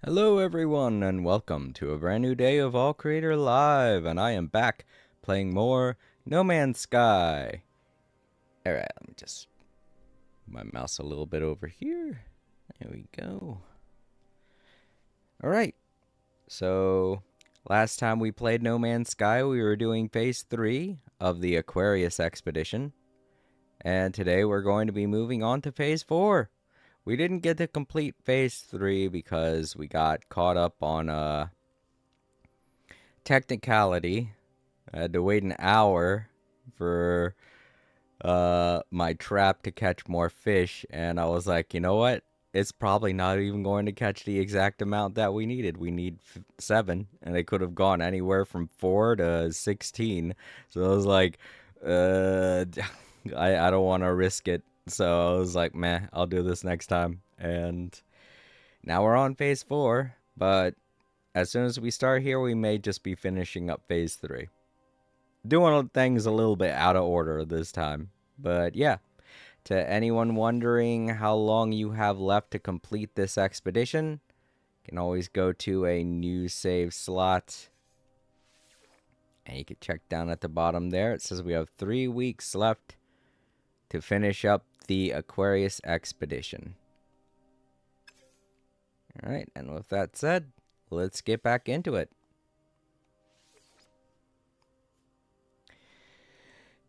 Hello everyone and welcome to a brand new day of All Creator Live, and I am back playing more No Man's Sky. Alright, let me just move my mouse a little bit over here. There we go. Alright, so last time we played No Man's Sky we were doing Phase 3 of the Aquarius Expedition. And today we're going to be moving on to Phase 4. We didn't get to complete Phase 3 because we got caught up on a technicality. I had to wait an hour for my trap to catch more fish, and I was like, you know what? It's probably not even going to catch the exact amount that we needed. We need 7, and it could have gone anywhere from 4 to 16. So I was like, I don't want to risk it. So I was like, meh, I'll do this next time. And now we're on Phase 4, but as soon as we start here, we may just be finishing up Phase 3. Doing things a little bit out of order this time. But yeah, to anyone wondering how long you have left to complete this expedition, you can always go to a new save slot. And you can check down at the bottom there. It says we have 3 weeks left to finish up the Aquarius expedition. Alright, and with that said, let's get back into it.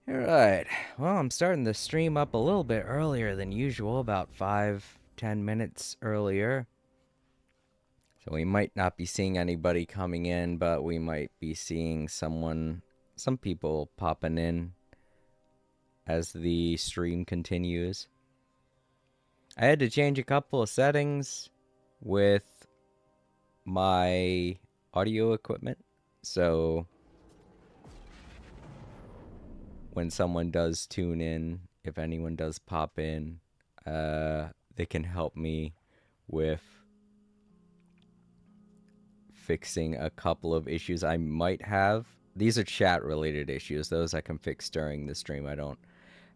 Alright, well, I'm starting the stream up a little bit earlier than usual, about 5-10 minutes earlier. So we might not be seeing anybody coming in, but we might be seeing some people popping in as the stream continues. I had to change a couple of settings with my audio equipment, so when someone does tune in, if anyone does pop in, they can help me with fixing a couple of issues I might have. These are chat related issues. Those I can fix during the stream. I don't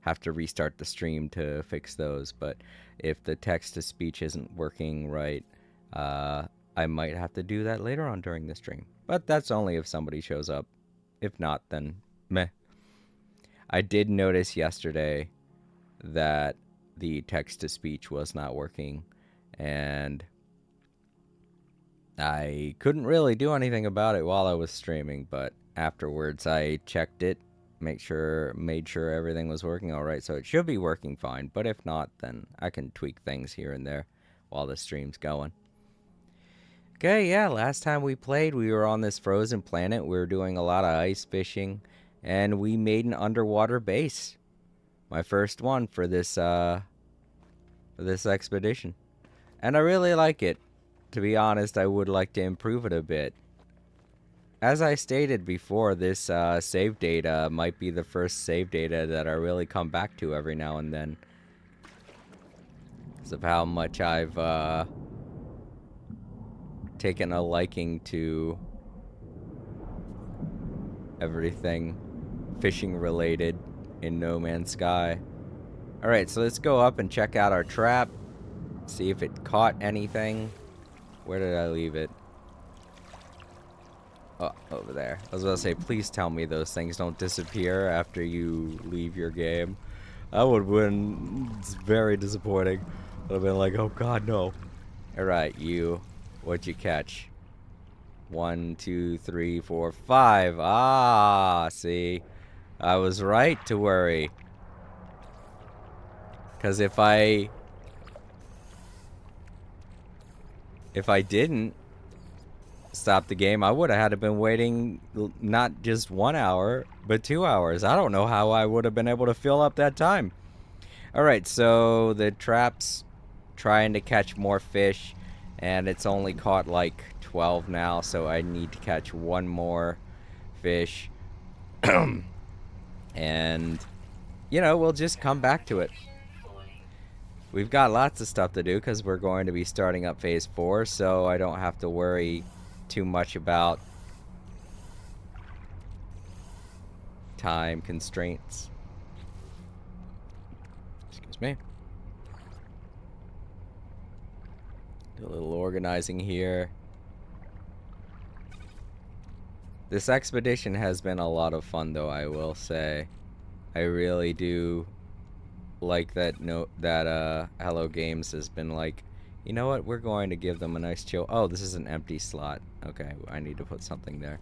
have to restart the stream to fix those, but if the text to speech isn't working right, I might have to do that later on during the stream. But that's only if somebody shows up. If not, then meh. I did notice yesterday that the text to speech was not working, and I couldn't really do anything about it while I was streaming, but afterwards I checked it, made sure everything was working all right, so it should be working fine. But if not, then I can tweak things here and there while the stream's going. Okay, yeah, last time we played, we were on this frozen planet. We were doing a lot of ice fishing, and we made an underwater base. My first one for this expedition. And I really like it. To be honest, I would like to improve it a bit. As I stated before, this save data might be the first save data that I really come back to every now and then, because of how much I've taken a liking to everything fishing related in No Man's Sky. Alright, so let's go up and check out our trap, see if it caught anything. Where did I leave it? Oh, over there. I was about to say, please tell me those things don't disappear after you leave your game. I would have been very disappointing. I'd have been like, oh god, no. Alright, you. What'd you catch? 1, 2, 3, 4, 5. Ah, see? I was right to worry. Because if I didn't stop the game, I would have had to been waiting not just 1 hour, but 2 hours. I don't know how I would have been able to fill up that time. Alright, so the trap's trying to catch more fish, and it's only caught like 12 now, so I need to catch 1 more fish. And, you know, we'll just come back to it. We've got lots of stuff to do because we're going to be starting up Phase 4, so I don't have to worry too much about time constraints. Excuse me. Do a little organizing here. This expedition has been a lot of fun, though, I will say. I really do like that Hello Games has been like, you know what, we're going to give them a nice chill. Oh, this is an empty slot. Okay, I need to put something there.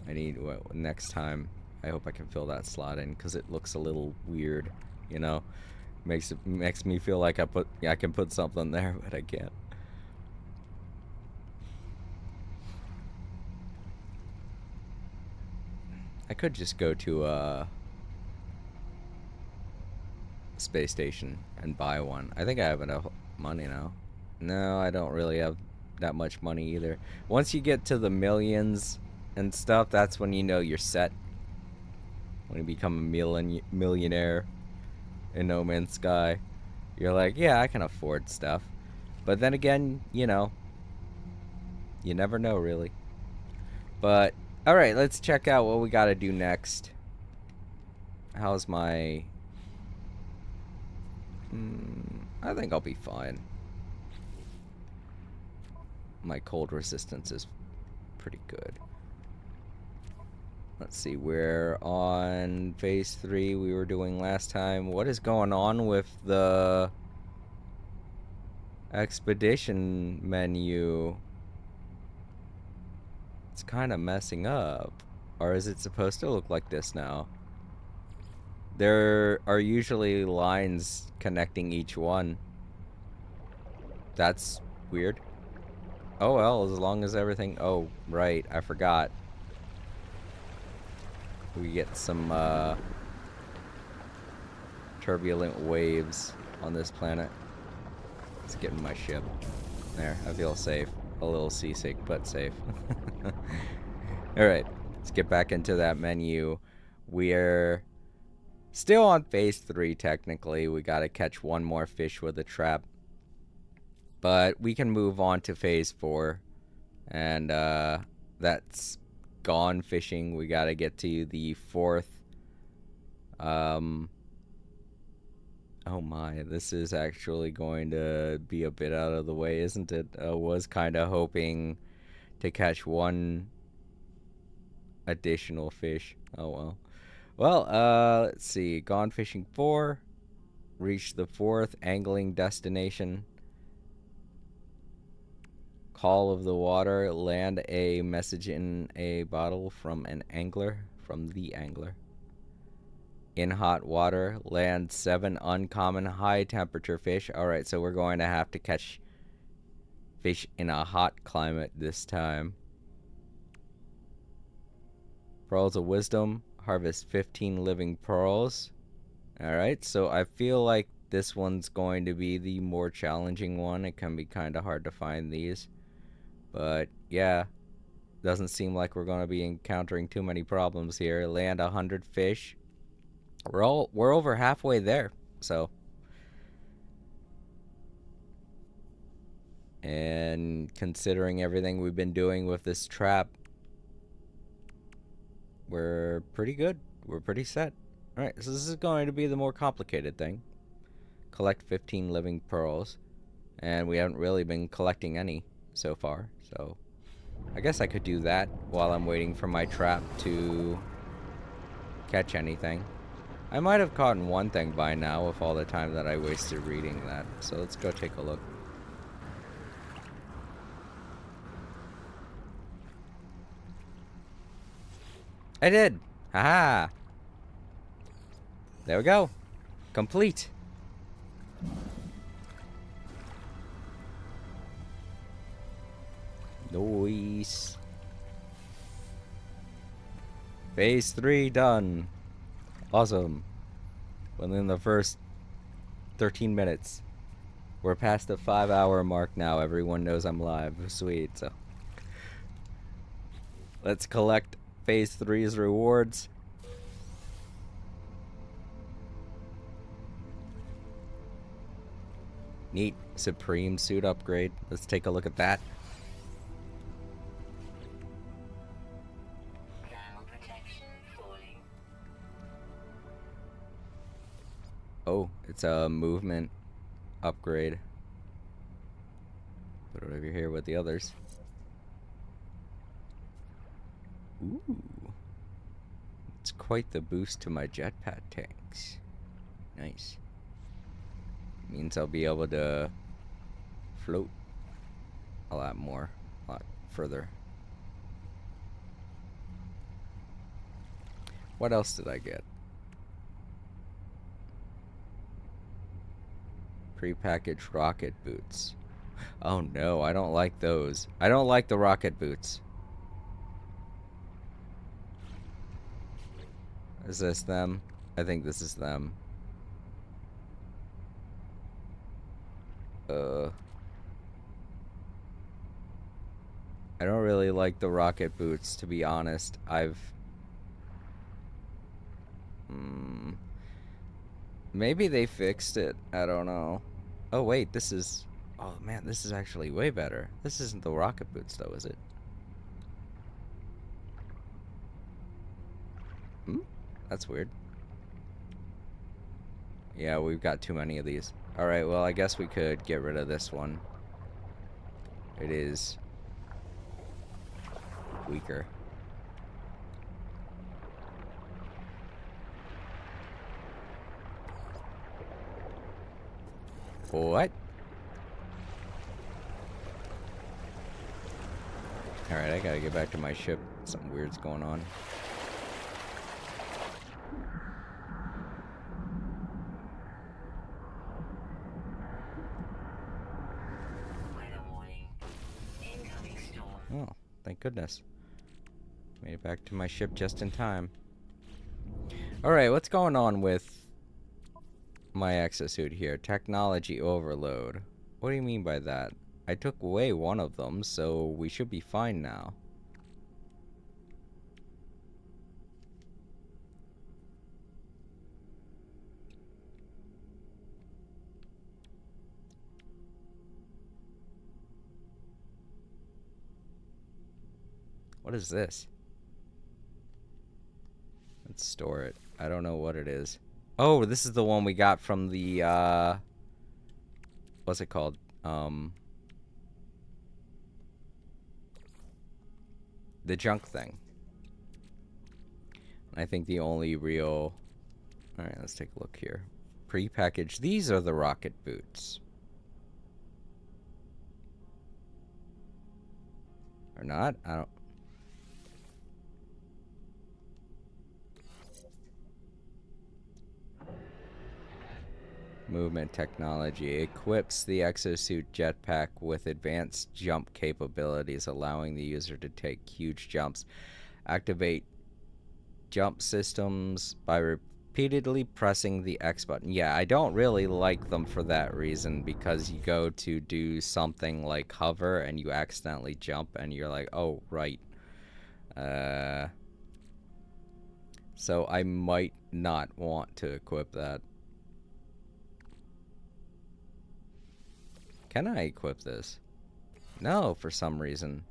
I need, next time, I hope I can fill that slot in, because it looks a little weird, you know? Makes me feel like I can put something there, but I can't. I could just go to a space station and buy one. I think I have enough money now. No, I don't really have that much money either. Once you get to the millions and stuff, that's when you know you're set. When you become a millionaire in No Man's Sky, you're like, yeah, I can afford stuff. But then again, you know, you never know really. But alright, let's check out what we gotta do next. How's my... I think I'll be fine. My cold resistance is pretty good. Let's see, we're on phase 3 we were doing last time. What is going on with the expedition menu? It's kind of messing up. Or is it supposed to look like this now? There are usually lines connecting each one. That's weird. Oh well, as long as everything... Oh, right, I forgot. We get some turbulent waves on this planet. Let's get in my ship. There, I feel safe. A little seasick, but safe. Alright, let's get back into that menu. We're still on phase 3 technically. We gotta catch one more fish with a trap. But we can move on to phase 4. And that's gone fishing. We gotta get to the 4th. Oh my, this is actually going to be a bit out of the way, isn't it? I was kind of hoping to catch one additional fish. Oh well. Well, let's see. Gone fishing 4. Reached the 4th angling destination. Call of the water. Land a message in a bottle from an angler. From the angler. In hot water. Land 7 uncommon high temperature fish. Alright, so we're going to have to catch fish in a hot climate this time. Pearls of Wisdom. Harvest 15 living pearls. Alright, so I feel like this one's going to be the more challenging one. It can be kind of hard to find these. But yeah, doesn't seem like we're going to be encountering too many problems here. Land 100 fish. We're over halfway there, so. And considering everything we've been doing with this trap, we're pretty good. We're pretty set. Alright, so this is going to be the more complicated thing. Collect 15 living pearls. And we haven't really been collecting any so far, so I guess I could do that while I'm waiting for my trap to catch anything. I might have caught one thing by now with all the time that I wasted reading that, so let's go take a look. I did! Haha! There we go. Complete. Nice. Phase 3 done. Awesome. Within the first 13 minutes. We're past the 5-hour mark now. Everyone knows I'm live. Sweet. So let's collect phase 3's rewards. Neat. Supreme suit upgrade. Let's take a look at that. Oh, it's a movement upgrade. Put it over here with the others. Ooh. It's quite the boost to my jetpack tanks. Nice. Means I'll be able to float a lot more, a lot further. What else did I get? Prepackaged rocket boots. Oh no, I don't like those. I don't like the rocket boots. Is this them? I think this is them. I don't really like the rocket boots, to be honest. Maybe they fixed it. I don't know. Oh wait, this is... Oh man, this is actually way better. This isn't the rocket boots though, is it? That's weird. Yeah, we've got too many of these. Alright, well, I guess we could get rid of this one. It is weaker. What? Alright, I gotta get back to my ship. Something weird's going on. Oh, thank goodness. Made it back to my ship just in time. Alright, what's going on with my exosuit here? Technology overload. What do you mean by that? I took away one of them, so we should be fine now. What is this? Let's store it. I don't know what it is. Oh, this is the one we got from the, what's it called? The junk thing. I think the only real... Alright, let's take a look here. Prepackaged. These are the rocket boots. Or not? I don't... Movement technology equips the exosuit jetpack with advanced jump capabilities, allowing the user to take huge jumps. Activate jump systems by repeatedly pressing the X button. Yeah, I don't really like them for that reason, because you go to do something like hover and you accidentally jump and you're like, oh, right. So I might not want to equip that. Can I equip this? No, for some reason.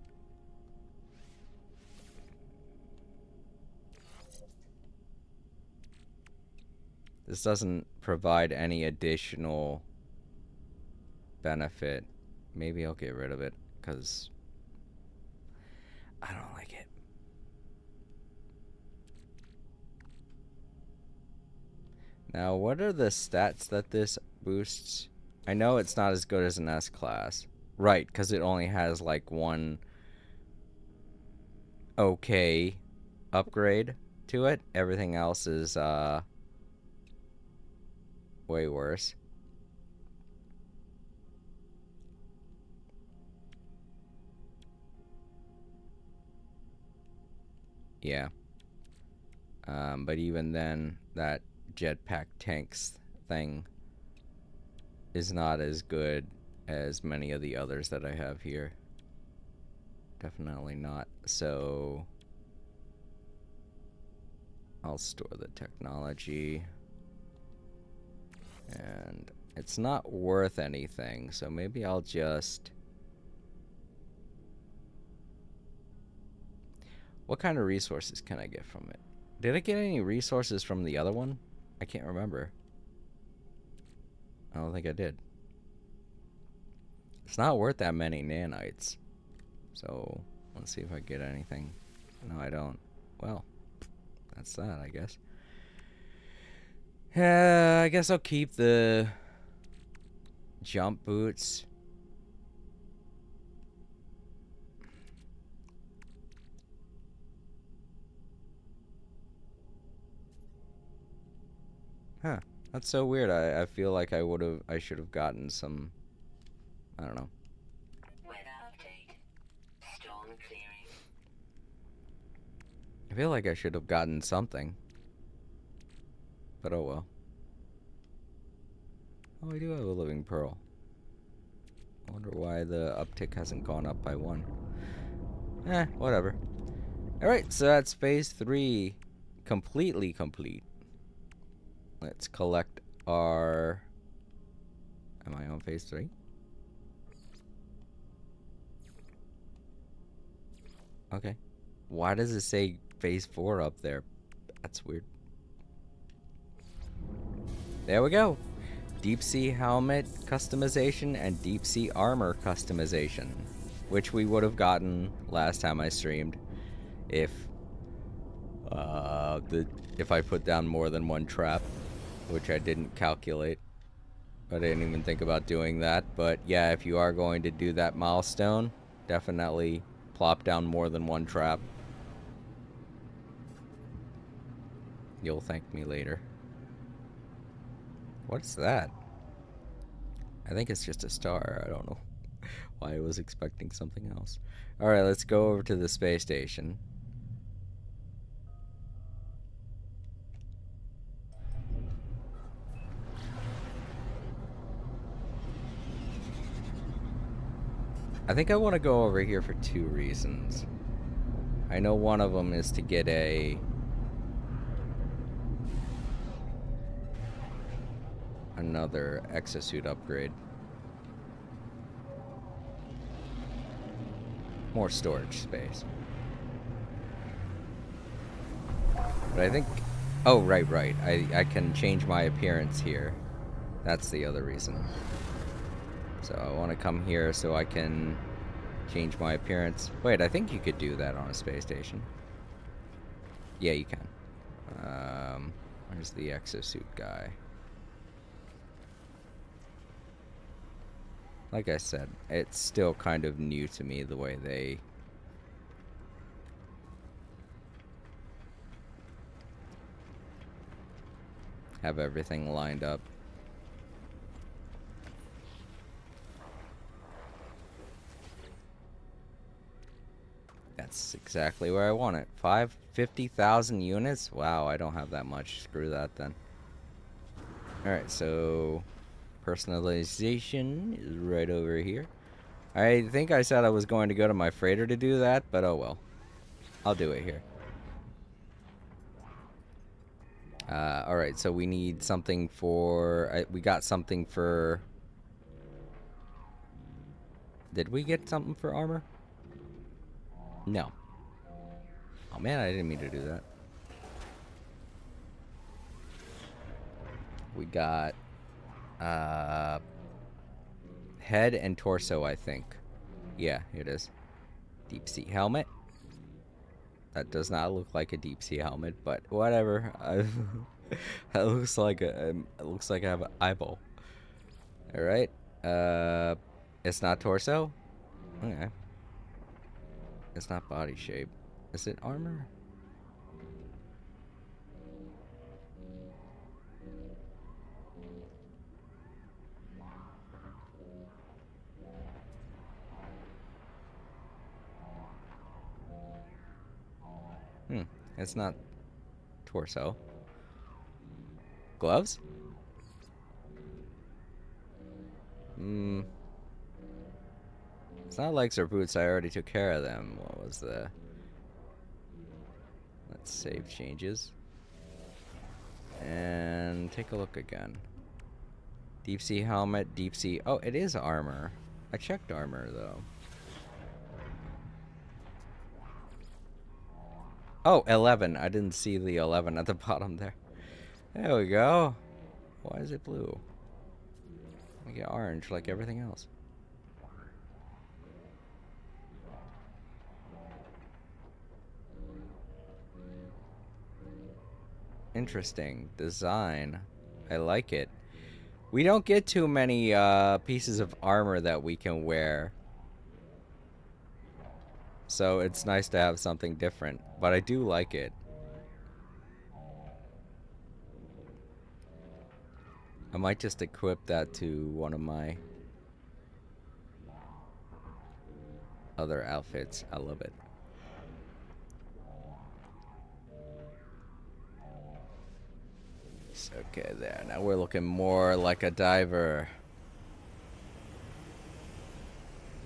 This doesn't provide any additional benefit. Maybe I'll get rid of it, because I don't like it. Now, what are the stats that this boosts? I know it's not as good as an S-Class. Right, because it only has like one okay upgrade to it. Everything else is way worse. Yeah. But even then, that jetpack tanks thing is not as good as many of the others that I have here. Definitely not. So I'll store the technology. And it's not worth anything, so maybe I'll just... What kind of resources can I get from it? Did I get any resources from the other one? I can't remember. I don't think I did. It's not worth that many nanites. So, let's see if I get anything. No, I don't. Well, that's that, I guess. I guess I'll keep the jump boots. Huh. That's so weird. I feel like I should have gotten some, I don't know. Weather update. Storm clearing. I feel like I should have gotten something. But oh well. Oh, I do have a living pearl. I wonder why the uptick hasn't gone up by 1. Whatever. Alright, so that's phase 3 completely complete. Let's collect our... Am I on phase 3? Okay. Why does it say phase 4 up there? That's weird. There we go. Deep sea helmet customization and deep sea armor customization, which we would have gotten last time I streamed if I put down more than 1 trap, which I didn't calculate. I didn't even think about doing that. But yeah, if you are going to do that milestone, definitely plop down more than 1 trap. You'll thank me later. What's that? I think it's just a star. I don't know why I was expecting something else. Alright, let's go over to the space station. I think I want to go over here for 2 reasons. I know one of them is to get another exosuit upgrade. More storage space. But I think... Oh, right. I can change my appearance here. That's the other reason. So I want to come here so I can change my appearance. Wait, I think you could do that on a space station. Yeah, you can. Where's the exosuit guy? Like I said, it's still kind of new to me the way they have everything lined up. That's exactly where I want it. 50,000 units? Wow, I don't have that much. Screw that then. Alright, so personalization is right over here. I think I said I was going to go to my freighter to do that, but oh well. I'll do it here. Alright, so we need something for... we got something for... Did we get something for armor? No. Oh man, I didn't mean to do that. We got... head and torso, I think. Yeah, it is. Deep sea helmet. That does not look like a deep sea helmet, but whatever. That looks like it looks like I have an eyeball. All right. It's not torso. Okay. It's not body shape. Is it armor? It's not torso. Gloves? It's not legs or boots. I already took care of them. What was the... Let's save changes. And take a look again. Deep sea helmet, deep sea... Oh, it is armor. I checked armor, though. Oh, 11. I didn't see the 11 at the bottom there. There we go. Why is it blue? We get orange like everything else. Interesting design. I like it. We don't get too many pieces of armor that we can wear. So it's nice to have something different, but I do like it. I might just equip that to one of my other outfits. I love it. So, okay, there. Now we're looking more like a diver.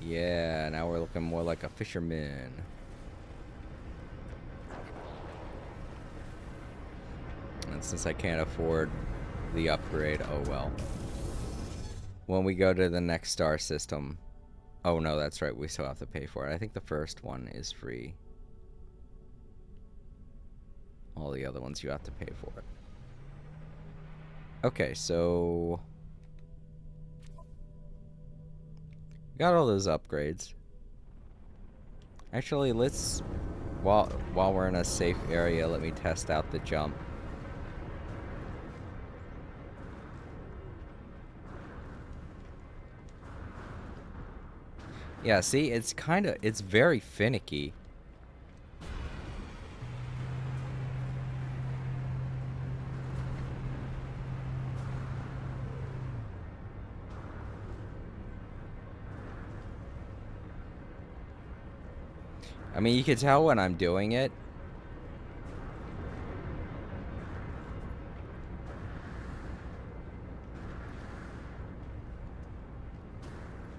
Yeah, now we're looking more like a fisherman. And since I can't afford the upgrade, oh well. When we go to the next star system. Oh no, that's right, we still have to pay for it. I think the first one is free. All the other ones you have to pay for it. Okay, so got all those upgrades. Actually, let's while we're in a safe area, let me test out the jump. Yeah, see, it's very finicky. I mean, you can tell when I'm doing it.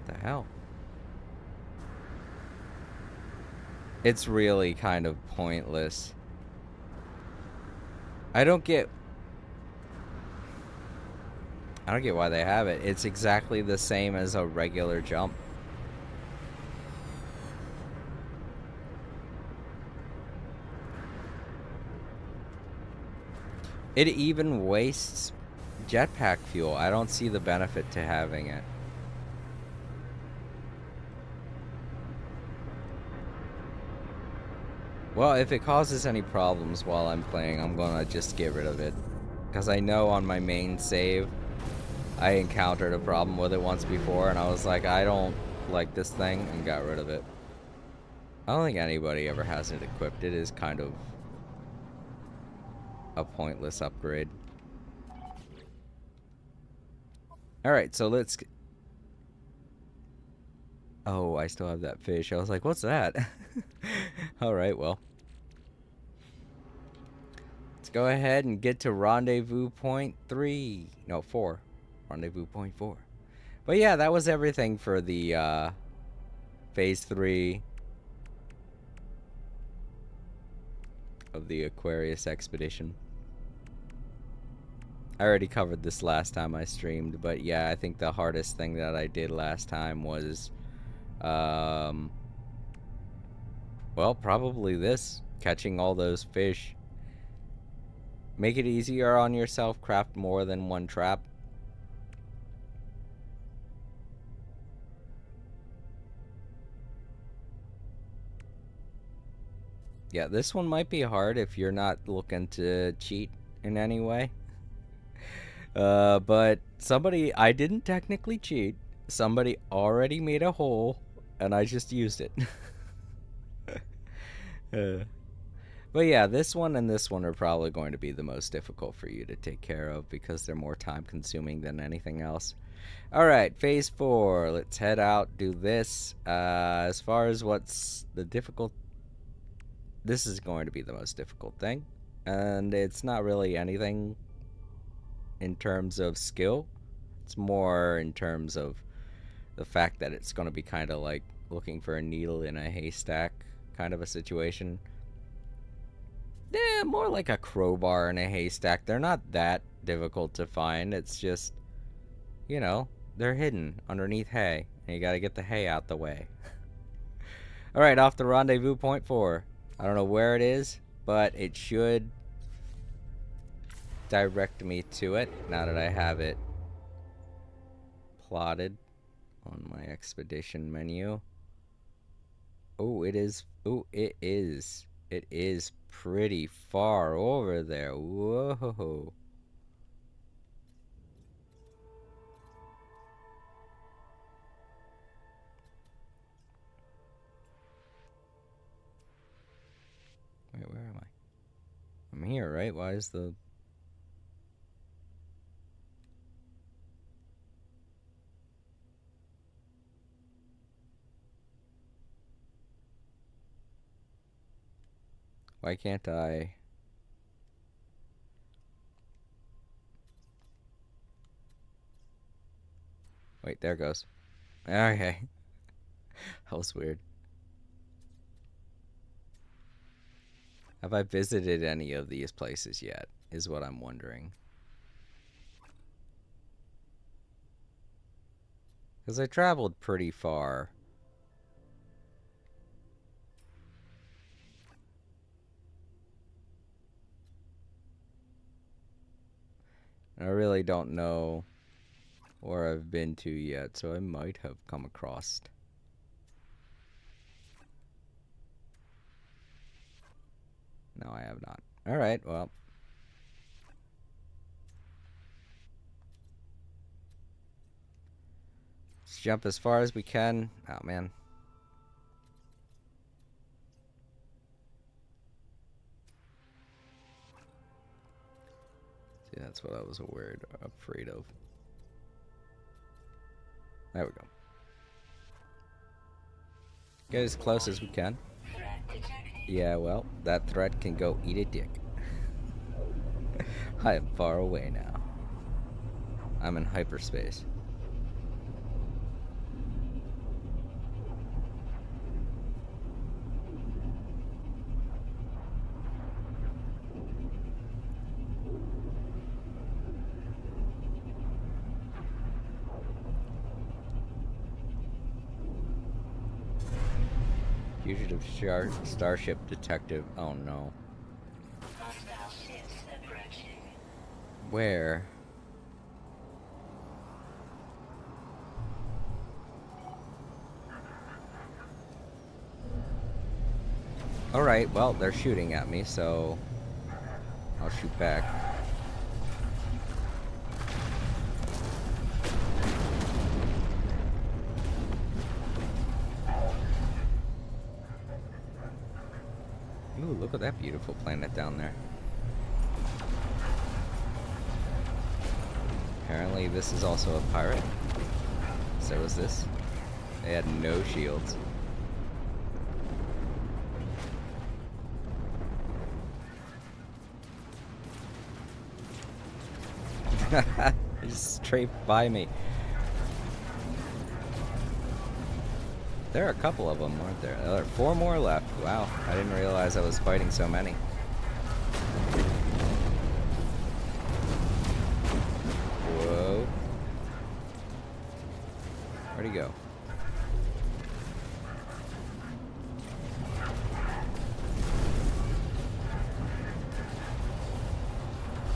What the hell? It's really kind of pointless. I don't get why they have it. It's exactly the same as a regular jump. It even wastes jetpack fuel. I don't see the benefit to having it. Well, if it causes any problems while I'm playing, I'm gonna just get rid of it. Because I know on my main save, I encountered a problem with it once before, and I was like, I don't like this thing, and got rid of it. I don't think anybody ever has it equipped. It is kind of a pointless upgrade. Alright, so let's... Oh, I still have that fish. I was like, what's that? Alright, well. Let's go ahead and get to rendezvous point 3. No, 4. Rendezvous point 4. But yeah, that was everything for the phase 3 of the Aquarius expedition. I already covered this last time I streamed, but yeah, I think the hardest thing that I did last time was well, probably this, catching all those fish. Make it easier on yourself, craft more than one trap. Yeah, this one might be hard if you're not looking to cheat in any way. But I didn't technically cheat. Somebody already made a hole, and I just used it. But yeah, this one and this one are probably going to be the most difficult for you to take care of because they're more time consuming than anything else. Alright, phase 4. Let's head out, do this. As far as what's the difficult... This is going to be the most difficult thing. And it's not really anything in terms of skill. It's more in terms of the fact that it's going to be kind of like looking for a needle in a haystack kind of a situation. Yeah, more like a crowbar in a haystack. They're not that difficult to find. It's just, you know, they're hidden underneath hay. And you gotta get the hay out the way. Alright, off to rendezvous point 4. I don't know where it is, but it should direct me to it now that I have it plotted on my expedition menu. Oh, it is. Oh, it is It is pretty far over there. Whoa. Wait, where am I? I'm here, right? Why is the... Why can't I... Wait, there it goes. Okay. That was weird. Have I visited any of these places yet? Is what I'm wondering. Because I traveled pretty far. And I really don't know where I've been to yet, so I might have come across. No, I have not. Alright, well. Let's jump as far as we can. Oh, man. See, that's what I was afraid of. There we go. Get as close as we can. Yeah, well, that threat can go eat a dick. I am far away now. I'm in hyperspace. Fugitive starship detective. Oh no. Hostile ships approaching. Where? Alright, well, they're shooting at me, so I'll shoot back. Ooh, look at that beautiful planet down there. Apparently this is also a pirate. So is this. They had no shields. He just strafed by me. There are a couple of them, weren't there? There are 4 more left. Wow, I didn't realize I was fighting so many. Whoa. Where'd he go?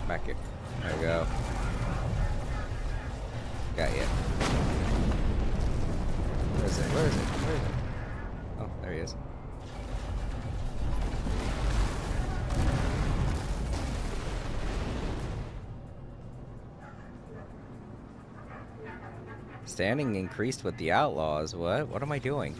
Back here. There we go. Got you. Where is it? Where is it? Where is it? Oh, there he is. Standing increased with the outlaws. What? What am I doing?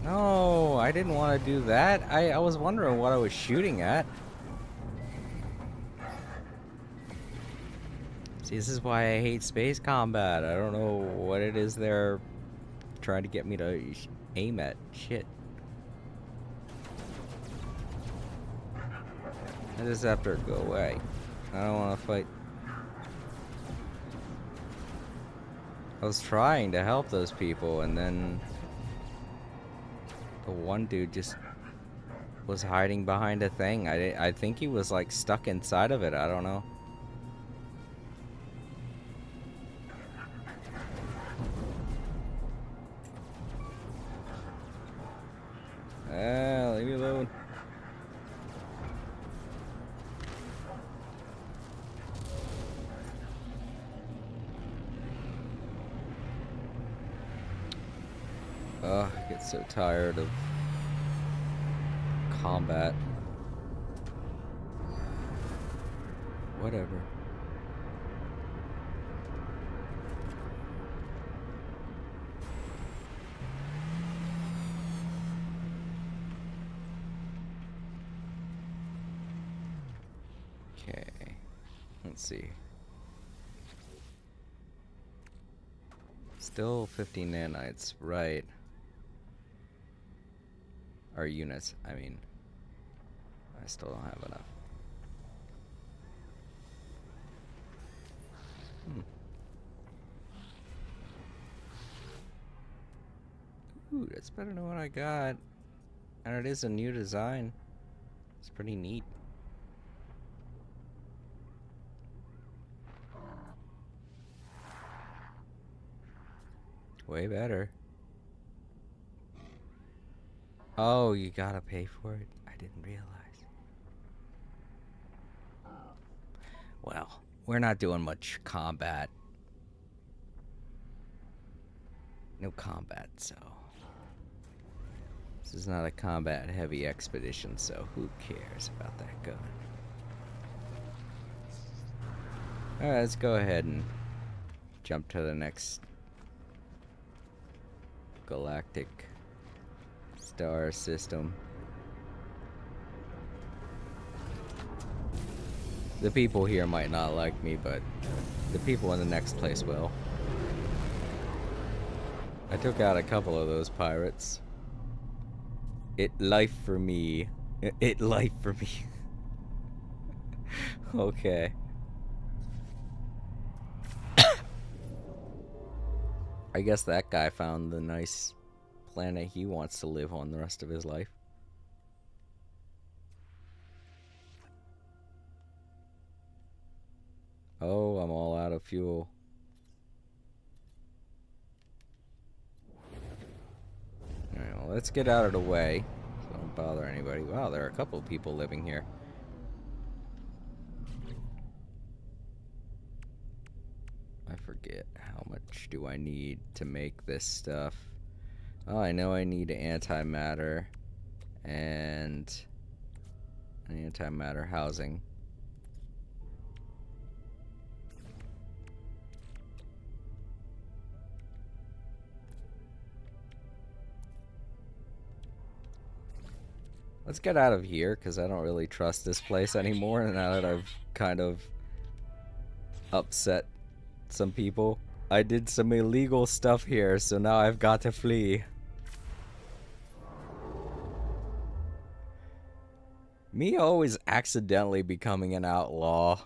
No, I didn't want to do that. I was wondering what I was shooting at. See, this is why I hate space combat. I don't know what it is they're trying to get me to aim at. Shit. I just have to go away. I don't want to fight. I was trying to help those people, and then the one dude just was hiding behind a thing. I think he was like stuck inside of it. I don't know. Oh, I get so tired of combat. Whatever. Okay. Let's see. Still 15 nanites, right. Or units, I mean. I still don't have enough. Ooh, that's better than what I got. And it is a new design. It's pretty neat. Way better. Oh, you gotta pay for it? I didn't realize. Well, we're not doing much combat. No combat, so. This is not a combat heavy expedition, so who cares about that gun? Alright, let's go ahead and jump to the next galactic star system. The people here might not like me, but the people in the next place will. I took out a couple of those pirates. It life for me. It life for me. Okay. I guess that guy found the nice planet he wants to live on the rest of his life. Oh, I'm all out of fuel. Alright, well, let's get out of the way so don't bother anybody. Wow, there are a couple of people living here. I forget how much do I need to make this stuff. Oh, I know I need antimatter and an antimatter housing. Let's get out of here, because I don't really trust this place anymore now that I've kind of upset some people. I did some illegal stuff here, so now I've got to flee. Me always accidentally becoming an outlaw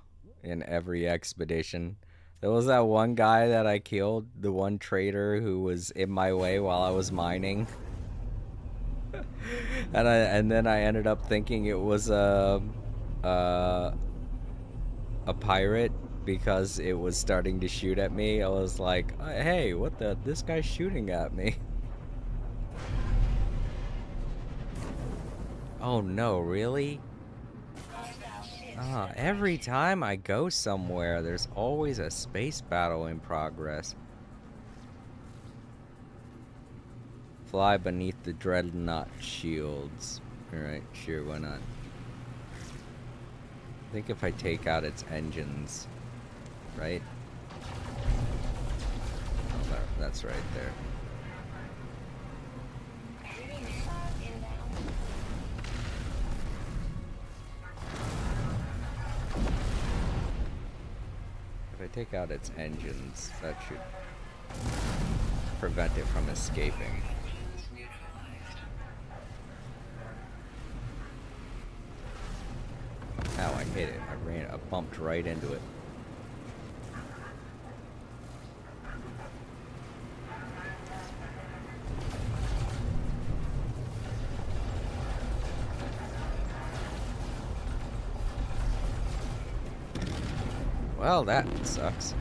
in every expedition. There was that one guy that I killed, the one traitor who was in my way while I was mining. And then I ended up thinking it was a pirate because it was starting to shoot at me. I was like, hey, what the? This guy's shooting at me. Oh no, really? Every time I go somewhere, there's always a space battle in progress. Fly beneath the dreadnought shields. Alright, sure, why not? I think if I take out its engines, right? Oh, that's right there. If I take out its engines, that should prevent it from escaping. Ow, I hit it. I bumped right into it. Well, that sucks.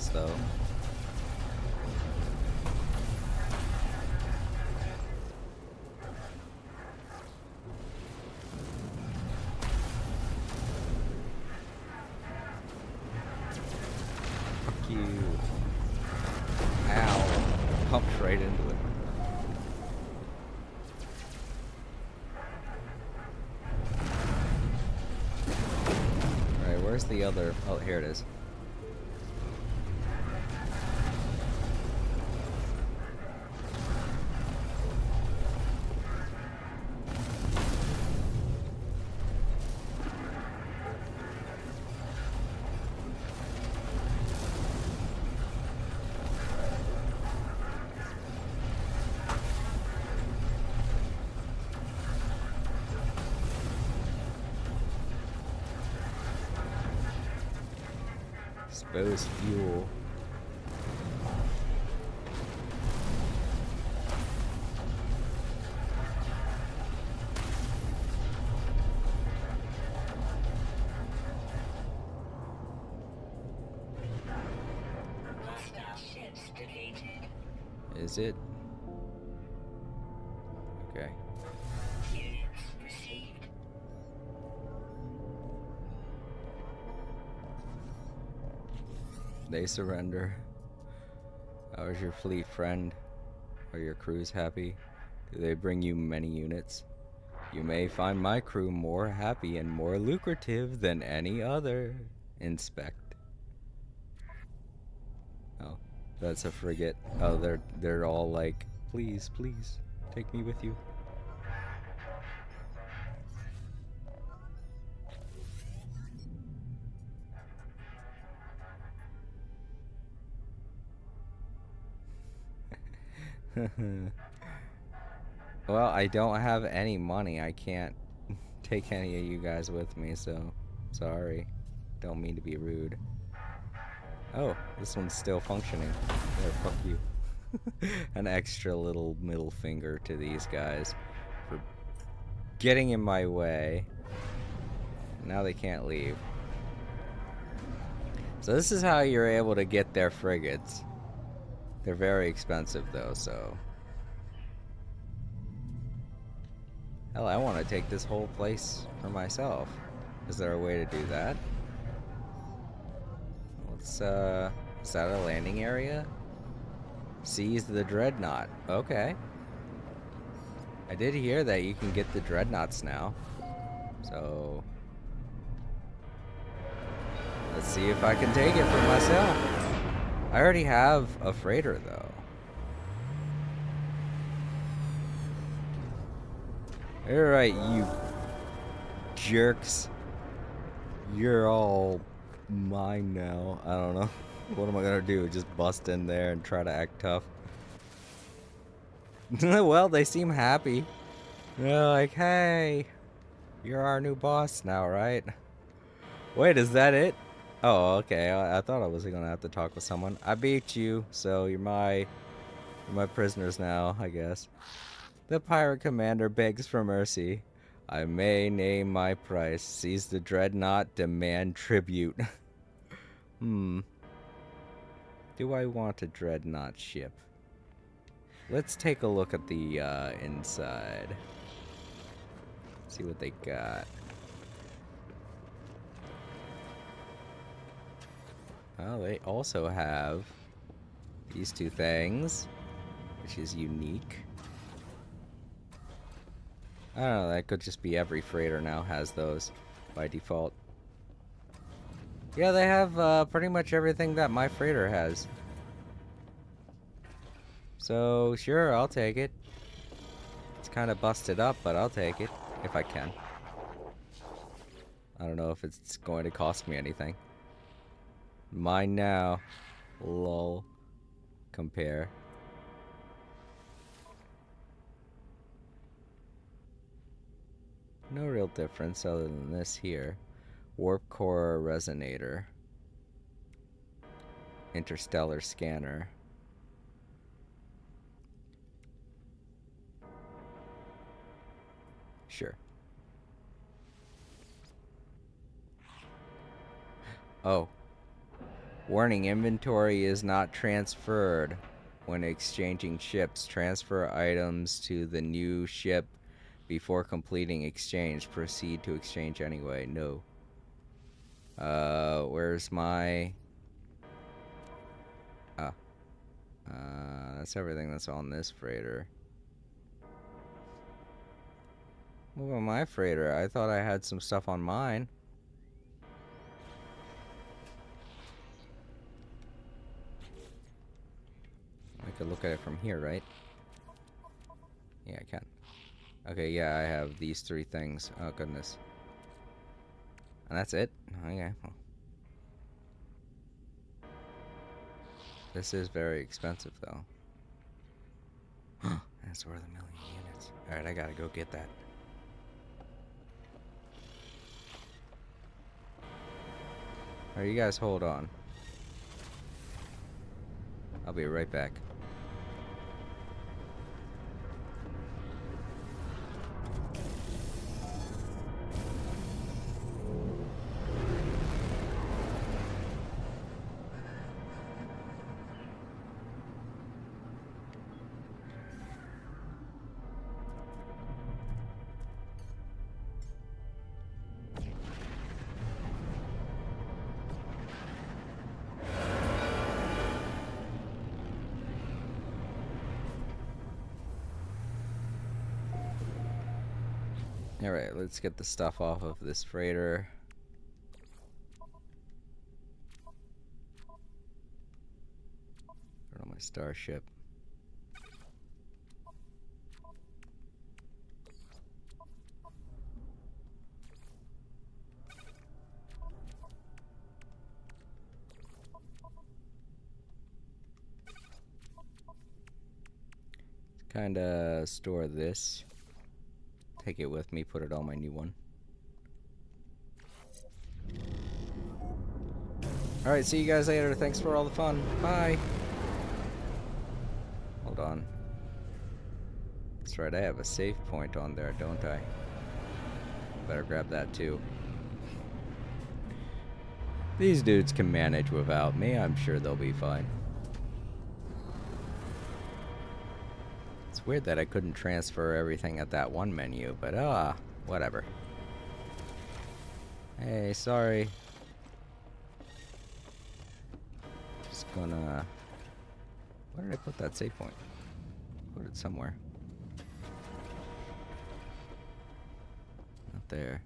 this though. Fuck you. Ow. Pumped right into it. Alright, where's the other? Oh, here it is. Expose fuel. Hostile ships defeated. Is it? Okay. Units received. They surrender. How is your fleet, friend? Are your crews happy? Do they bring you many units? You may find my crew more happy and more lucrative than any other. Inspect. Oh, that's a frigate. Oh, they're all like, please, please, take me with you. Well, I don't have any money. I can't take any of you guys with me, so sorry. Don't mean to be rude. Oh, this one's still functioning. There, fuck you. An extra little middle finger to these guys for getting in my way. Now they can't leave. So this is how you're able to get their frigates. They're very expensive though, so... Hell, I want to take this whole place for myself. Is there a way to do that? Let's, is that a landing area? Seize the Dreadnought. Okay. I did hear that you can get the Dreadnoughts now. So... let's see if I can take it for myself. I already have a freighter, though. Alright, you jerks. You're all mine now. I don't know. What am I gonna do? Just bust in there and try to act tough? Well, they seem happy. They're like, hey, you're our new boss now, right? Wait, is that it? Oh, okay. I thought I was gonna have to talk with someone. I beat you, so you're my prisoners now, I guess. The pirate commander begs for mercy. I may name my price. Seize the Dreadnought, demand tribute. Do I want a Dreadnought ship? Let's take a look at the inside. See what they got. Oh, they also have these two things, which is unique. I don't know, that could just be every freighter now has those by default. Yeah, they have pretty much everything that my freighter has. So, sure, I'll take it. It's kind of busted up, but I'll take it, if I can. I don't know if it's going to cost me anything. Mine now. Lol. Compare. No real difference other than this here. Warp core resonator. Interstellar scanner. Sure. Oh. Warning, inventory is not transferred when exchanging ships. Transfer items to the new ship before completing exchange. Proceed to exchange anyway. No. Where's my... Oh. That's everything that's on this freighter. What about my freighter? I thought I had some stuff on mine. I could look at it from here, right? Yeah, I can. Okay, yeah, I have these 3 things. Oh, goodness. And that's it? Okay. Well. This is very expensive, though. That's worth 1 million units. Alright, I gotta go get that. Alright, you guys hold on. I'll be right back. Alright, let's get the stuff off of this freighter. Put on my starship. Kinda store this. Take it with me, put it on my new one. Alright, see you guys later. Thanks for all the fun. Bye. Hold on. That's right, I have a save point on there, don't I? Better grab that too. These dudes can manage without me. I'm sure they'll be fine. It's weird that I couldn't transfer everything at that one menu, but whatever. Hey, sorry. Just gonna... Where did I put that save point? Put it somewhere. Not there.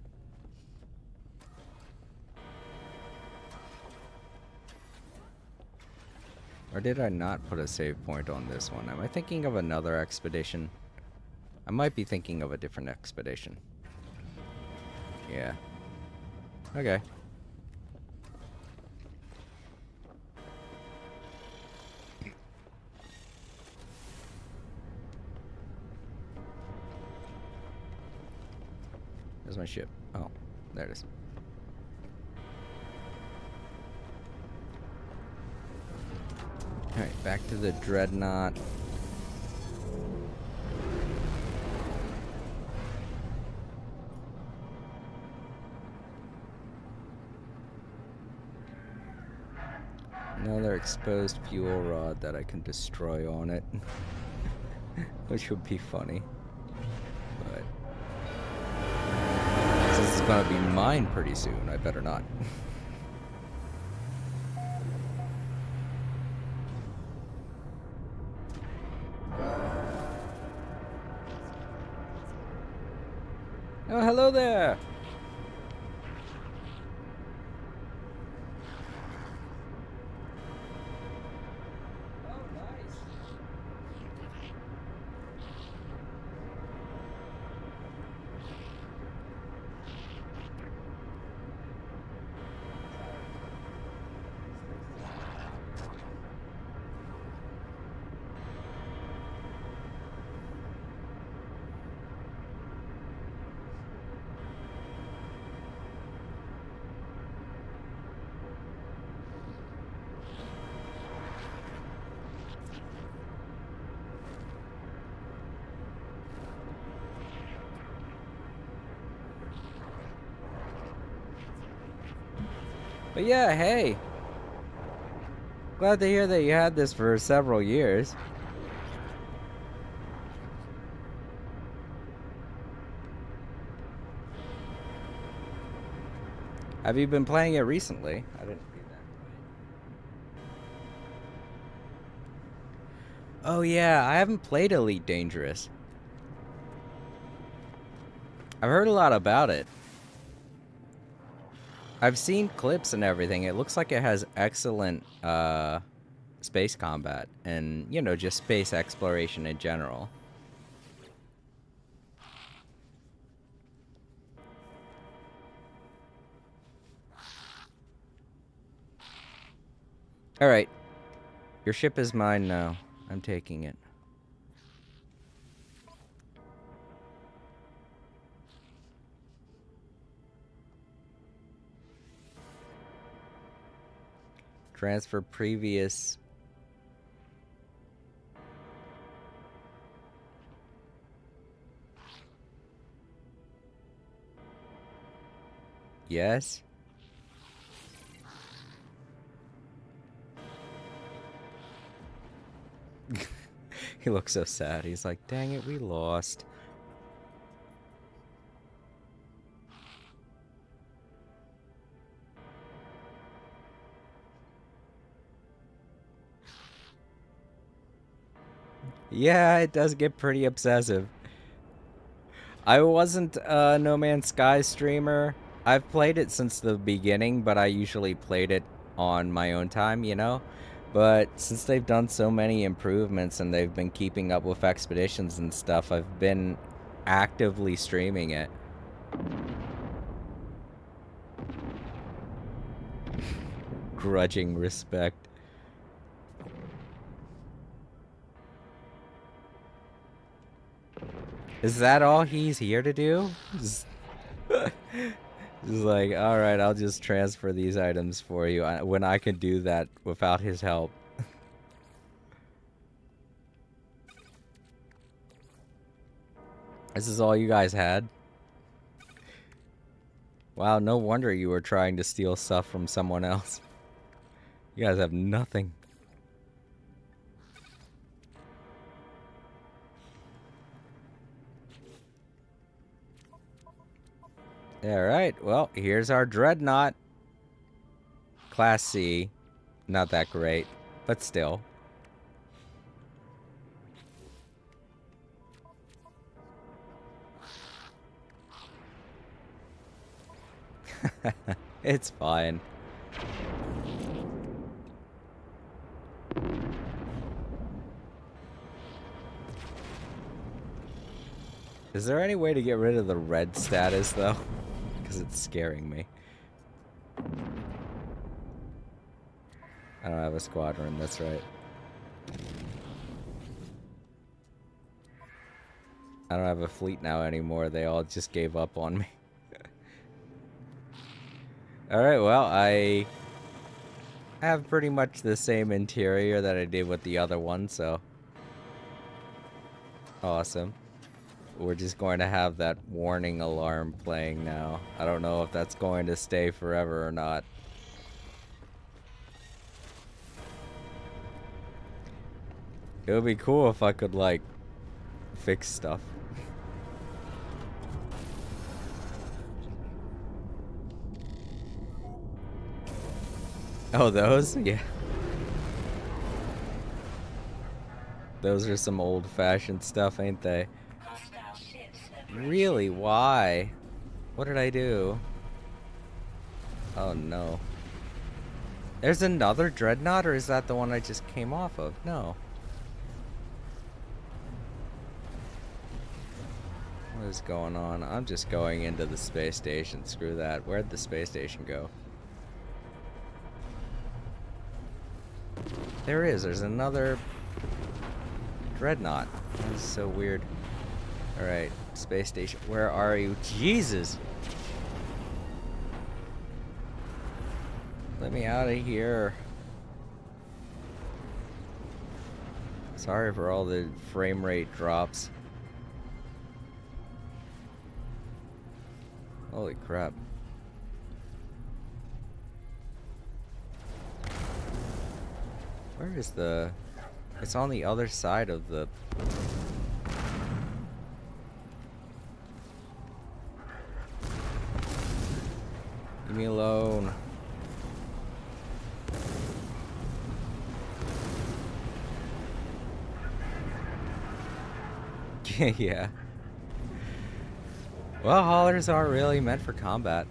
Or did I not put a save point on this one? Am I thinking of another expedition? I might be thinking of a different expedition. Yeah. Okay. There's my ship. Oh, there it is. Alright, back to the Dreadnought. Another exposed fuel rod that I can destroy on it. Which would be funny. But since it's gonna be mine pretty soon, I better not. Oh, hello there! Oh, nice! But yeah, hey. Glad to hear that you had this for several years. Have you been playing it recently? I didn't read that. Oh yeah, I haven't played Elite Dangerous. I've heard a lot about it. I've seen clips and everything. It looks like it has excellent space combat and, you know, just space exploration in general. Alright. Your ship is mine now. I'm taking it. Transfer previous. Yes. He looks so sad. He's like, dang it, we lost. Yeah, it does get pretty obsessive. I wasn't a No Man's Sky streamer. I've played it since the beginning, but I usually played it on my own time, you know? But since they've done so many improvements and they've been keeping up with expeditions and stuff, I've been actively streaming it. Grudging respect. Is that all he's here to do? Just like, alright, I'll just transfer these items for you when I can do that without his help. This is all you guys had? Wow, no wonder you were trying to steal stuff from someone else. You guys have nothing. Alright, well, here's our Dreadnought. Class C. Not that great, but still. It's fine. Is there any way to get rid of the red status, though? Because it's scaring me. I don't have a squadron, that's right. I don't have a fleet now anymore. They all just gave up on me. Alright, well, I have pretty much the same interior that I did with the other one, so... Awesome. We're just going to have that warning alarm playing now. I don't know if that's going to stay forever or not. It would be cool if I could, like, fix stuff. Oh, those? Yeah. Those are some old-fashioned stuff, ain't they? Hostile ships approaching. Really? Why? What did I do? Oh, no. There's another Dreadnought, or is that the one I just came off of? No. What is going on? I'm just going into the space station. Screw that. Where'd the space station go? There is. There's another Dreadnought. That is so weird. Alright, space station. Where are you? Jesus! Let me out of here. Sorry for all the frame rate drops. Holy crap. Where is the... It's on the other side of the... Leave me alone. Yeah. Well, haulers aren't really meant for combat.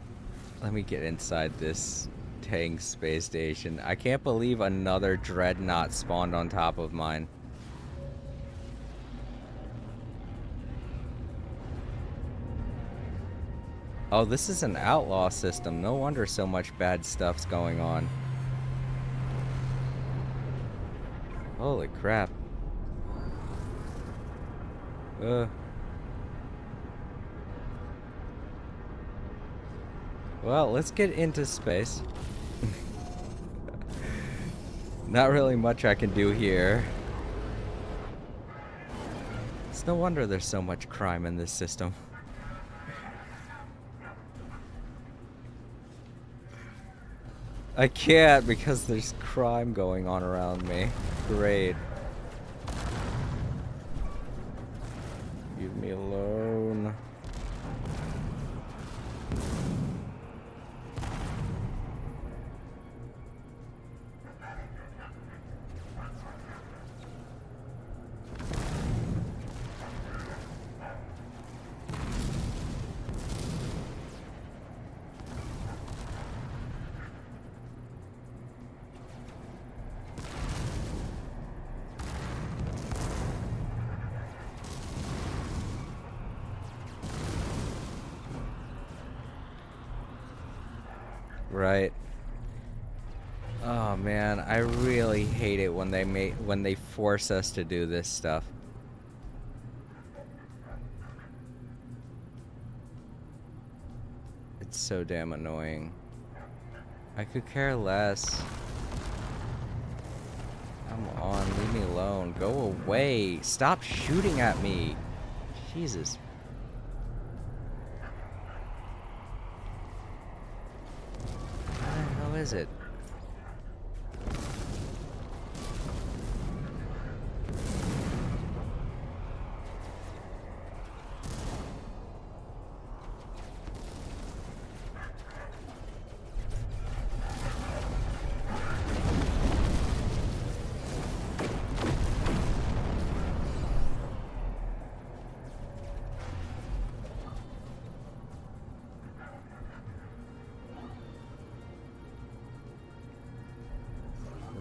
Let me get inside this tank space station. I can't believe another dreadnought spawned on top of mine. Oh, this is an outlaw system. No wonder so much bad stuff's going on. Holy crap. Well, let's get into space. Not really much I can do here. It's no wonder there's so much crime in this system. I can't because there's crime going on around me. Great. Leave me alone. Right. Oh man, I really hate it when they force us to do this stuff. It's so damn annoying. I could care less. Come on, leave me alone. Go away. Stop shooting at me. Jesus. What is it?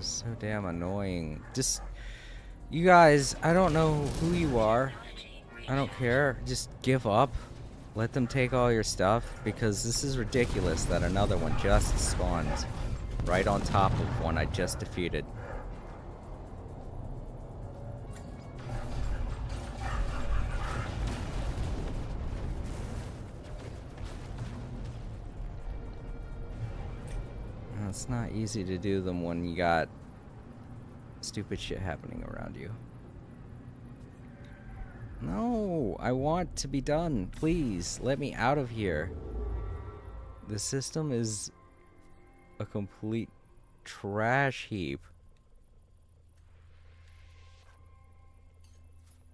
So damn annoying. Just, you guys, I don't know who you are. I don't care. Just give up. Let them take all your stuff, because this is ridiculous that another one just spawned right on top of one I just defeated. It's not easy to do them when you got stupid shit happening around you. No, I want to be done. Please, let me out of here. The system is a complete trash heap.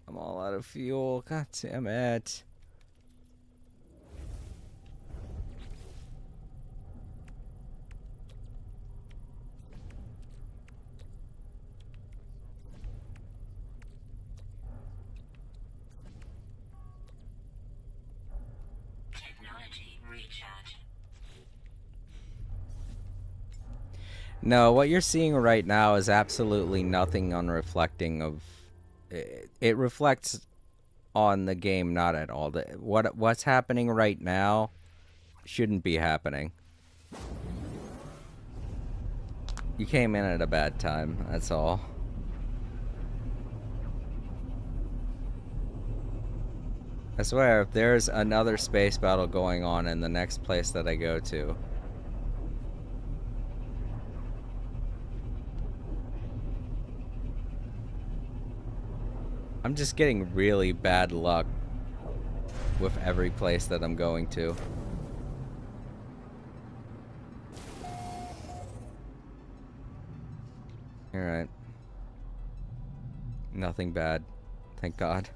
I'm all out of fuel. God damn it. No, what you're seeing right now is absolutely nothing unreflecting of... It reflects on the game not at all. What's happening right now shouldn't be happening. You came in at a bad time, that's all. I swear, if there's another space battle going on in the next place that I go to... I'm just getting really bad luck with every place that I'm going to. Alright. Nothing bad. Thank God.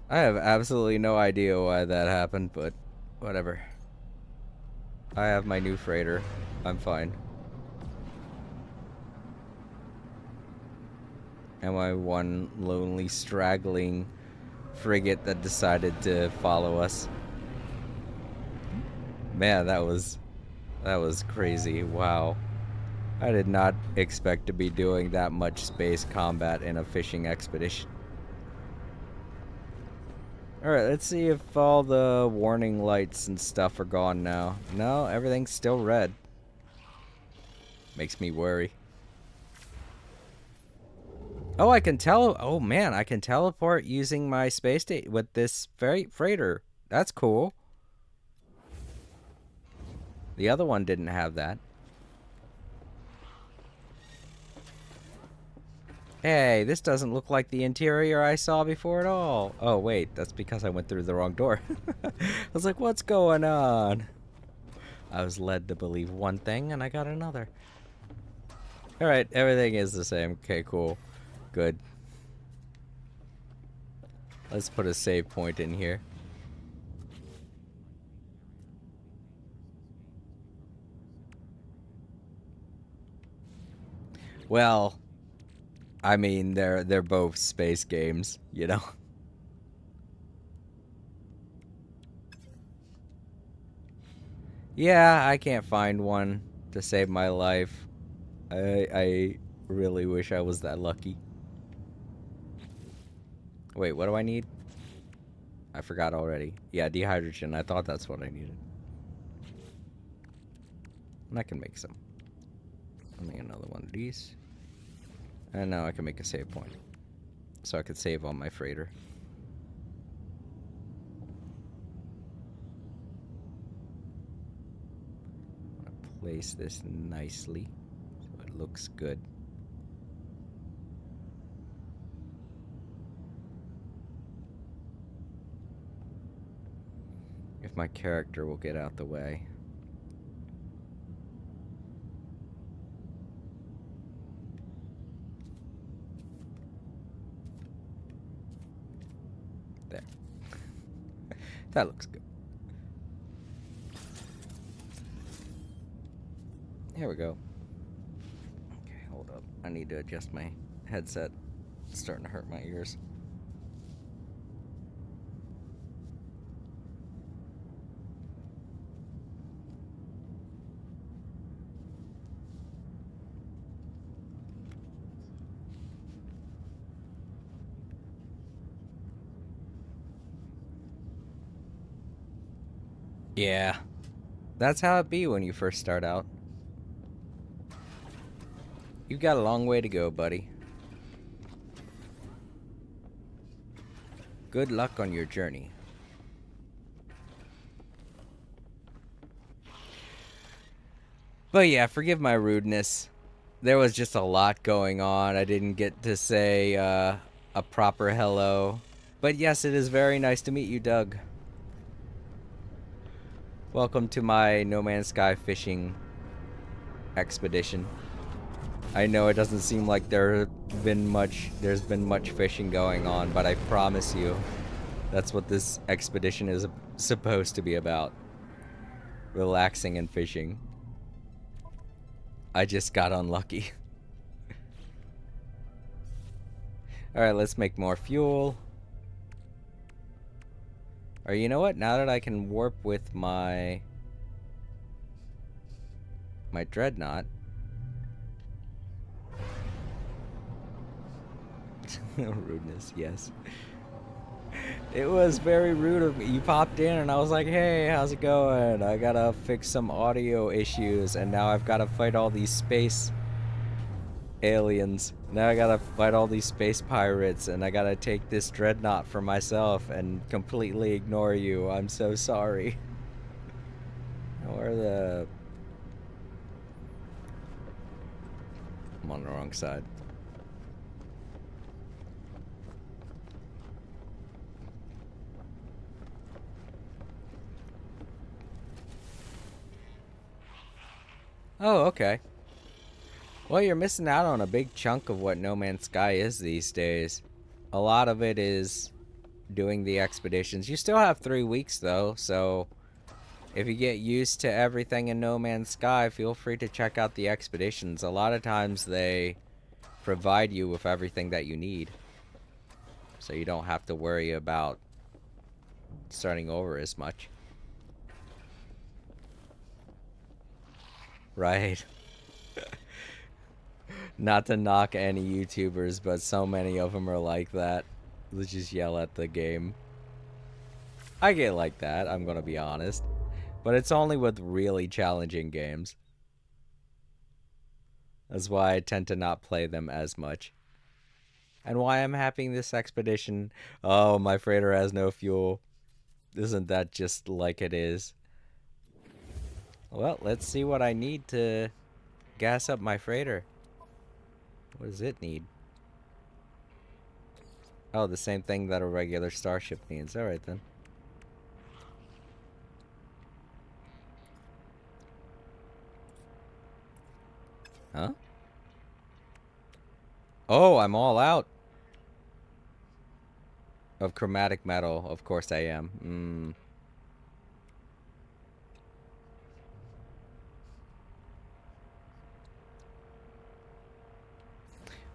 I have absolutely no idea why that happened, but whatever. I have my new freighter. I'm fine. And my one lonely, straggling frigate that decided to follow us. Man, that was crazy. Wow. I did not expect to be doing that much space combat in a fishing expedition. Alright, let's see if all the warning lights and stuff are gone now. No, everything's still red. Makes me worry. Oh, I can oh man, I can teleport using my space station with this freighter. That's cool. The other one didn't have that. Hey, this doesn't look like the interior I saw before at all. Oh, wait, that's because I went through the wrong door. I was like, what's going on? I was led to believe one thing, and I got another. Alright, everything is the same. Okay, cool. Good. Let's put a save point in here. Well, I mean, they're both space games, you know. Yeah, I can't find one to save my life. I really wish I was that lucky. Wait, what do I need? I forgot already. Yeah, dehydrogen. I thought that's what I needed. And I can make some. I'll make another one of these. And now I can make a save point. So I could save on my freighter. I'm gonna place this nicely so it looks good. If my character will get out the way. There. That looks good. Here we go. Okay, hold up. I need to adjust my headset. It's starting to hurt my ears. Yeah. That's how it be when you first start out. You've got a long way to go, buddy. Good luck on your journey. But yeah, forgive my rudeness. There was just a lot going on. I didn't get to say a proper hello. But yes, it is very nice to meet you, Doug. Welcome to my No Man's Sky fishing expedition. I know it doesn't seem like there's been much fishing going on, but I promise you that's what this expedition is supposed to be about. Relaxing and fishing. I just got unlucky. Alright, let's make more fuel. Or you know what? Now that I can warp with my dreadnought. Rudeness, yes. It was very rude of me. You popped in and I was like, hey, how's it going? I gotta fix some audio issues and now I've gotta fight all these space aliens. Now I gotta fight all these space pirates and I gotta take this dreadnought for myself and completely ignore you. I'm so sorry. Where the... I'm on the wrong side. Oh, okay. Well, you're missing out on a big chunk of what No Man's Sky is these days. A lot of it is doing the expeditions. You still have 3 weeks though, so if you get used to everything in No Man's Sky, feel free to check out the expeditions. A lot of times they provide you with everything that you need, so you don't have to worry about starting over as much. Right. Not to knock any YouTubers, but so many of them are like that. They just yell at the game. I get like that, I'm gonna be honest. But it's only with really challenging games. That's why I tend to not play them as much. And why I'm having this expedition. Oh, my freighter has no fuel. Isn't that just like it is? Well, let's see what I need to gas up my freighter. What does it need? Oh, the same thing that a regular starship needs. Alright then. Huh? Oh, I'm all out of chromatic metal. Of course I am.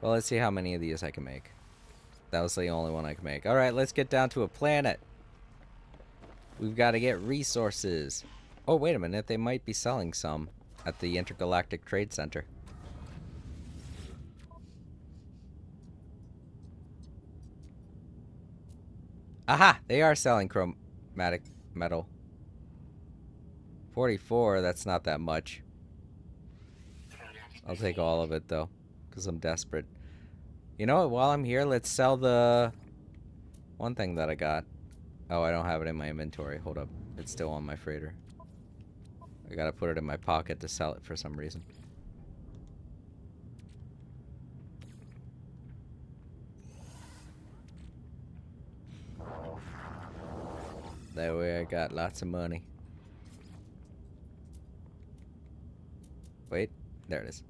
Well, let's see how many of these I can make. That was the only one I could make. Alright, let's get down to a planet. We've got to get resources. Oh, wait a minute. They might be selling some at the Intergalactic Trade Center. Aha! They are selling chromatic metal. 44, that's not that much. I'll take all of it, though, because I'm desperate. You know what? While I'm here, let's sell the one thing that I got. Oh, I don't have it in my inventory. Hold up. It's still on my freighter. I gotta put it in my pocket to sell it for some reason. That way I got lots of money. Wait, there it is.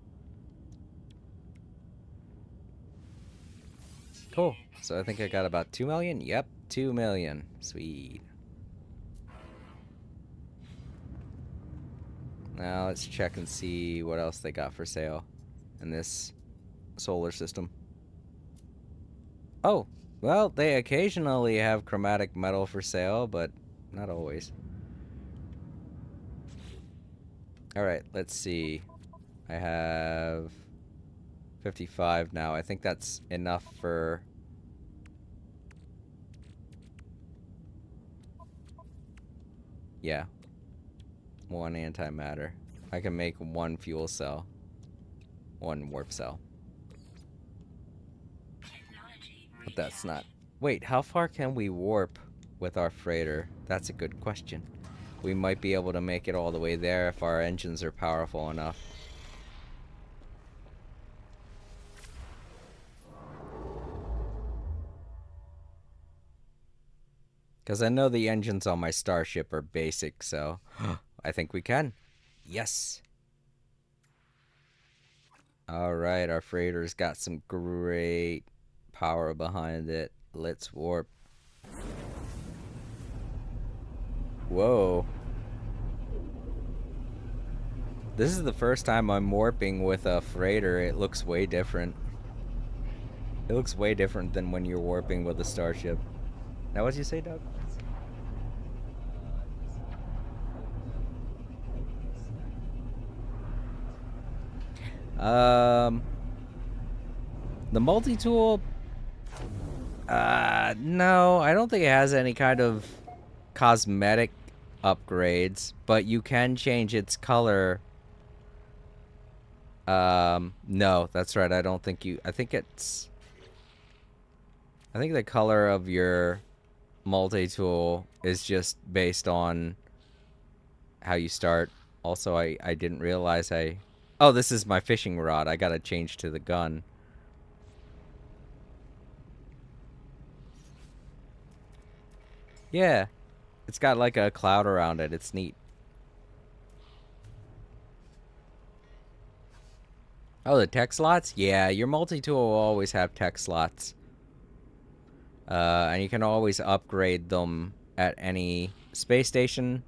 Cool. So I think I got about 2 million? Yep, 2 million. Sweet. Now let's check and see what else they got for sale in this solar system. Oh, well, they occasionally have chromatic metal for sale, but not always. Alright, let's see. I have 55 now. I think that's enough for... Yeah. One antimatter. I can make one fuel cell. One warp cell. But that's not... Wait, how far can we warp with our freighter? That's a good question. We might be able to make it all the way there if our engines are powerful enough. Because I know the engines on my starship are basic, so I think we can. Yes! Alright, our freighter's got some great power behind it. Let's warp. Whoa. This is the first time I'm warping with a freighter. It looks way different. It looks way different than when you're warping with a starship. Now, what'd you say, Doug? The multi-tool... no, I don't think it has any kind of cosmetic upgrades, but you can change its color. No, that's right, I don't think you... I think the color of your multi-tool is just based on how you start. Also, I didn't realize Oh, this is my fishing rod. I gotta change to the gun. Yeah. It's got like a cloud around it. It's neat. Oh, the tech slots? Yeah, your multi-tool will always have tech slots. And you can always upgrade them at any space station.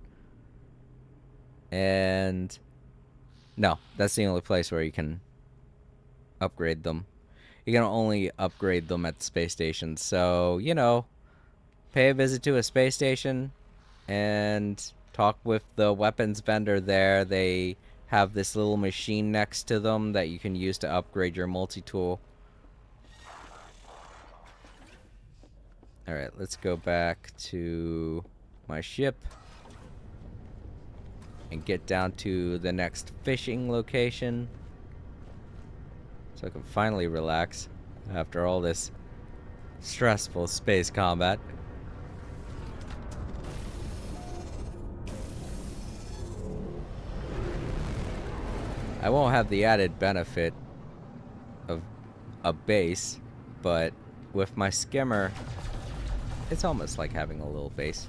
And no, that's the only place where you can upgrade them. You can only upgrade them at the space station. So, you know, pay a visit to a space station and talk with the weapons vendor there. They have this little machine next to them that you can use to upgrade your multi-tool. Alright, let's go back to my ship and get down to the next fishing location so I can finally relax after all this stressful space combat. I won't have the added benefit of a base, but with my skimmer, it's almost like having a little base.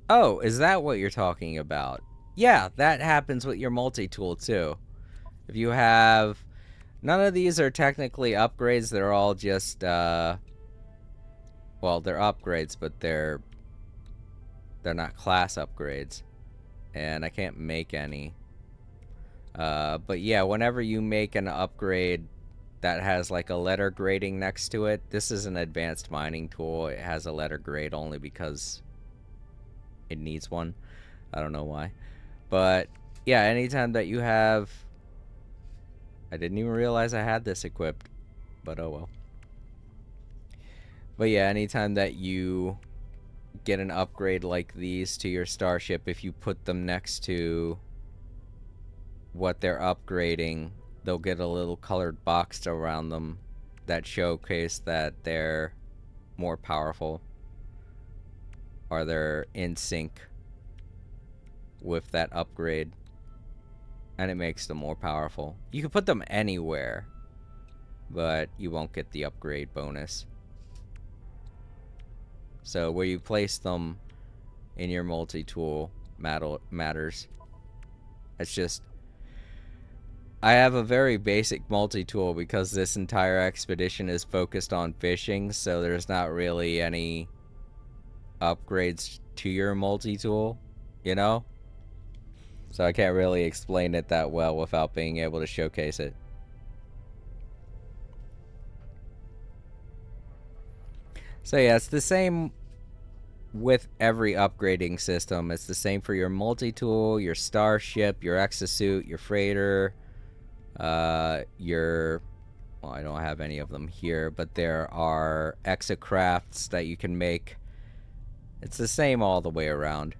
Oh, is that what you're talking about? Yeah, that happens with your multi-tool too. If you have... None of these are technically upgrades, they're all just, well, they're upgrades, but they're not class upgrades. And I can't make any. But yeah, whenever you make an upgrade that has like a letter grading next to it, this is an advanced mining tool. It has a letter grade only because it needs one. I don't know why. But yeah, anytime that you have... I didn't even realize I had this equipped, but oh well. But yeah, anytime that you get an upgrade like these to your starship, if you put them next to what they're upgrading, they'll get a little colored box around them that showcase that they're more powerful or they're in sync with that upgrade, and it makes them more powerful. You can put them anywhere, but you won't get the upgrade bonus. So where you place them in your multi-tool matters. It's just... I have a very basic multi-tool because this entire expedition is focused on fishing, so there's not really any upgrades to your multi-tool, you know? So I can't really explain it that well without being able to showcase it. So yeah, it's the same with every upgrading system. It's the same for your multi-tool, your starship, your exosuit, your freighter, your... Well, I don't have any of them here, but there are exocrafts that you can make. It's the same all the way around.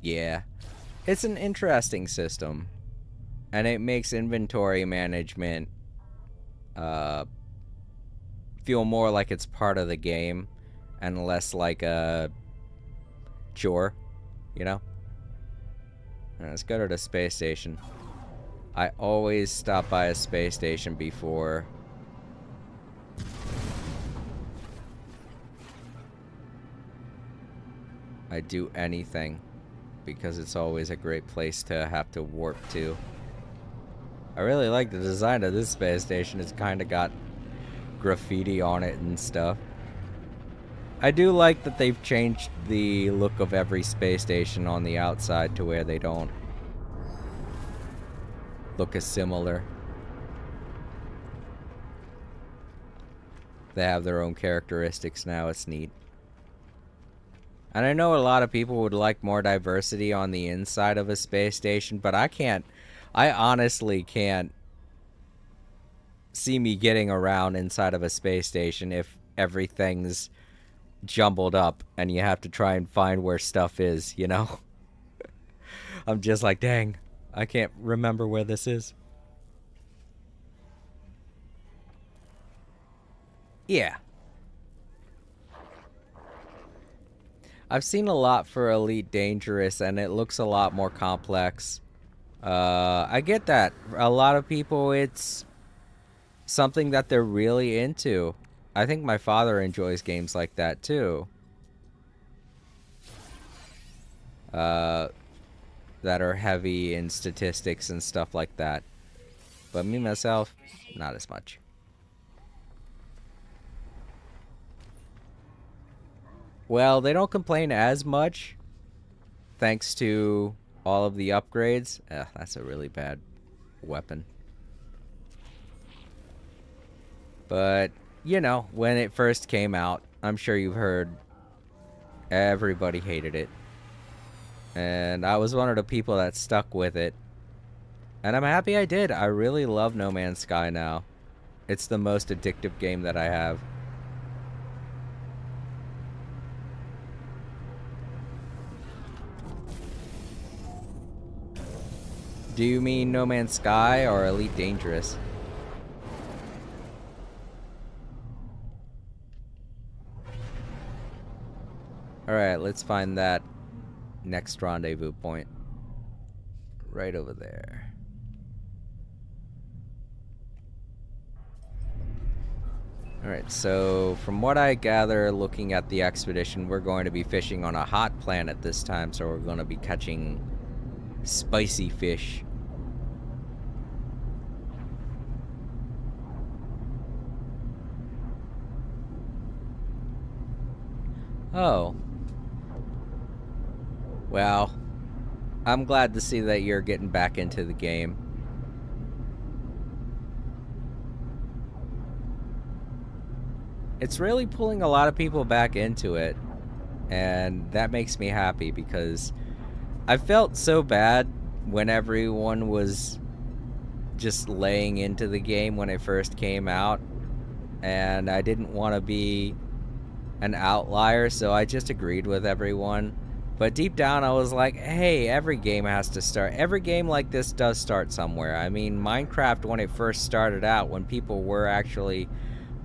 Yeah, it's an interesting system, and it makes inventory management feel more like it's part of the game and less like a chore, you know? Alright, let's go to the space station. I always stop by a space station before I do anything, because it's always a great place to have to warp to. I really like the design of this space station. It's kind of got graffiti on it and stuff. I do like that they've changed the look of every space station on the outside to where they don't look as similar. They have their own characteristics now. It's neat. And I know a lot of people would like more diversity on the inside of a space station, but I honestly can't see me getting around inside of a space station if everything's jumbled up and you have to try and find where stuff is, you know? I'm just like, dang, I can't remember where this is. Yeah. I've seen a lot for Elite Dangerous, and it looks a lot more complex. I get that. A lot of people, it's something that they're really into. I think my father enjoys games like that too. That are heavy in statistics and stuff like that. But me, myself, not as much. Well, they don't complain as much thanks to all of the upgrades. Ugh, that's a really bad weapon. But, you know, when it first came out, I'm sure you've heard everybody hated it. And I was one of the people that stuck with it. And I'm happy I did. I really love No Man's Sky now. It's the most addictive game that I have. Do you mean No Man's Sky or Elite Dangerous? Alright, let's find that next rendezvous point. Right over there. Alright, so from what I gather looking at the expedition, we're going to be fishing on a hot planet this time, so we're going to be catching spicy fish. Oh. Well, I'm glad to see that you're getting back into the game. It's really pulling a lot of people back into it, and that makes me happy because I felt so bad when everyone was just laying into the game when it first came out, and I didn't want to be an outlier, so I just agreed with everyone. But deep down I was like, hey, every game has to start. Every game like this does start somewhere. I mean, Minecraft, when it first started out, when people were actually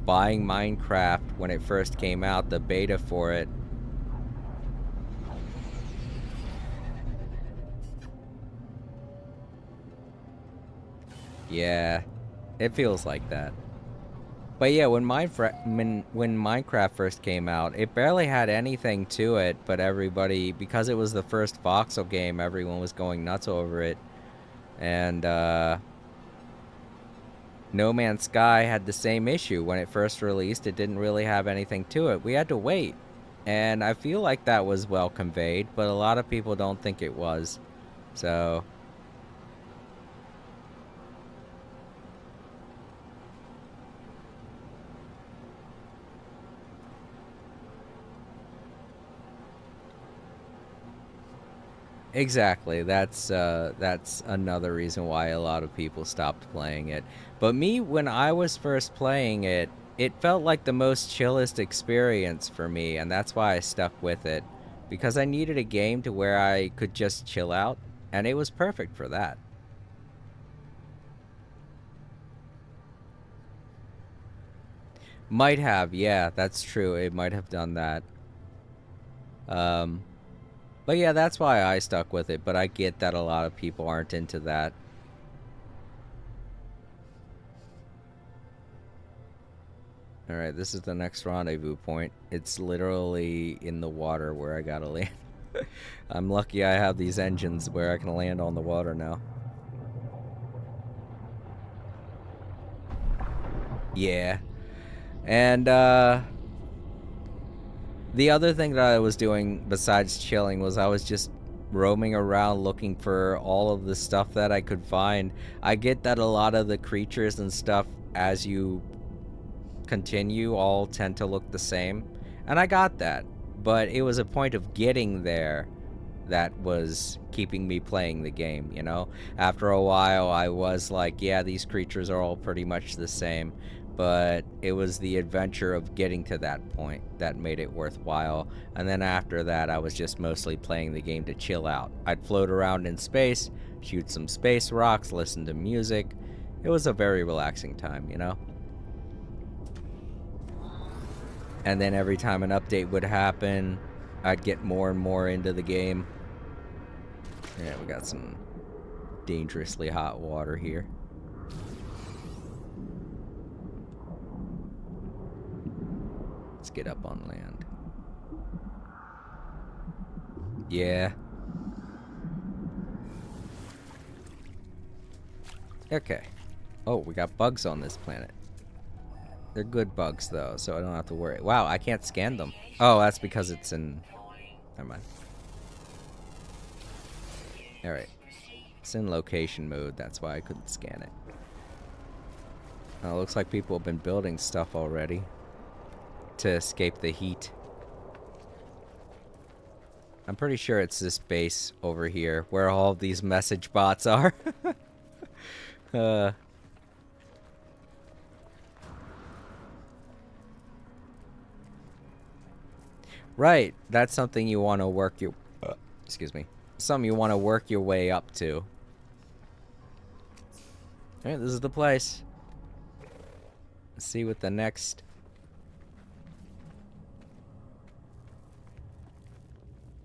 buying Minecraft when it first came out, the beta for it, yeah, it feels like that. But yeah, when Minecraft first came out, it barely had anything to it, but everybody, because it was the first voxel game, everyone was going nuts over it. And No Man's Sky had the same issue. When it first released, it didn't really have anything to it. We had to wait. And I feel like that was well conveyed, but a lot of people don't think it was. So exactly. That's another reason why a lot of people stopped playing it. But me, when I was first playing it, it felt like the most chillest experience for me, and that's why I stuck with it. Because I needed a game to where I could just chill out, and it was perfect for that. Might have, yeah, that's true. It might have done that. Um, but yeah, that's why I stuck with it, but I get that a lot of people aren't into that. Alright, this is the next rendezvous point. It's literally in the water where I gotta land. I'm lucky I have these engines where I can land on the water now. Yeah. And, the other thing that I was doing besides chilling was I was just roaming around looking for all of the stuff that I could find. I get that a lot of the creatures and stuff, as you continue, all tend to look the same, and I got that, but it was a point of getting there that was keeping me playing the game, you know? After a while I was like, yeah, these creatures are all pretty much the same, but it was the adventure of getting to that point that made it worthwhile. And then after that I was just mostly playing the game to chill out. I'd float around in space, shoot some space rocks, listen to music. It was a very relaxing time, you know? And then every time an update would happen, I'd get more and more into the game. Yeah, we got some dangerously hot water here. Let's get up on land. Yeah. Okay. Oh, we got bugs on this planet. They're good bugs, though, so I don't have to worry. Wow, I can't scan them. Oh, that's because it's in... Never mind. Alright. It's in location mode, that's why I couldn't scan it. Oh, looks like people have been building stuff already to escape the heat. I'm pretty sure it's this base over here where all of these message bots are. Right, that's something you want to work your... excuse me. Something you want to work your way up to. Alright, this is the place. Let's see what the next...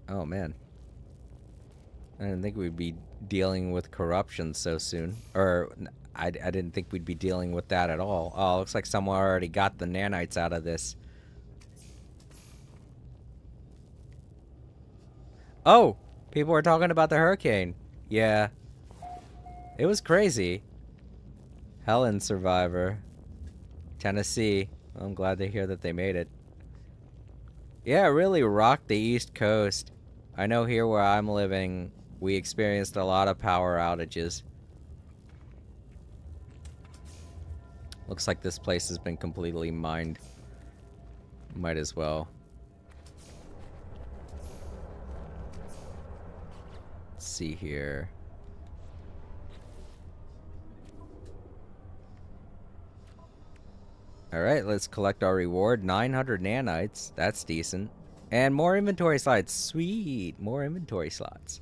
Oh, man. I didn't think we'd be dealing with corruption so soon. Or, I didn't think we'd be dealing with that at all. Oh, looks like someone already got the nanites out of this. Oh! People were talking about the hurricane. Yeah. It was crazy. Helen survivor. Tennessee. Well, I'm glad to hear that they made it. Yeah, it really rocked the East Coast. I know here where I'm living, we experienced a lot of power outages. Looks like this place has been completely mined. Might as well. Let's see here. Alright, let's collect our reward. 900 nanites. That's decent. And more inventory slots. Sweet. More inventory slots.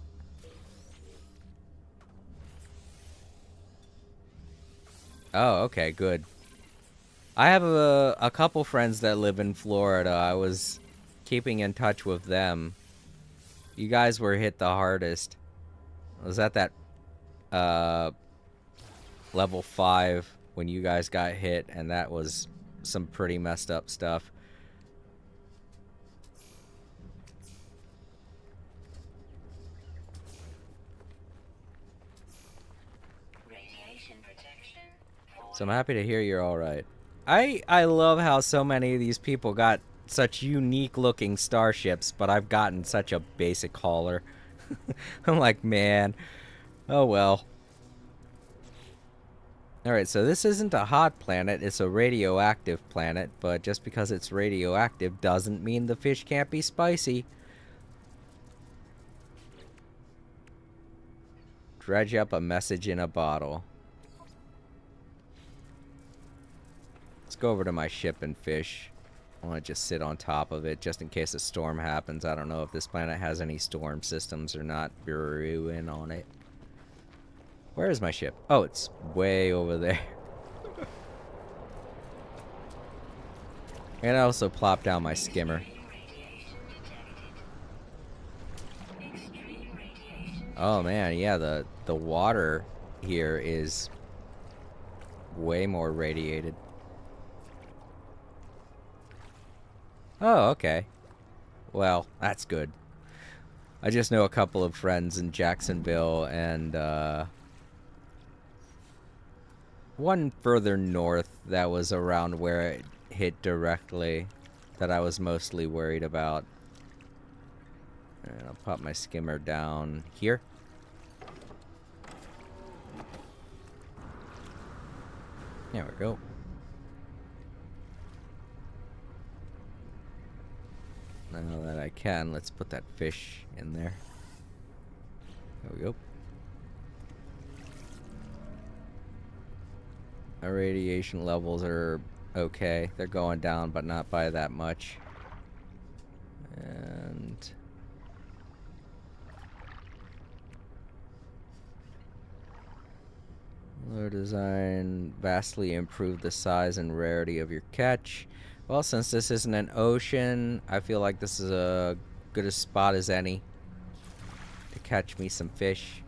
Oh, okay, good. I have a couple friends that live in Florida. I was keeping in touch with them. You guys were hit the hardest. I was at that level 5 when you guys got hit, and that was some pretty messed up stuff. Radiation protection. So I'm happy to hear you're all right. I love how so many of these people got such unique looking starships, but I've gotten such a basic hauler. I'm like, man, oh well. Alright, so this isn't a hot planet, it's a radioactive planet, but just because it's radioactive doesn't mean the fish can't be spicy. Dredge up a message in a bottle. Let's go over to my ship and fish. I want to just sit on top of it just in case a storm happens. I don't know if this planet has any storm systems or not. Brew in on it. Where is my ship? Oh, it's way over there. And I also plop down my skimmer. Oh man, yeah, the water here is way more radiated. Oh, okay. Well, that's good. I just know a couple of friends in Jacksonville and one further north that was around where it hit directly that I was mostly worried about. And I'll pop my skimmer down here. There we go. Now that I can, let's put that fish in there. There we go. Our radiation levels are okay. They're going down, but not by that much. And lower design vastly improve the size and rarity of your catch. Well, since this isn't an ocean, I feel like this is a good a spot as any to catch me some fish.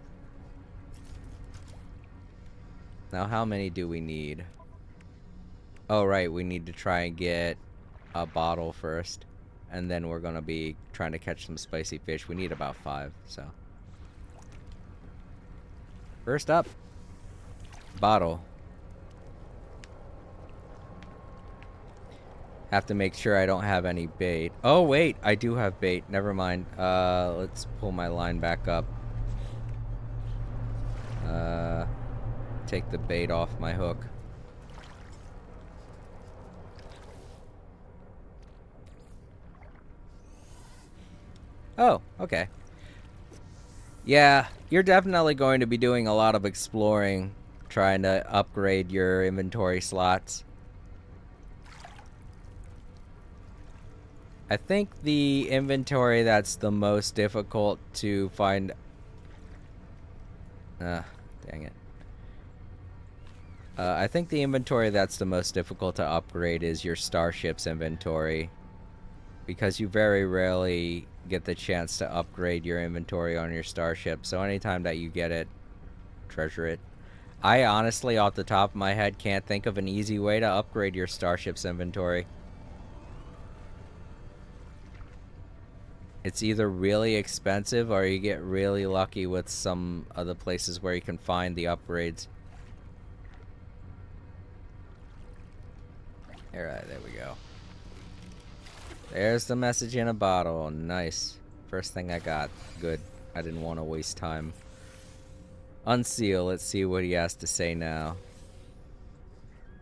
Now, how many do we need? Oh, right, we need to try and get a bottle first. And then we're gonna be trying to catch some spicy fish. We need about 5, so. First up, bottle. Have to make sure I don't have any bait. Oh, wait, I do have bait. Never mind. Let's pull my line back up. Take the bait off my hook. Oh, okay. Yeah, you're definitely going to be doing a lot of exploring, trying to upgrade your inventory slots. I think the inventory that's the most difficult to find... dang it. I think the inventory that's the most difficult to upgrade is your starship's inventory, because you very rarely get the chance to upgrade your inventory on your starship, so anytime that you get it, treasure it. I honestly, off the top of my head, can't think of an easy way to upgrade your starship's inventory. It's either really expensive or you get really lucky with some of the places where you can find the upgrades. Alright, there we go. There's the message in a bottle. Nice. First thing I got. Good. I didn't want to waste time. Unseal. Let's see what he has to say now.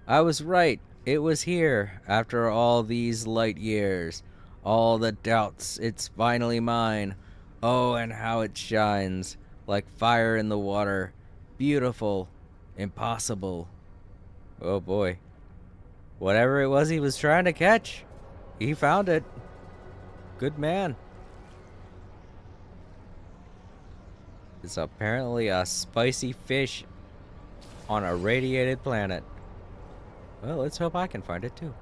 I was right. It was here. After all these light years. All the doubts. It's finally mine. Oh, and how it shines. Like fire in the water. Beautiful. Impossible. Oh boy. Whatever it was he was trying to catch, he found it. Good man. It's apparently a spicy fish on a radiated planet. Well, let's hope I can find it too.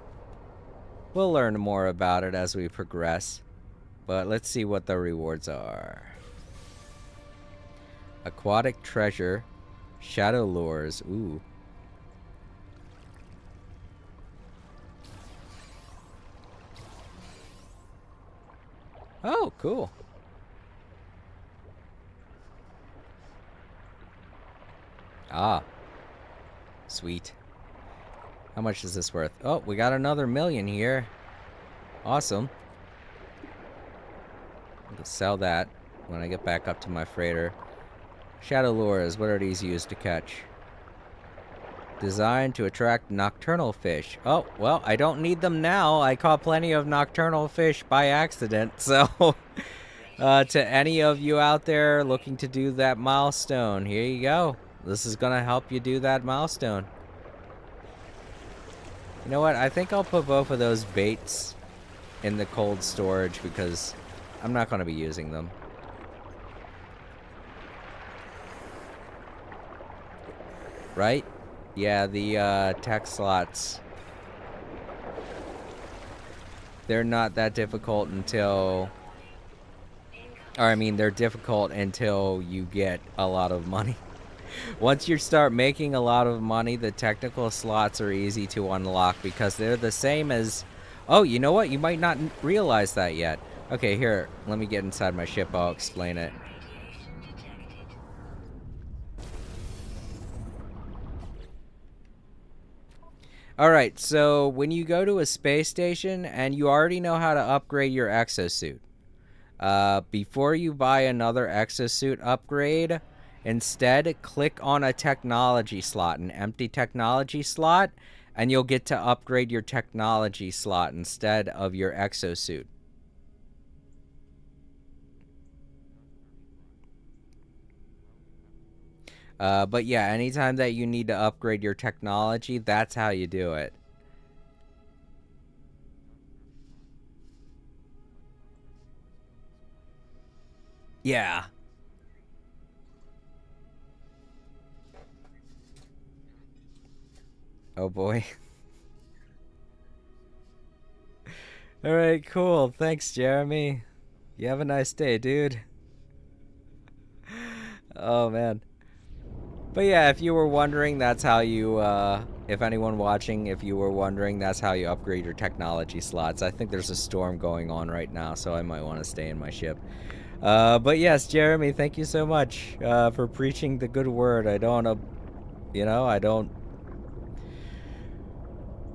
We'll learn more about it as we progress, but let's see what the rewards are. Aquatic treasure, shadow lures. Ooh. Oh, cool. Ah. Sweet. How much is this worth? Oh, we got another million here. Awesome. I'll sell that when I get back up to my freighter. Shadow lures. What are these used to catch? Designed to attract nocturnal fish. Oh, well, I don't need them now. I caught plenty of nocturnal fish by accident. So, to any of you out there looking to do that milestone, here you go. This is going to help you do that milestone. You know what? I think I'll put both of those baits in the cold storage because I'm not going to be using them. Right? Yeah, the tech slots, they're not that difficult until, or I mean, they're difficult until you get a lot of money. Once you start making a lot of money, the technical slots are easy to unlock because they're the same as, oh, you know what? You might not realize that yet. Okay, here, let me get inside my ship. I'll explain it. Alright, so when you go to a space station and you already know how to upgrade your exosuit, before you buy another exosuit upgrade, instead click on a technology slot, an empty technology slot, and you'll get to upgrade your technology slot instead of your exosuit. But yeah, anytime that you need to upgrade your technology, that's how you do it. Yeah. Oh boy. Alright, cool. Thanks, Jeremy. You have a nice day, dude. Oh man. But yeah, if you were wondering, that's how you, if anyone watching, if you were wondering, that's how you upgrade your technology slots. I think there's a storm going on right now, so I might want to stay in my ship. But yes, Jeremy, thank you so much for preaching the good word. I don't, I don't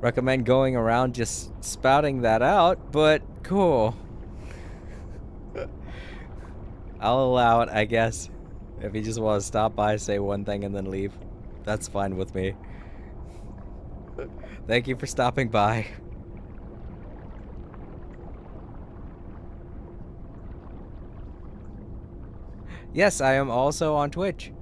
recommend going around just spouting that out, but cool. I'll allow it, I guess. If you just want to stop by, say one thing, and then leave, that's fine with me. Thank you for stopping by. Yes, I am also on Twitch.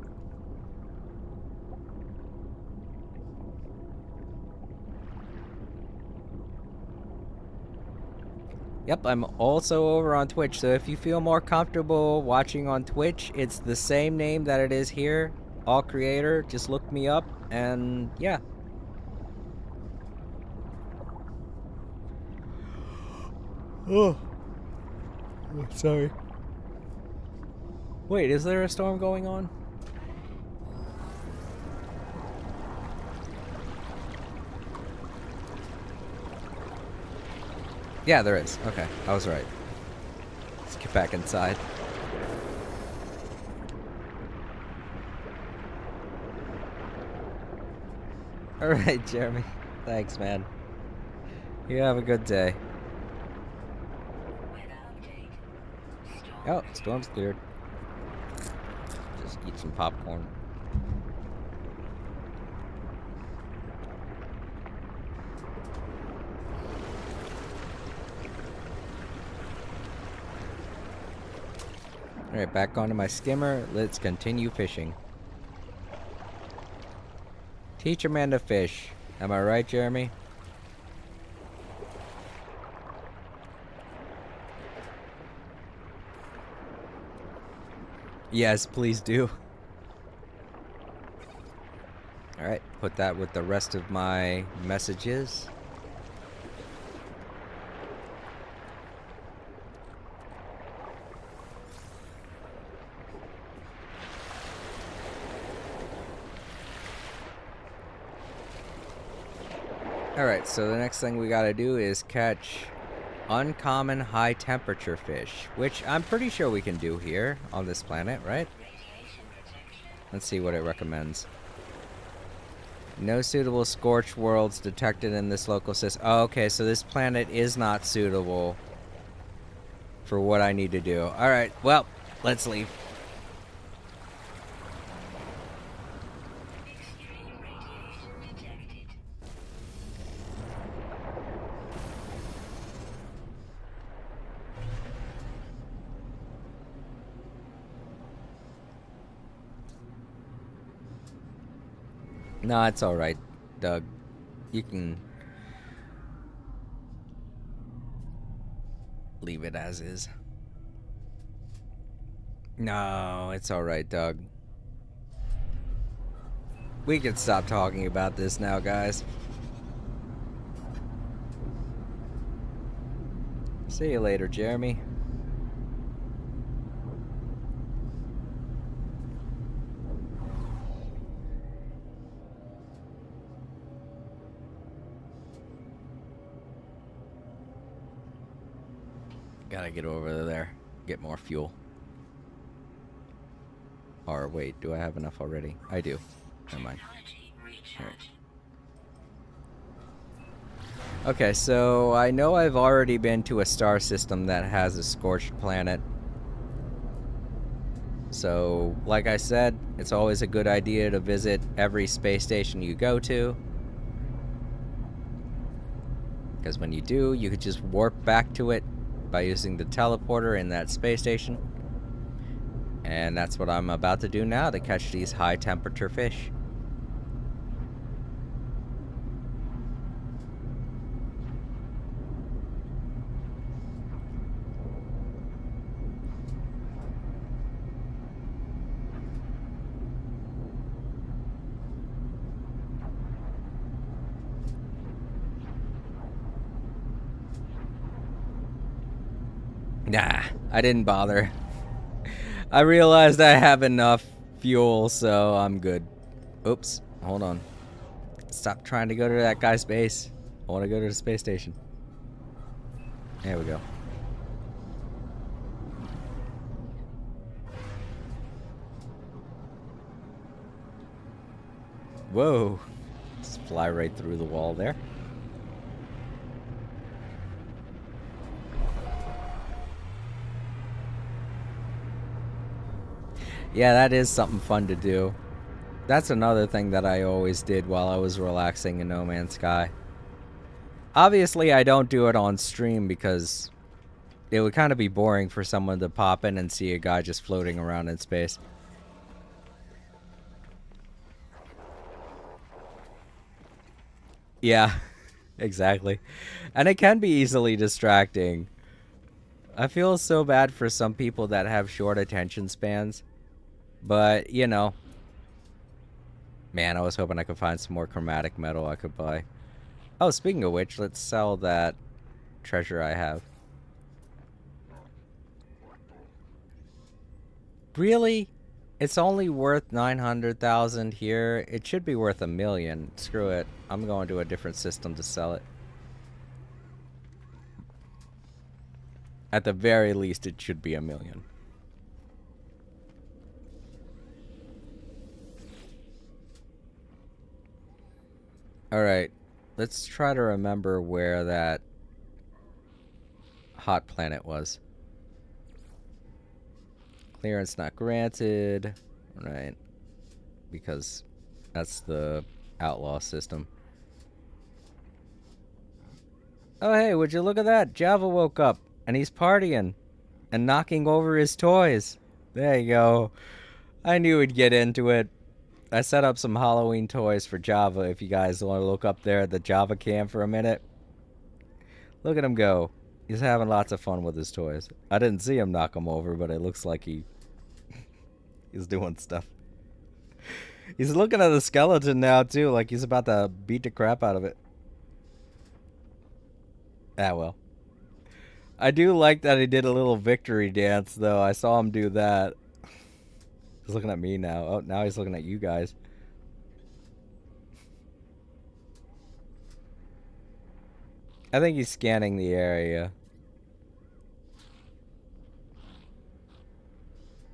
Yep, I'm also over on Twitch, so if you feel more comfortable watching on Twitch, it's the same name that it is here, All Creator. Just look me up, and yeah. Oh, sorry. Wait, is there a storm going on? Yeah, there is. Okay, I was right. Let's get back inside. Alright, Jeremy. Thanks, man. You have a good day. Oh, storm's cleared. Just eat some popcorn. Alright, back onto my skimmer. Let's continue fishing. Teach a man to fish. Am I right, Jeremy? Yes, please do. Alright, put that with the rest of my messages. Alright, so the next thing we gotta do is catch uncommon high temperature fish, which I'm pretty sure we can do here on this planet, right? Let's see what it recommends. No suitable scorched worlds detected in this local system. Oh, okay, so this planet is not suitable for what I need to do. Alright, well, let's leave. No, it's alright, Doug. You can leave it as is. No, it's alright, Doug. We can stop talking about this now, guys. See you later, Jeremy. Gotta get over there, get more fuel. Or wait, do I have enough already? I do. Never mind. All right. Okay, so I know I've already been to a star system that has a scorched planet. So, like I said, it's always a good idea to visit every space station you go to. Because when you do, you could just warp back to it by using the teleporter in that space station. And that's what I'm about to do now to catch these high temperature fish. Nah, I didn't bother. I realized I have enough fuel, so I'm good. Oops, hold on. Stop trying to go to that guy's base. I want to go to the space station. There we go. Whoa. Just fly right through the wall there. Yeah, that is something fun to do. That's another thing that I always did while I was relaxing in No Man's Sky. Obviously, I don't do it on stream because it would kind of be boring for someone to pop in and see a guy just floating around in space. Yeah, exactly. And it can be easily distracting. I feel so bad for some people that have short attention spans. But, you know. Man, I was hoping I could find some more chromatic metal I could buy. Oh, speaking of which, let's sell that treasure I have. Really? It's only worth 900,000 here. It should be worth 1 million. Screw it. I'm going to a different system to sell it. At the very least, it should be 1 million. Alright. Let's try to remember where that hot planet was. Clearance not granted. Right. Because that's the outlaw system. Oh, hey, would you look at that? Java woke up and he's partying and knocking over his toys. There you go. I knew he'd get into it. I set up some Halloween toys for Java if you guys want to look up there at the Java cam for a minute. Look at him go. He's having lots of fun with his toys. I didn't see him knock them over, but it looks like he's doing stuff. He's looking at the skeleton now, too, like he's about to beat the crap out of it. Ah, well. I do like that he did a little victory dance, though. I saw him do that. He's looking at me now. Oh, now he's looking at you guys. I think he's scanning the area.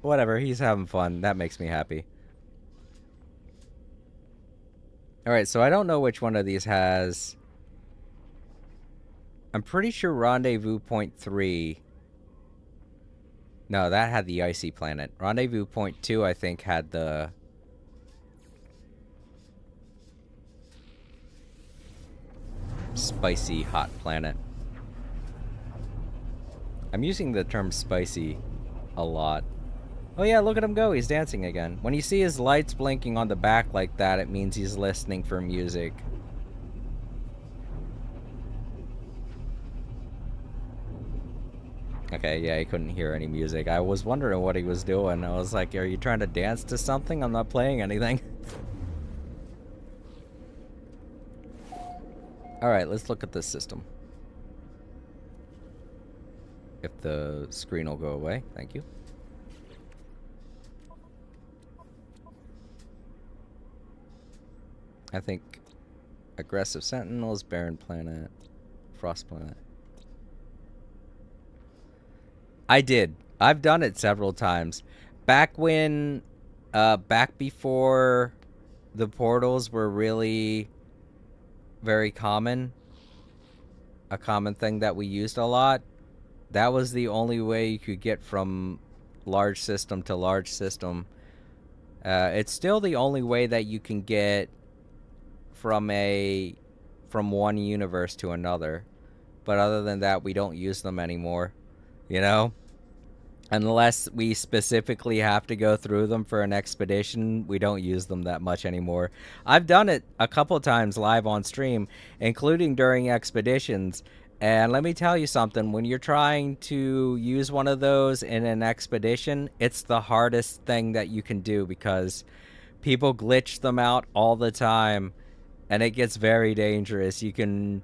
Whatever, he's having fun. That makes me happy. Alright, so I don't know which one of these has... I'm pretty sure Rendezvous Point 3... No, that had the icy planet. Rendezvous Point 2, I think, had the... spicy hot planet. I'm using the term spicy a lot. Oh yeah, look at him go. He's dancing again. When you see his lights blinking on the back like that, it means he's listening for music. Okay, yeah, he couldn't hear any music. I was wondering what he was doing. I was like, are you trying to dance to something? I'm not playing anything. Alright, let's look at this system. If the screen will go away. Thank you. I think Aggressive Sentinels, Barren Planet, Frost Planet. I did. I've done it several times. Back when, back before the portals were really very common, a common thing that we used a lot, that was the only way you could get from large system to large system. It's still the only way that you can get from one universe to another. But other than that, we don't use them anymore. You know? Unless we specifically have to go through them for an expedition, we don't use them that much anymore. I've done it a couple times live on stream, including during expeditions. And let me tell you something, when you're trying to use one of those in an expedition, it's the hardest thing that you can do because people glitch them out all the time and it gets very dangerous. You can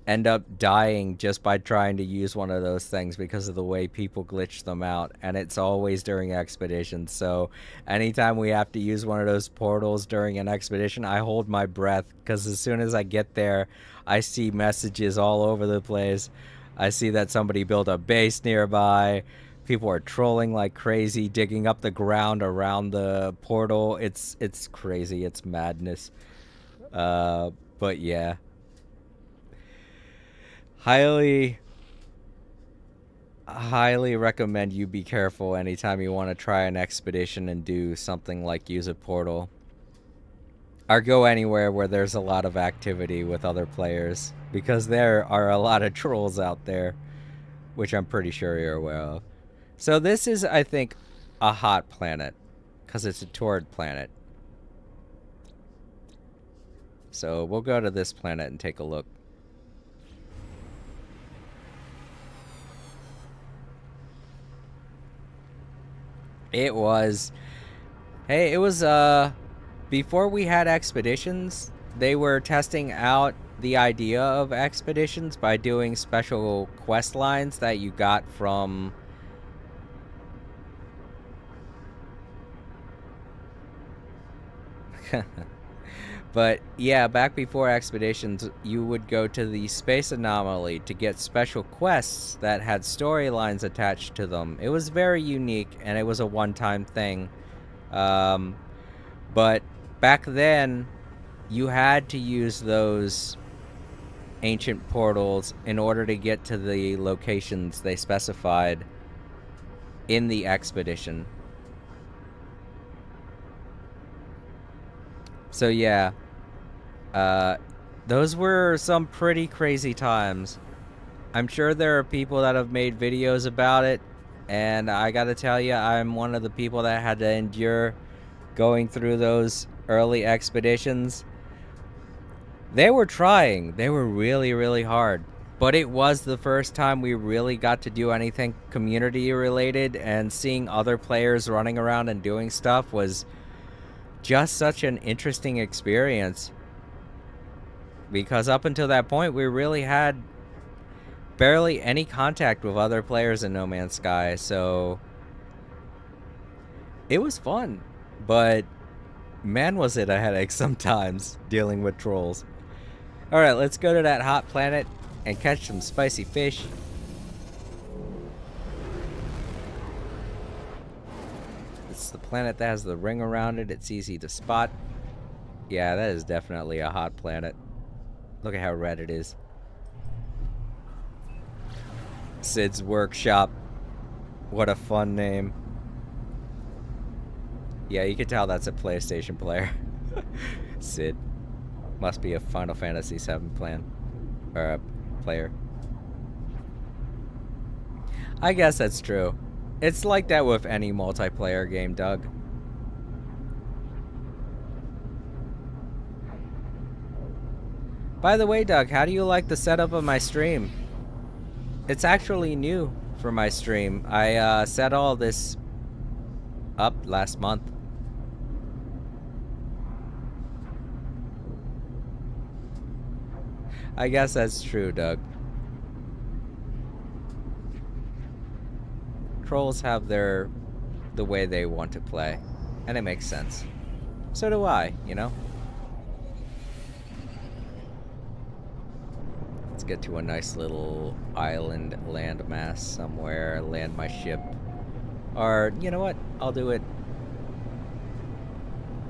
end up dying just by trying to use one of those things because of the way people glitch them out, and it's always during expeditions. So anytime we have to use one of those portals during an expedition, I hold my breath, because as soon as I get there, I see messages all over the place. I see that somebody built a base nearby. People are trolling like crazy, digging up the ground around the portal. It's crazy. It's madness. But yeah, highly recommend you be careful anytime you want to try an expedition and do something like use a portal or go anywhere where there's a lot of activity with other players, because there are a lot of trolls out there, which I'm pretty sure you're aware of. So this is, I think, a hot planet because it's a Tord planet. So we'll go to this planet and take a look. It was before we had expeditions, they were testing out the idea of expeditions by doing special quest lines that you got from but yeah, back before expeditions, you would go to the space anomaly to get special quests that had storylines attached to them. It was very unique, and it was a one-time thing. But back then, you had to use those ancient portals in order to get to the locations they specified in the expedition. So yeah, those were some pretty crazy times. I'm sure there are people that have made videos about it, and I gotta tell you, I'm one of the people that had to endure going through those early expeditions. They were trying. They were really, really hard. But it was the first time we really got to do anything community related, and seeing other players running around and doing stuff was just such an interesting experience. Because up until that point, we really had barely any contact with other players in No Man's Sky, so it was fun. But man, was it a headache sometimes dealing with trolls. Alright, let's go to that hot planet and catch some spicy fish. It's the planet that has the ring around it. It's easy to spot. Yeah, that is definitely a hot planet. Look at how red it is. Sid's Workshop. What a fun name. Yeah, you can tell that's a PlayStation player. Sid. Must be a Final Fantasy VII player. I guess that's true. It's like that with any multiplayer game, Doug. By the way, Doug, how do you like the setup of my stream? It's actually new for my stream. I set all this up last month. I guess that's true, Doug. Trolls have the way they want to play, and it makes sense. So do I, you know? Let's get to a nice little island landmass somewhere, land my ship. Or, you know what? I'll do it.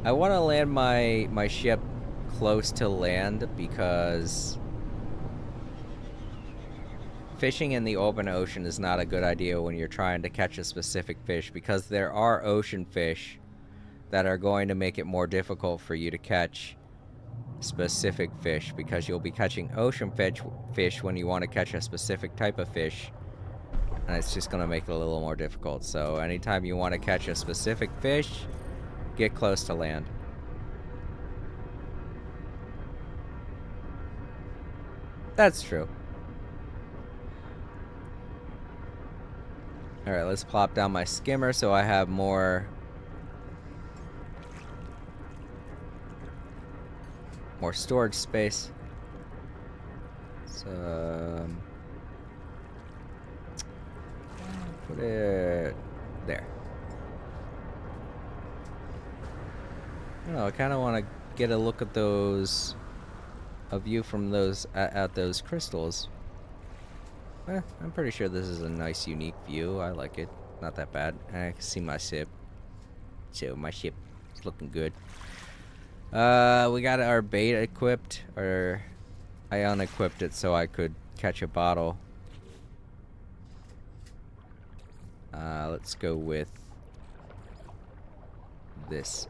I want to land my ship close to land because fishing in the open ocean is not a good idea when you're trying to catch a specific fish, because there are ocean fish that are going to make it more difficult for you to catch specific fish, because you'll be catching ocean fish when you want to catch a specific type of fish, and it's just going to make it a little more difficult. So anytime you want to catch a specific fish, get close to land. That's true. Alright, let's plop down my skimmer so I have more storage space. So, put it there. I don't know, I kind of want to get a look at those, a view from those, at those crystals. I'm pretty sure this is a nice, unique view. I like it. Not that bad. I can see my ship. So my ship is looking good. We got our bait equipped, or I unequipped it so I could catch a bottle. Let's go with these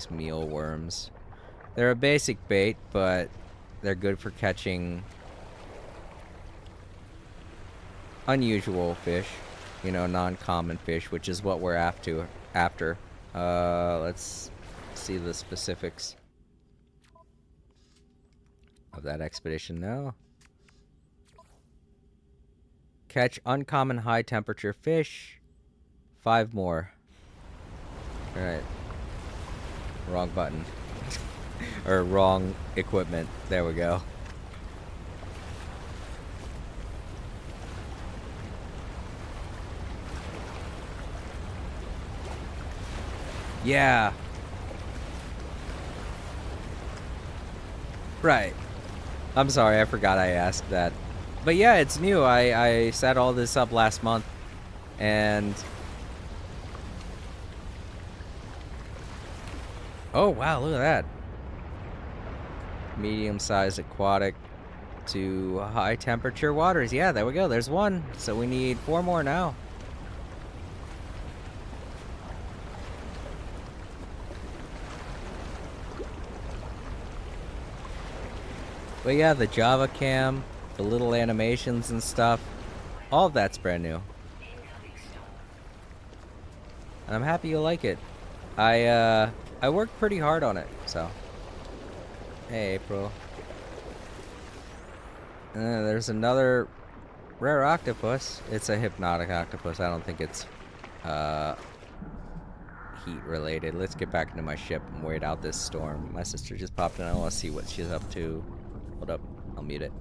mealworms. They're a basic bait, but they're good for catching unusual fish, you know, non-common fish, which is what we're after. Let's see the specifics of that expedition now. Catch uncommon high temperature fish. 5 more. Alright. Wrong button. Or wrong equipment. There we go. Yeah. Right. I'm sorry, I forgot I asked that. But yeah, it's new. I set all this up last month. And... oh, wow, look at that. Medium-sized aquatic to high-temperature waters. Yeah, there we go. There's one. So we need 4 more now. But yeah, the Java cam, the little animations and stuff, all of that's brand new. And I'm happy you like it. I worked pretty hard on it, so. Hey, April. There's another rare octopus. It's a hypnotic octopus. I don't think it's heat related. Let's get back into my ship and wait out this storm. My sister just popped in. I want to see what she's up to. Hold up. I'll mute it.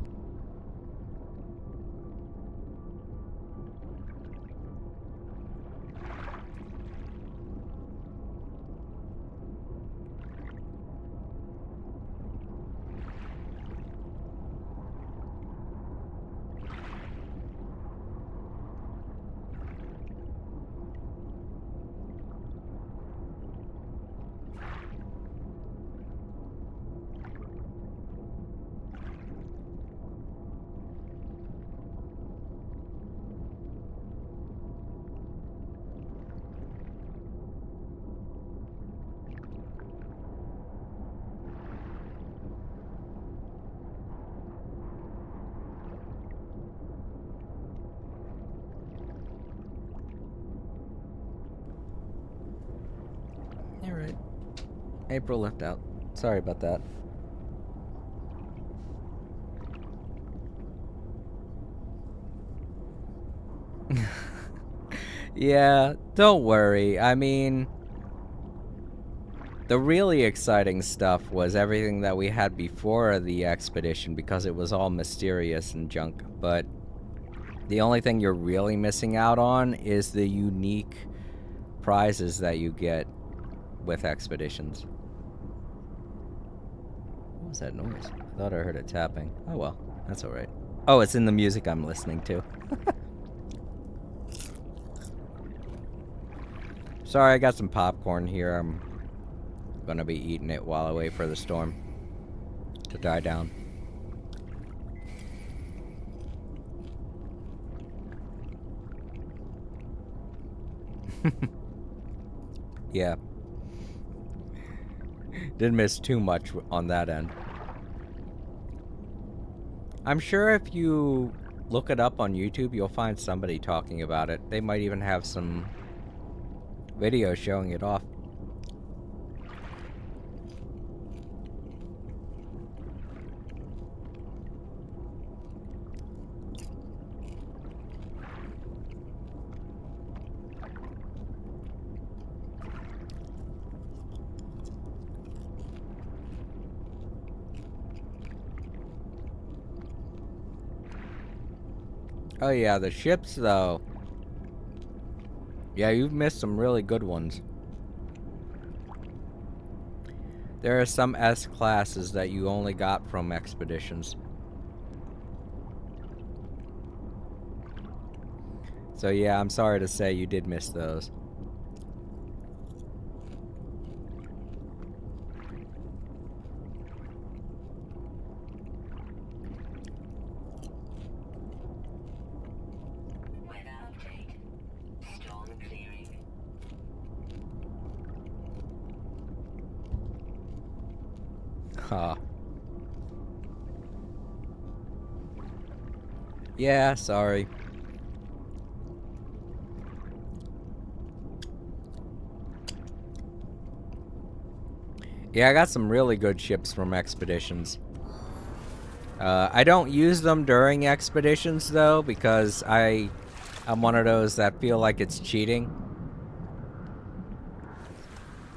Alright. April left out. Sorry about that. Yeah, don't worry. I mean, the really exciting stuff was everything that we had before the expedition, because it was all mysterious and junk. But the only thing you're really missing out on is the unique prizes that you get with expeditions. What was that noise? I thought I heard it tapping. Oh well, that's alright. Oh, it's in the music I'm listening to. Sorry, I got some popcorn here. I'm gonna be eating it while I wait for the storm to die down. Yeah. Didn't miss too much on that end. I'm sure if you look it up on YouTube, you'll find somebody talking about it. They might even have some videos showing it off. Oh yeah, the ships though. Yeah, you've missed some really good ones. There are some S classes that you only got from expeditions. So yeah, I'm sorry to say you did miss those. Weather update. Storm clearing. Huh. Yeah, sorry. Yeah, I got some really good ships from expeditions. I don't use them during expeditions though, because I'm one of those that feel like it's cheating.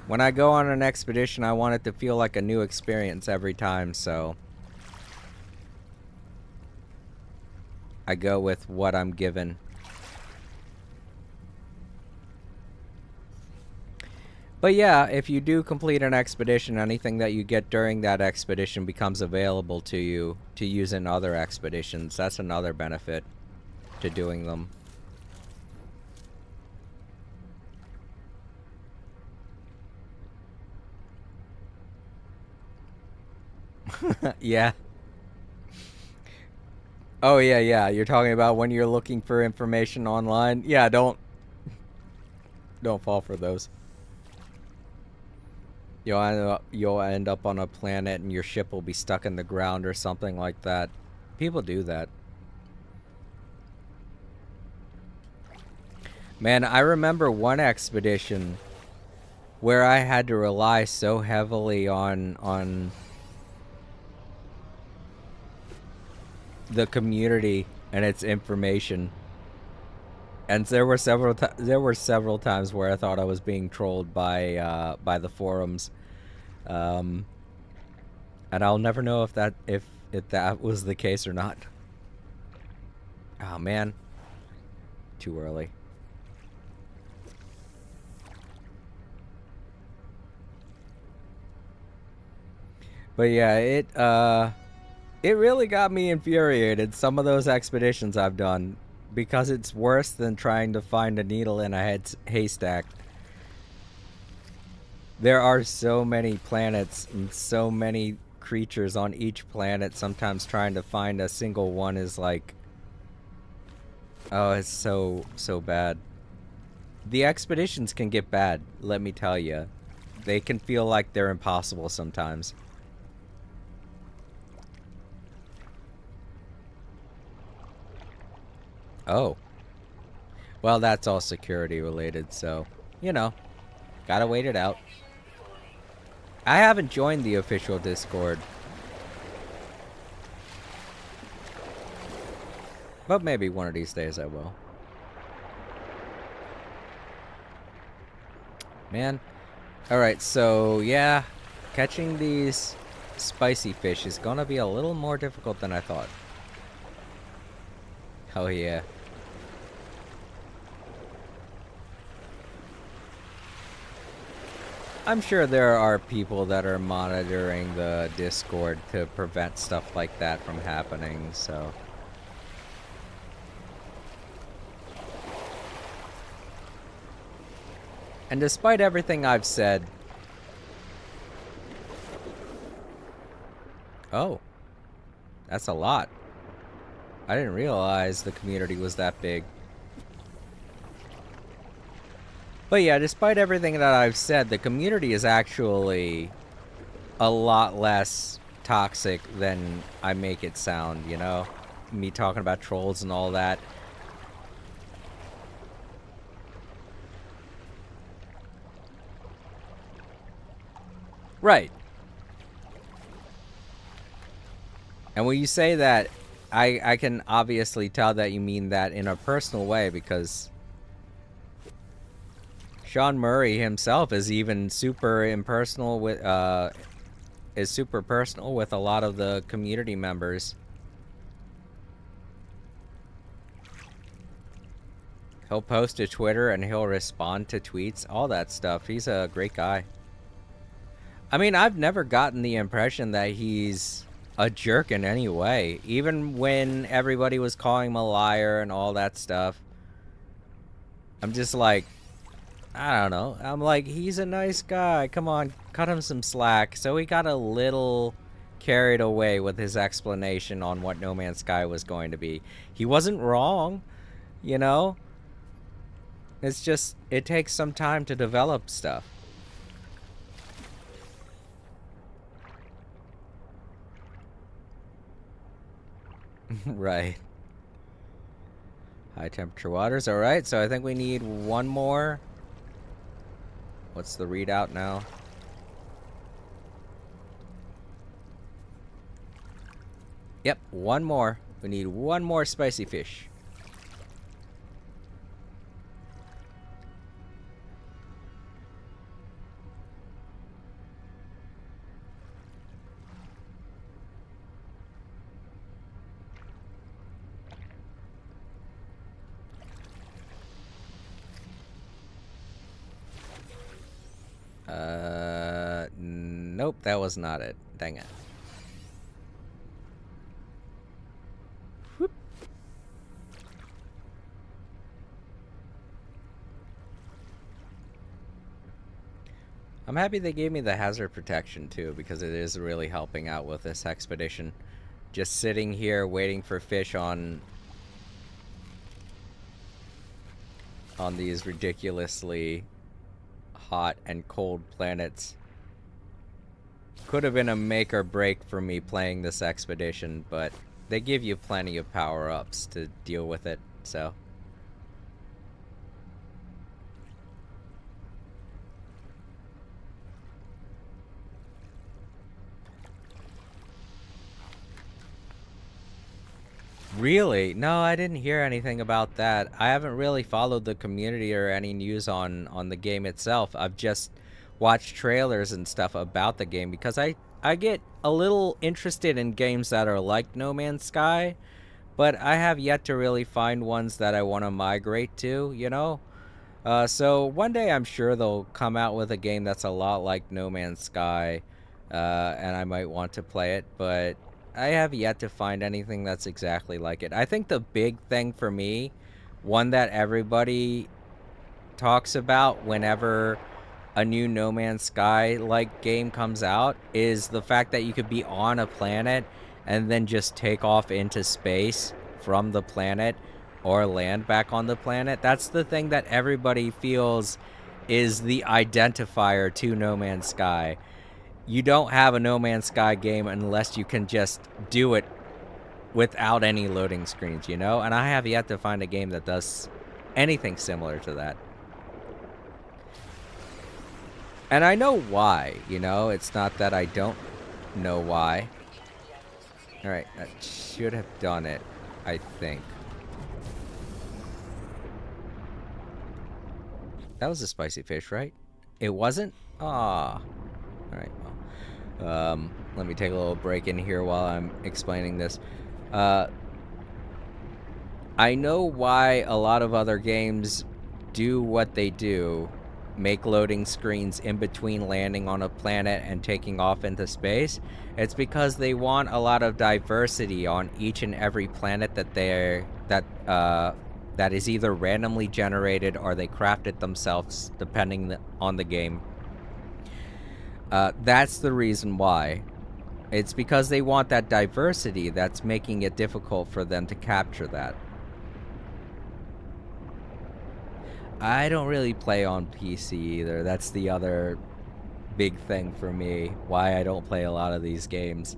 When I go on an expedition, I want it to feel like a new experience every time, so I go with what I'm given. But yeah, if you do complete an expedition, anything that you get during that expedition becomes available to you to use in other expeditions. That's another benefit to doing them. Yeah. Oh yeah, yeah. You're talking about when you're looking for information online. Yeah, don't fall for those. You'll end up on a planet and your ship will be stuck in the ground or something like that. People do that. Man, I remember one expedition where I had to rely so heavily on the community and its information. And there were several times where I thought I was being trolled by the forums. And I'll never know if that was the case or not. Oh man. Too early. But yeah, it really got me infuriated, some of those expeditions I've done, because it's worse than trying to find a needle in a haystack. There are so many planets and so many creatures on each planet. Sometimes trying to find a single one is like, oh, it's so bad. The expeditions can get bad, let me tell you. They can feel like they're impossible sometimes. Oh. Well, that's all security related, so, you know, gotta wait it out. I haven't joined the official Discord. But maybe one of these days I will. Man. Alright, so yeah, catching these spicy fish is gonna be a little more difficult than I thought. Oh yeah. I'm sure there are people that are monitoring the Discord to prevent stuff like that from happening, so. And despite everything I've said... Oh. That's a lot. I didn't realize the community was that big. But yeah, despite everything that I've said, the community is actually a lot less toxic than I make it sound, you know? Me talking about trolls and all that. Right. And when you say that, I can obviously tell that you mean that in a personal way, because Sean Murray himself is even super impersonal with is super personal with a lot of the community members. He'll post to Twitter and he'll respond to tweets, all that stuff. He's a great guy. I mean, I've never gotten the impression that he's a jerk in any way. Even when everybody was calling him a liar and all that stuff. I'm just like, I don't know. I'm like, he's a nice guy. Come on, cut him some slack. So he got a little carried away with his explanation on what No Man's Sky was going to be. He wasn't wrong, you know? It's just, it takes some time to develop stuff. Right. High temperature waters. Alright, so I think we need one more. What's the readout now? Yep, one more. We need one more spicy fish. Nope, that was not it. Dang it. Whoop. I'm happy they gave me the hazard protection too, because it is really helping out with this expedition. Just sitting here waiting for fish on these ridiculously hot and cold planets could have been a make or break for me playing this expedition, but they give you plenty of power-ups to deal with it, so. Really? No, I didn't hear anything about that. I haven't really followed the community or any news on the game itself. I've just watched trailers and stuff about the game because I get a little interested in games that are like No Man's Sky, but I have yet to really find ones that I want to migrate to, you know? So one day I'm sure they'll come out with a game that's a lot like No Man's Sky, and I might want to play it, but I have yet to find anything that's exactly like it. I think the big thing for me, one that everybody talks about whenever a new No Man's Sky like game comes out, is the fact that you could be on a planet and then just take off into space from the planet or land back on the planet. That's the thing that everybody feels is the identifier to No Man's Sky. You don't have a No Man's Sky game unless you can just do it without any loading screens, you know? And I have yet to find a game that does anything similar to that. And I know why, you know? It's not that I don't know why. Alright, that should have done it, I think. That was a spicy fish, right? It wasn't? Ah. Alright, well. Let me take a little break in here while I'm explaining this. I know why a lot of other games do what they do. Make loading screens in between landing on a planet and taking off into space. It's because they want a lot of diversity on each and every planet that is either randomly generated or they crafted themselves, depending on the game. That's the reason why. It's because they want that diversity that's making it difficult for them to capture that. I don't really play on PC either. That's the other big thing for me, why I don't play a lot of these games.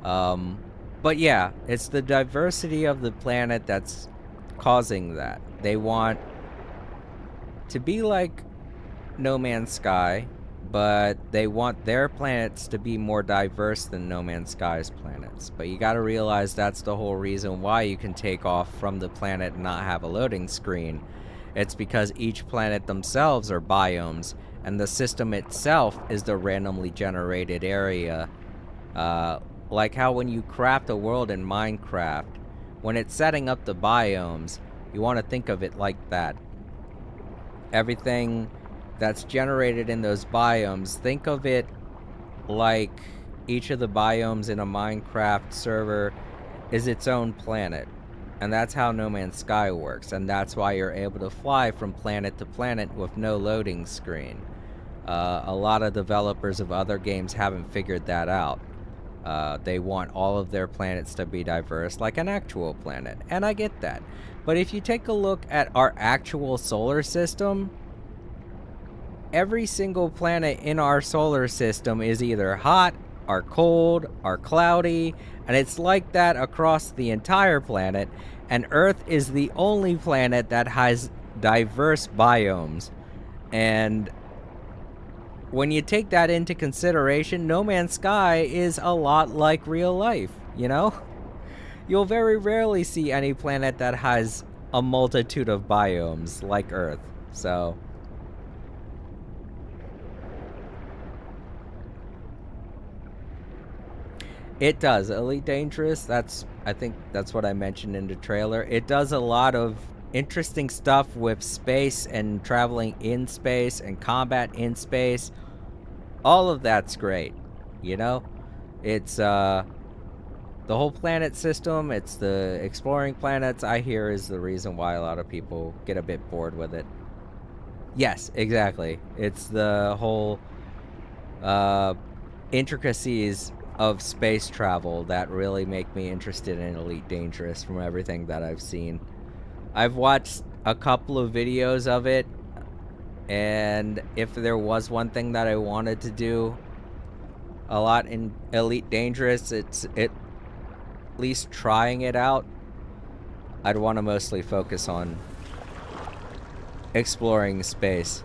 But yeah, it's the diversity of the planet that's causing that. They want to be like No Man's Sky, but they want their planets to be more diverse than No Man's Sky's planets. But you gotta realize that's the whole reason why you can take off from the planet and not have a loading screen. It's because each planet themselves are biomes, and the system itself is the randomly generated area. Like how when you craft a world in Minecraft, when it's setting up the biomes, You want to think of it like that. Everything that's generated in those biomes, think of it like each of the biomes in a Minecraft server is its own planet. And that's how No Man's Sky works, and that's why you're able to fly from planet to planet with no loading screen. A lot of developers of other games haven't figured that out. They want all of their planets to be diverse, like an actual planet, and I get that. But if you take a look at our actual solar system, every single planet in our solar system is either hot, or cold, or cloudy, and it's like that across the entire planet, and Earth is the only planet that has diverse biomes. And when you take that into consideration, No Man's Sky is a lot like real life, you know? You'll very rarely see any planet that has a multitude of biomes like Earth, so... It does. Elite Dangerous, I think that's what I mentioned in the trailer. It does a lot of interesting stuff with space and traveling in space and combat in space. All of that's great, you know? It's, the whole planet system, it's the exploring planets, I hear, is the reason why a lot of people get a bit bored with it. Yes, exactly. It's the whole, intricacies of space travel that really make me interested in Elite Dangerous from everything that I've seen. I've watched a couple of videos of it, and if there was one thing that I wanted to do a lot in Elite Dangerous, it's at least trying it out. I'd want to mostly focus on exploring space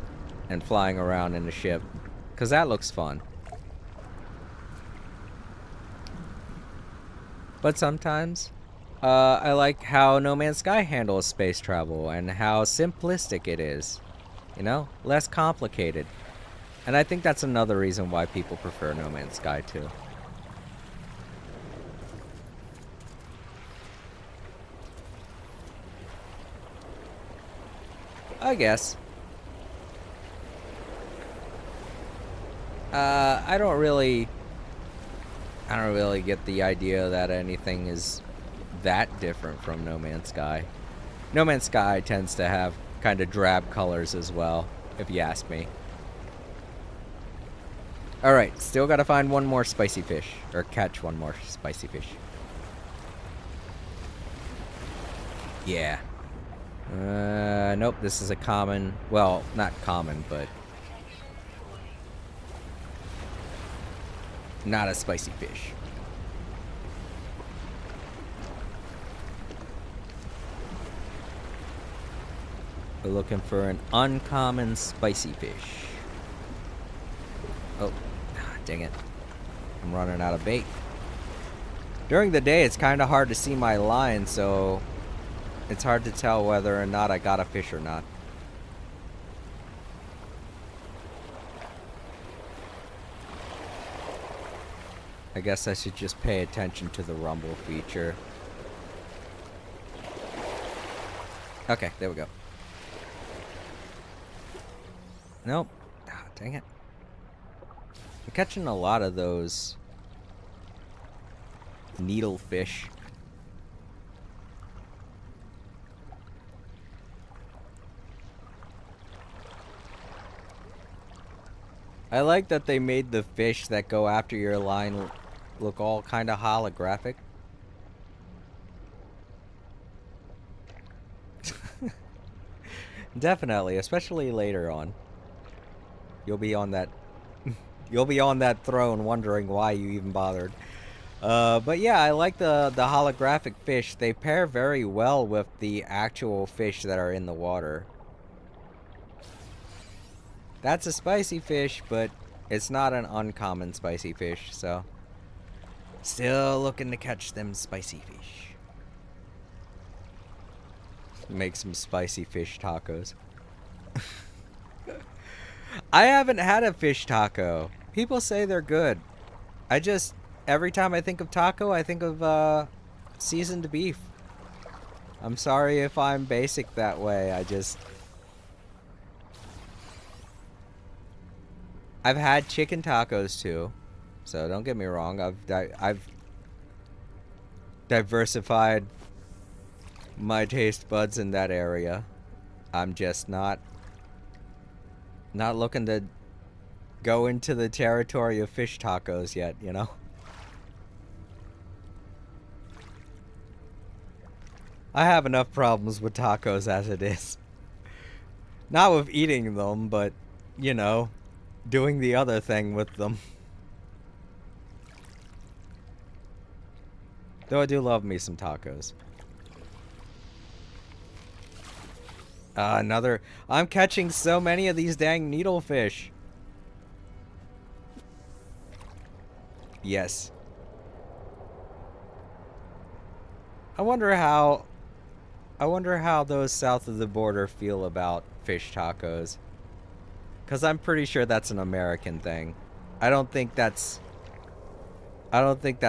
and flying around in a ship, because that looks fun. But sometimes, I like how No Man's Sky handles space travel and how simplistic it is. You know? Less complicated. And I think that's another reason why people prefer No Man's Sky too. I guess. I don't really get the idea that anything is that different from No Man's Sky. No Man's Sky tends to have kind of drab colors as well, if you ask me. Alright, still gotta find one more spicy fish. Or catch one more spicy fish. Yeah. Nope, this is a common... Well, not common, but... not a spicy fish. We're looking for an uncommon spicy fish. Oh, dang it. I'm running out of bait. During the day, it's kind of hard to see my line, so it's hard to tell whether or not I got a fish or not. I guess I should just pay attention to the rumble feature. Okay, there we go. Nope. Ah, dang it. I'm catching a lot of those needlefish. I like that they made the fish that go after your line look all kind of holographic. Definitely, especially later on. You'll be on that you'll be on that throne wondering why you even bothered. But yeah, I like the holographic fish. They pair very well with the actual fish that are in the water. That's a spicy fish, but it's not an uncommon spicy fish, so still looking to catch them spicy fish. Make some spicy fish tacos. I haven't had a fish taco. People say they're good. Every time I think of taco, I think of seasoned beef. I'm sorry if I'm basic that way. I've had chicken tacos too, so don't get me wrong. I've diversified my taste buds in that area. I'm just not looking to go into the territory of fish tacos yet, you know? I have enough problems with tacos as it is. Not with eating them, but, you know, doing the other thing with them. Though I do love me some tacos. Another... I'm catching so many of these dang needlefish. Yes. I wonder how those south of the border feel about fish tacos. Because I'm pretty sure that's an American thing. I don't think that's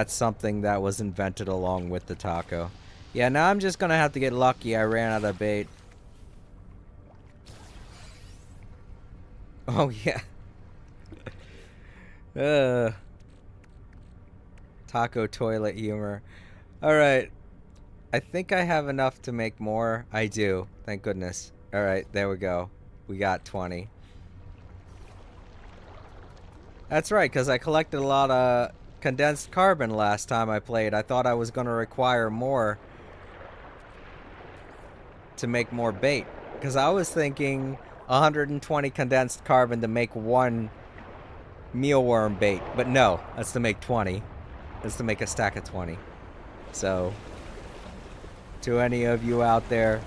something that was invented along with the taco. Yeah, now I'm just gonna have to get lucky. I ran out of bait. Oh, yeah. Taco toilet humor. Alright. I think I have enough to make more. I do. Thank goodness. Alright, there we go. We got 20. That's right, because I collected a lot of condensed carbon last time I played. I thought I was going to require more to make more bait. Because I was thinking 120 condensed carbon to make one mealworm bait. But no, that's to make 20. That's to make a stack of 20. So, to any of you out there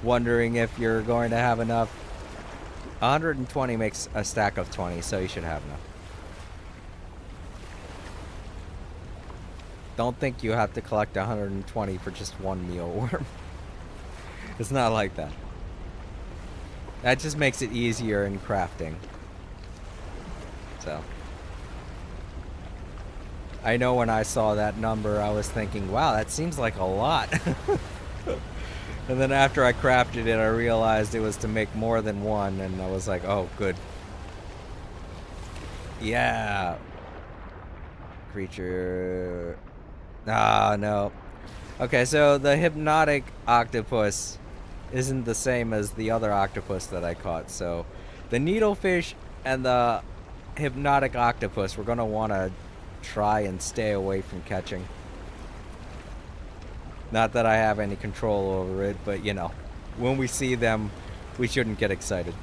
wondering if you're going to have enough, 120 makes a stack of 20, so you should have enough. Don't think you have to collect 120 for just one mealworm. It's not like that. That just makes it easier in crafting. So, I know when I saw that number, I was thinking, wow, that seems like a lot. And then after I crafted it, I realized it was to make more than one, and I was like, oh, good. Yeah. Creature. Ah, no. Okay, so the hypnotic octopus isn't the same as the other octopus that I caught. So the needlefish and the hypnotic octopus we're going to want to try and stay away from catching. Not that I have any control over it, but you know, when we see them, we shouldn't get excited.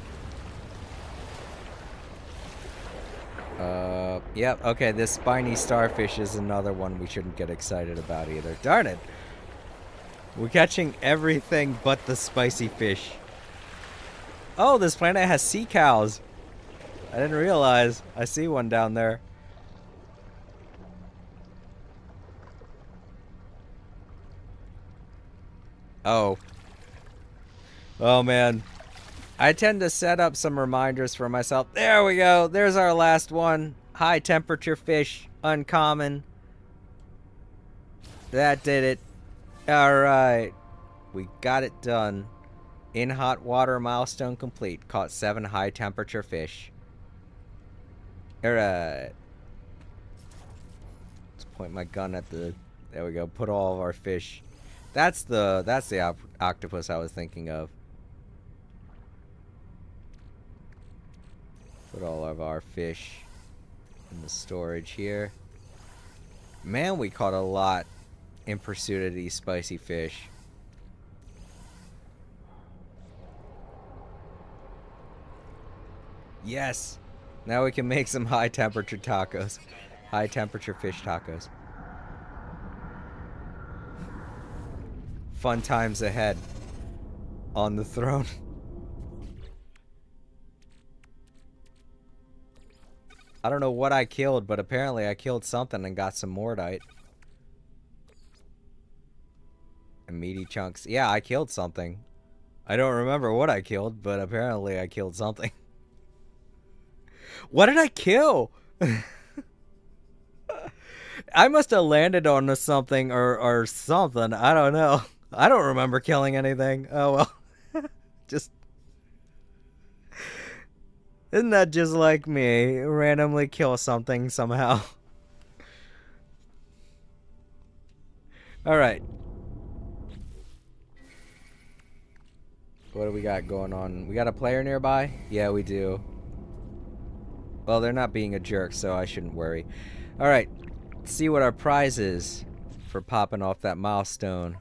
Yep, okay, this spiny starfish is another one we shouldn't get excited about either. Darn it! We're catching everything but the spicy fish. Oh, this planet has sea cows! I didn't realize. I see one down there. Oh. Oh, man. I tend to set up some reminders for myself. There we go. There's our last one. High temperature fish. Uncommon. That did it. Alright. We got it done. In hot water, milestone complete. Caught 7 high temperature fish. Alright. Let's point my gun at the... There we go. Put all of our fish. That's the octopus I was thinking of. Put all of our fish in the storage here. Man, we caught a lot in pursuit of these spicy fish. Yes! Now we can make some high temperature tacos. High temperature fish tacos. Fun times ahead on the throne. I don't know what I killed, but apparently I killed something and got some mordite. And meaty chunks. Yeah, I killed something. I don't remember what I killed, but apparently I killed something. What did I kill? I must have landed on something or something. I don't know. I don't remember killing anything. Oh well. Just isn't that just like me? Randomly kill something somehow. Alright. What do we got going on? We got a player nearby? Yeah, we do. Well, they're not being a jerk, so I shouldn't worry. Alright. Let's see what our prize is for popping off that milestone.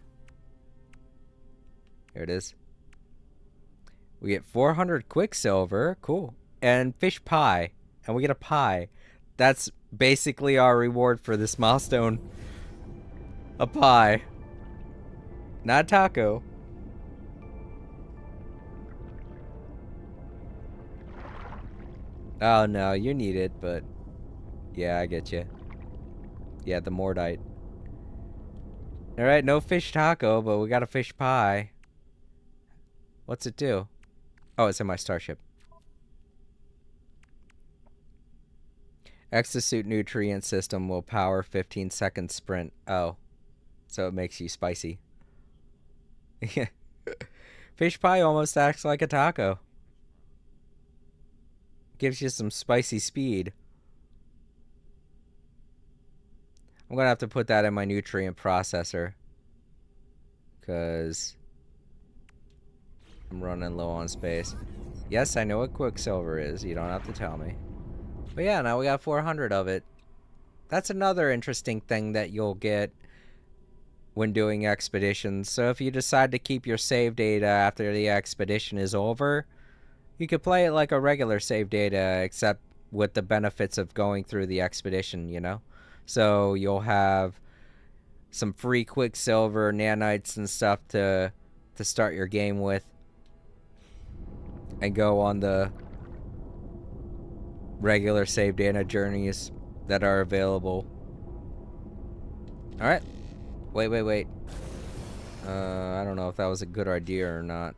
Here it is. We get 400 Quicksilver. Cool. And fish pie. And we get a pie. That's basically our reward for this milestone. A pie. Not a taco. Oh no, you need it, but yeah, I get you. Yeah, the Mordite. Alright, no fish taco, but we got a fish pie. What's it do? Oh, it's in my starship. Exosuit nutrient system will power 15-second sprint. Oh. So it makes you spicy. Fish pie almost acts like a taco. Gives you some spicy speed. I'm gonna have to put that in my nutrient processor. Because I'm running low on space. Yes, I know what Quicksilver is. You don't have to tell me. But yeah, now we got 400 of it. That's another interesting thing that you'll get when doing expeditions. So if you decide to keep your save data after the expedition is over, you could play it like a regular save data, except with the benefits of going through the expedition, you know? So you'll have some free Quicksilver, nanites, and stuff to start your game with. And go on the regular save data journeys that are available. Alright. Wait. I don't know if that was a good idea or not.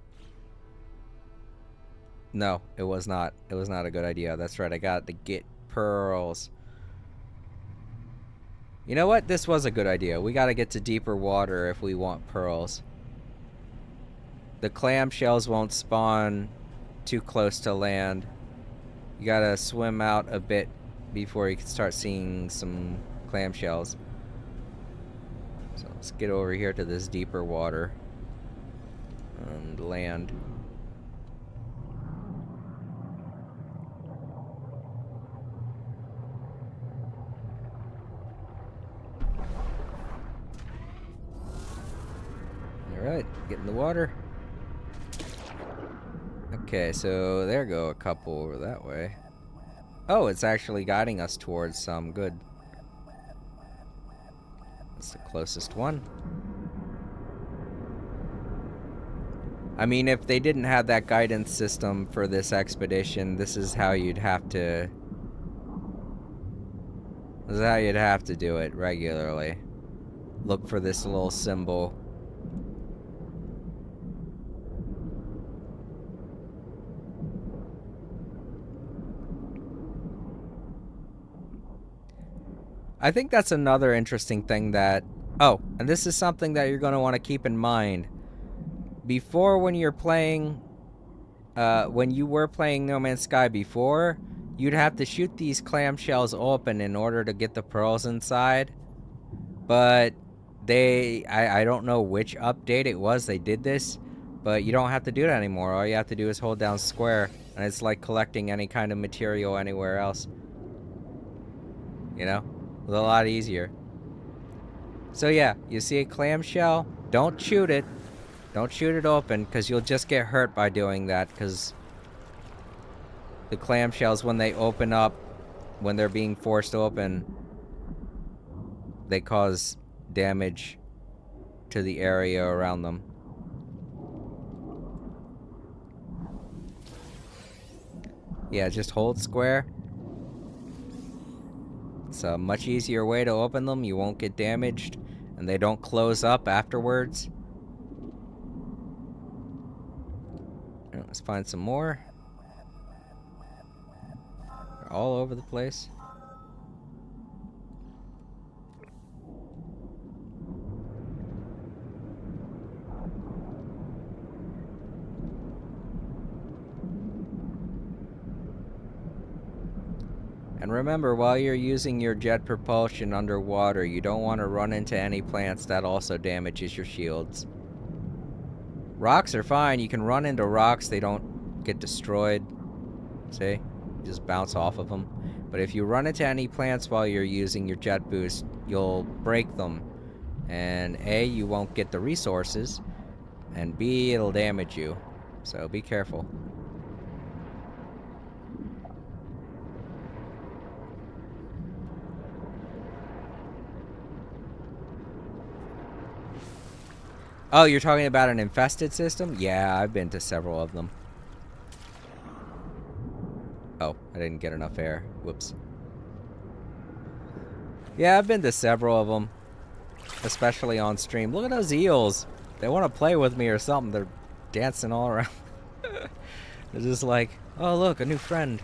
No, it was not. It was not a good idea. That's right, I got to get pearls. You know what? This was a good idea. We gotta get to deeper water if we want pearls. The clamshells won't spawn too close to land. You gotta swim out a bit before you can start seeing some clamshells. So let's get over here to this deeper water and land. Alright, get in the water. Okay, so there go a couple over that way. Oh, it's actually guiding us towards some. Good. That's the closest one. I mean, if they didn't have that guidance system for this expedition, this is how you'd have to... This is how you'd have to do it regularly. Look for this little symbol. I think that's another interesting thing that... Oh, and this is something that you're going to want to keep in mind. Before, when you're playing... when you were playing No Man's Sky before, you'd have to shoot these clamshells open in order to get the pearls inside. But they... I don't know which update it was they did this, but you don't have to do that anymore. All you have to do is hold down square, and it's like collecting any kind of material anywhere else. You know? It's a lot easier. So yeah, you see a clamshell, don't shoot it. Don't shoot it open, because you'll just get hurt by doing that, because the clamshells, when they open up, when they're being forced open, they cause damage to the area around them. Yeah, just hold square. It's a much easier way to open them. You won't get damaged, and they don't close up afterwards. Right, let's find some more. They're all over the place. And remember, while you're using your jet propulsion underwater, you don't want to run into any plants that also damages your shields. Rocks are fine. You can run into rocks. They don't get destroyed. See? You just bounce off of them. But if you run into any plants while you're using your jet boost, you'll break them. And A, you won't get the resources. And B, it'll damage you. So be careful. Oh, you're talking about an infested system? Yeah, I've been to several of them. Oh, I didn't get enough air. Whoops. Yeah, I've been to several of them. Especially on stream. Look at those eels. They want to play with me or something. They're dancing all around. They're just like, oh look, a new friend.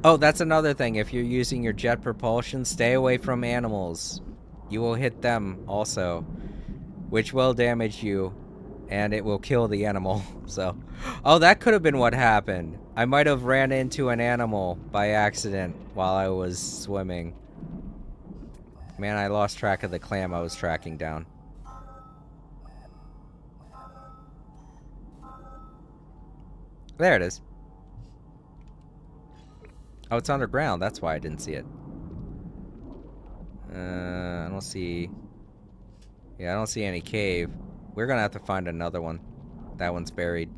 Oh, that's another thing. If you're using your jet propulsion, stay away from animals. You will hit them also, which will damage you, and it will kill the animal. So, oh, that could have been what happened. I might have ran into an animal by accident while I was swimming. Man, I lost track of the clam I was tracking down. There it is. Oh, it's underground. That's why I didn't see it. I don't see... Yeah, I don't see any cave. We're gonna have to find another one. That one's buried.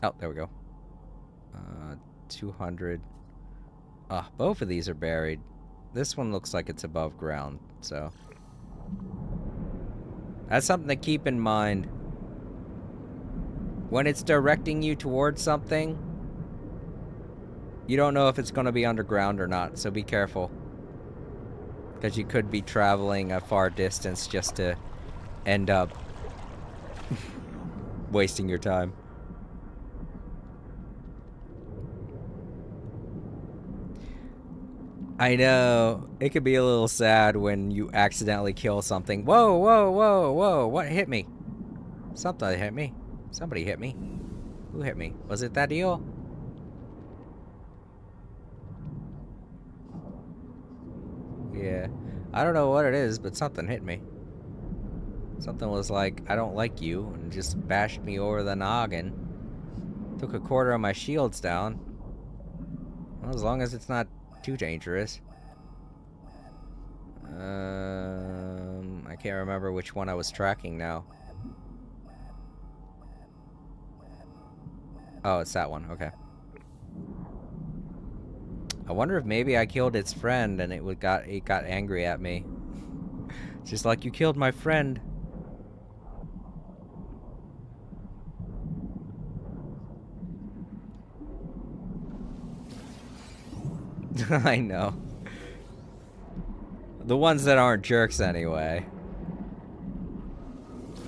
Oh, there we go. 200. Ah, both of these are buried. This one looks like it's above ground, so... That's something to keep in mind. When it's directing you towards something, you don't know if it's going to be underground or not, so be careful. Because you could be traveling a far distance just to end up wasting your time. I know, it could be a little sad when you accidentally kill something. Whoa, whoa, whoa, whoa, what hit me? Something hit me. Somebody hit me. Who hit me? Was it that eel? Yeah. I don't know what it is, but something hit me. Something was like, I don't like you, and just bashed me over the noggin. Took a quarter of my shields down. Well, as long as it's not too dangerous. I can't remember which one I was tracking now. Oh, it's that one. Okay. I wonder if maybe I killed its friend and it got angry at me. It's just like, you killed my friend. I know. The ones that aren't jerks anyway.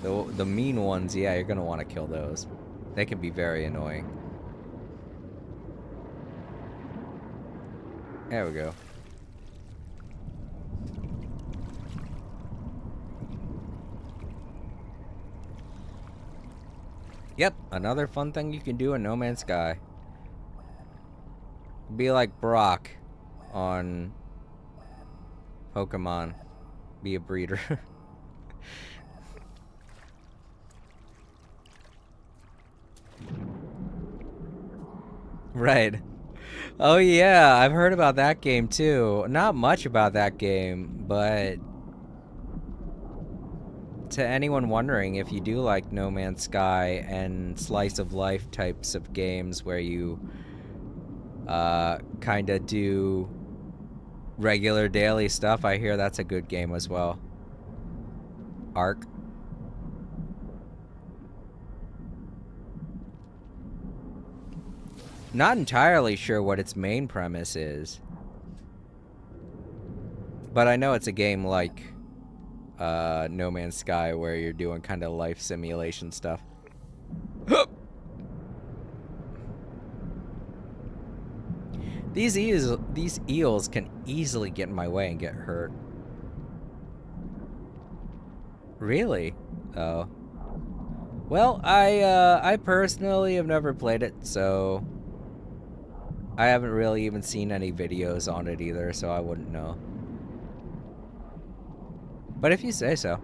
The mean ones, yeah, you're gonna want to kill those. They can be very annoying. There we go. Yep, another fun thing you can do in No Man's Sky. Be like Brock on Pokemon. Be a breeder. Right. Oh yeah, I've heard about that game too. Not much about that game, but to anyone wondering, if you do like No Man's Sky and slice of life types of games where you kind of do regular daily stuff, I hear that's a good game as well. Ark. Not entirely sure what its main premise is, but I know it's a game like No Man's Sky where you're doing kind of life simulation stuff. These eels can easily get in my way and get hurt. Really? Oh. Well, I personally have never played it, so I haven't really even seen any videos on it either, so I wouldn't know. But if you say so.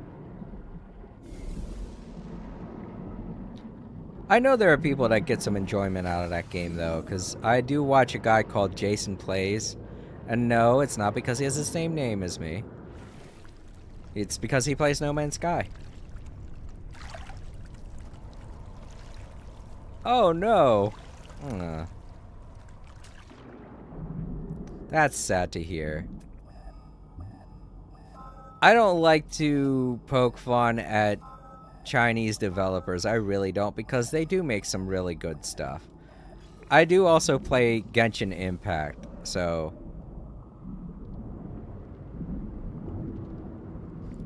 I know there are people that get some enjoyment out of that game, though, because I do watch a guy called Jason Plays. And no, it's not because he has the same name as me. It's because he plays No Man's Sky. Oh, no. That's sad to hear. I don't like to poke fun at Chinese developers. I really don't, because they do make some really good stuff. I do also play Genshin Impact, so...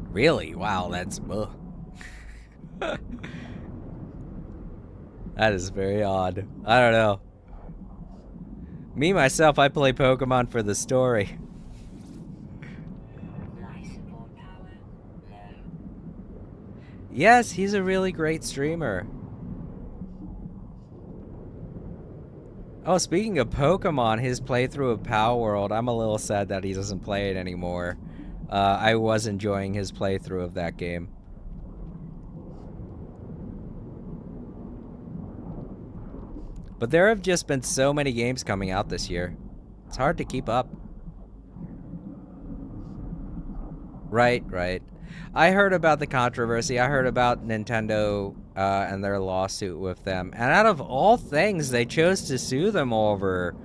Really? Wow, that's... Ugh. That is very odd. I don't know. Me, myself, I play Pokemon for the story. Life support power low. Yes, he's a really great streamer. Oh, speaking of Pokemon, his playthrough of Pal World, I'm a little sad that he doesn't play it anymore. I was enjoying his playthrough of that game. But there have just been so many games coming out this year. It's hard to keep up. Right. I heard about the controversy. I heard about Nintendo and their lawsuit with them. And out of all things, they chose to sue them over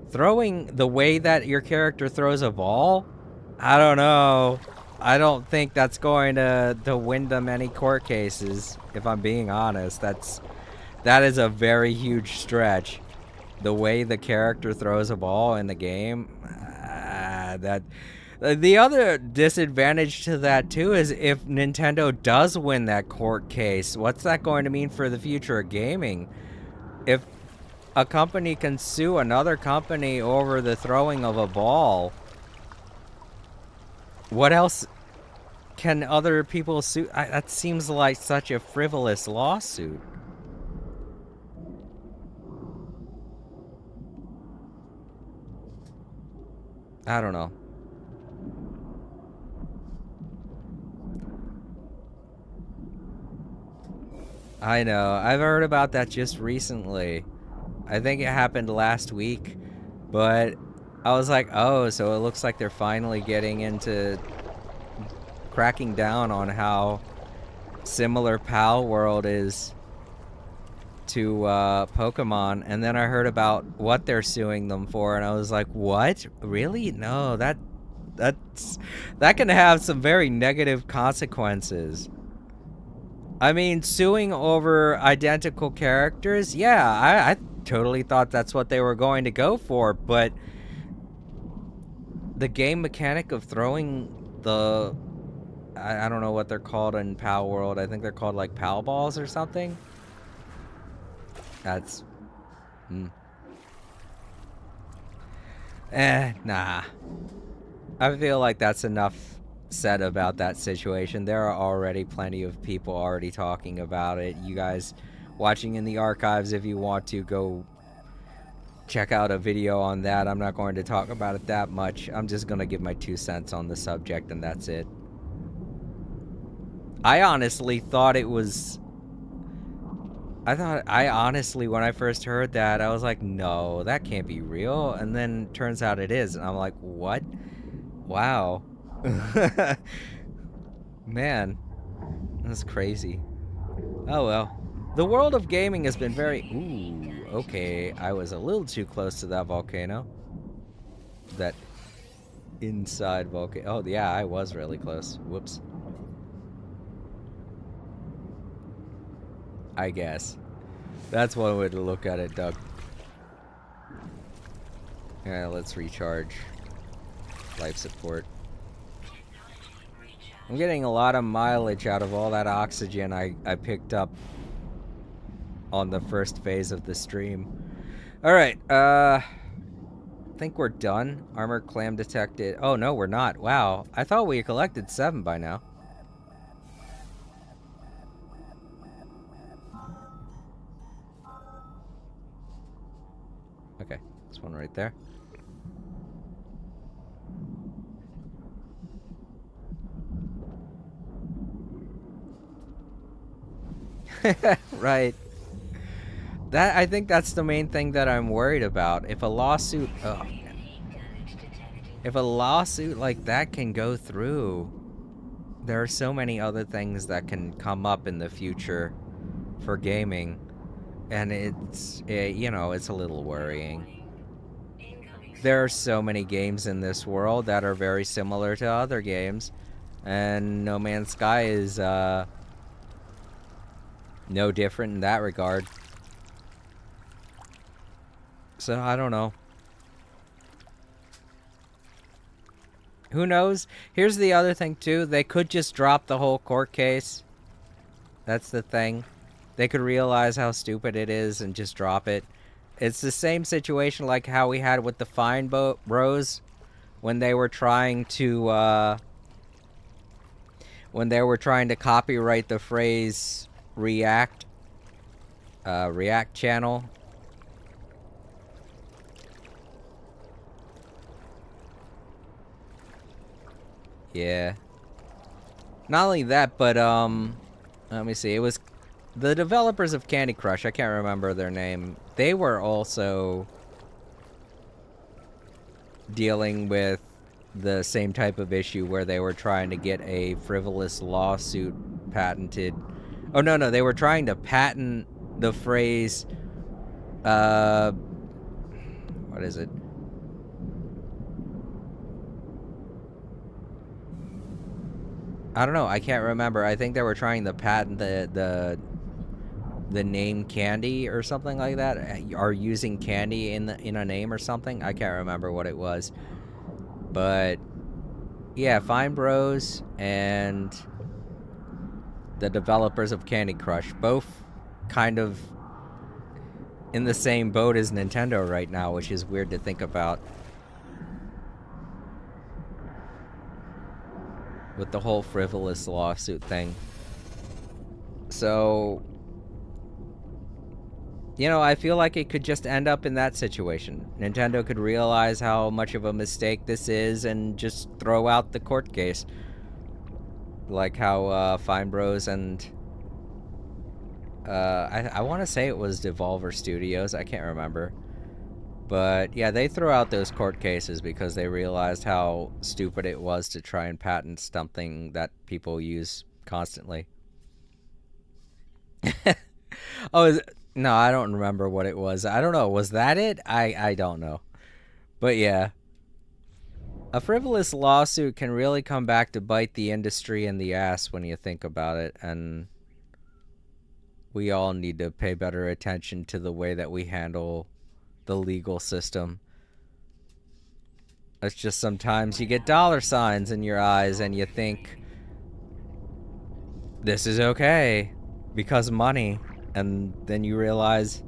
throwing the way that your character throws a ball. I don't know. I don't think that's going to win them any court cases, if I'm being honest. That is a very huge stretch. The way the character throws a ball in the game, the other disadvantage to that too is if Nintendo does win that court case, what's that going to mean for the future of gaming? If a company can sue another company over the throwing of a ball, what else can other people sue? That seems like such a frivolous lawsuit. I don't know. I know. I've heard about that just recently. I think it happened last week. But I was like, oh, so it looks like they're finally getting into cracking down on how similar Pal World is to Pokemon. And then I heard about what they're suing them for, and I was like, what? Really? No, that can have some very negative consequences. I mean, suing over identical characters, yeah, I totally thought that's what they were going to go for, but the game mechanic of throwing the... I don't know what they're called in Pal World. I think they're called, like, Pal Balls or something. That's... Nah. I feel like that's enough said about that situation. There are already plenty of people already talking about it. You guys watching in the archives, if you want to, go check out a video on that. I'm not going to talk about it that much. I'm just going to give my 2 cents on the subject, and that's it. I honestly thought it was... I honestly, when I first heard that, I was like, no, that can't be real. And then turns out it is. And I'm like, what? Wow. Man, that's crazy. Oh well. The world of gaming has been very... Ooh, okay. I was a little too close to that volcano. That inside volcano. Oh, yeah, I was really close. Whoops. I guess. That's one way to look at it, Doug. Yeah, let's recharge. Life support. I'm getting a lot of mileage out of all that oxygen I picked up on the first phase of the stream. Alright, I think we're done. Armor clam detected. Oh, no, we're not. Wow. I thought we collected 7 by now. Okay, just one right there. Right. I think that's the main thing that I'm worried about. If a lawsuit, if a lawsuit like that can go through, there are so many other things that can come up in the future for gaming, and it's a little worrying. There are so many games in this world that are very similar to other games, and No Man's Sky is no different in that regard. So I don't know. Who knows? Here's the other thing too. They could just drop the whole court case. That's the thing. They could realize how stupid it is and just drop it. It's the same situation like how we had with the Fine Bros when they were trying to copyright the phrase React channel. Yeah. Not only that, but let me see. It was the developers of Candy Crush. I can't remember their name. They were also dealing with the same type of issue where they were trying to get a frivolous lawsuit patented. Oh, no, they were trying to patent the phrase, what is it? I don't know. I can't remember. I think they were trying to patent the name Candy or something like that, or using candy in a name or something. I can't remember what it was. But yeah, Fine Bros and the developers of Candy Crush, both kind of in the same boat as Nintendo right now, which is weird to think about. With the whole frivolous lawsuit thing. So, I feel like it could just end up in that situation. Nintendo could realize how much of a mistake this is and just throw out the court case. Like how Fine Bros and I want to say it was Devolver Studios, I can't remember. But yeah, they threw out those court cases because they realized how stupid it was to try and patent something that people use constantly. Oh, no, I don't remember what it was. I don't know. Was that it? I don't know. But yeah. A frivolous lawsuit can really come back to bite the industry in the ass when you think about it, and we all need to pay better attention to the way that we handle the legal system. It's just sometimes you get dollar signs in your eyes and you think this is okay because money, and then you realize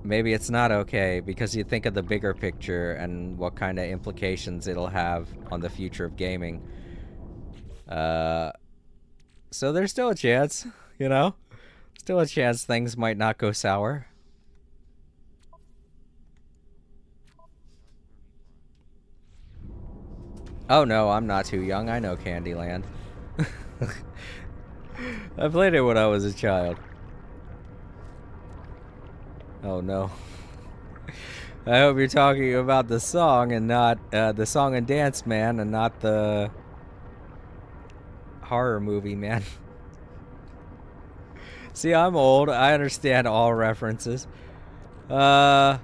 maybe it's not okay because you think of the bigger picture and what kind of implications it'll have on the future of gaming. So there's still a chance, still a chance things might not go sour. Oh no, I'm not too young. I know Candyland. I played it when I was a child. Oh no. I hope you're talking about the song and not the song and dance, man, and not the horror movie, man. See, I'm old. I understand all references. Let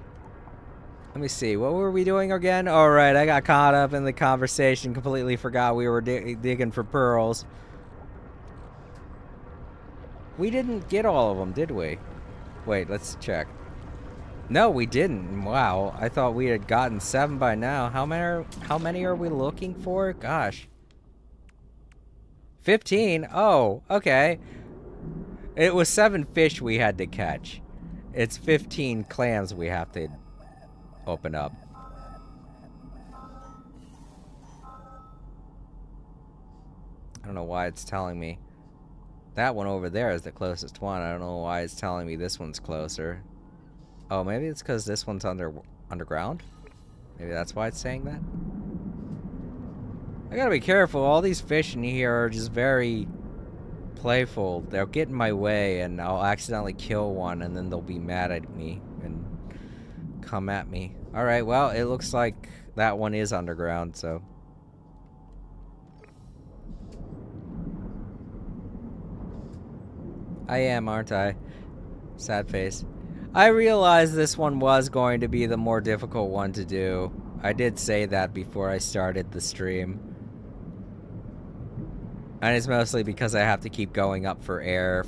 me see. What were we doing again? All right, I got caught up in the conversation. Completely forgot we were digging for pearls. We didn't get all of them, did we? Wait, let's check. No, we didn't. Wow, I thought we had gotten 7 by now. How many are we looking for? Gosh. 15? Oh, okay. It was 7 fish we had to catch. It's 15 clams we have to open up. I don't know why it's telling me. That one over there is the closest one. I don't know why it's telling me this one's closer. Oh, maybe it's because this one's underground? Maybe that's why it's saying that? I gotta be careful. All these fish in here are just very playful. They'll get in my way and I'll accidentally kill one and then they'll be mad at me and come at me. Alright, well, it looks like that one is underground, so. I am, aren't I? Sad face. I realized this one was going to be the more difficult one to do. I did say that before I started the stream. And it's mostly because I have to keep going up for air.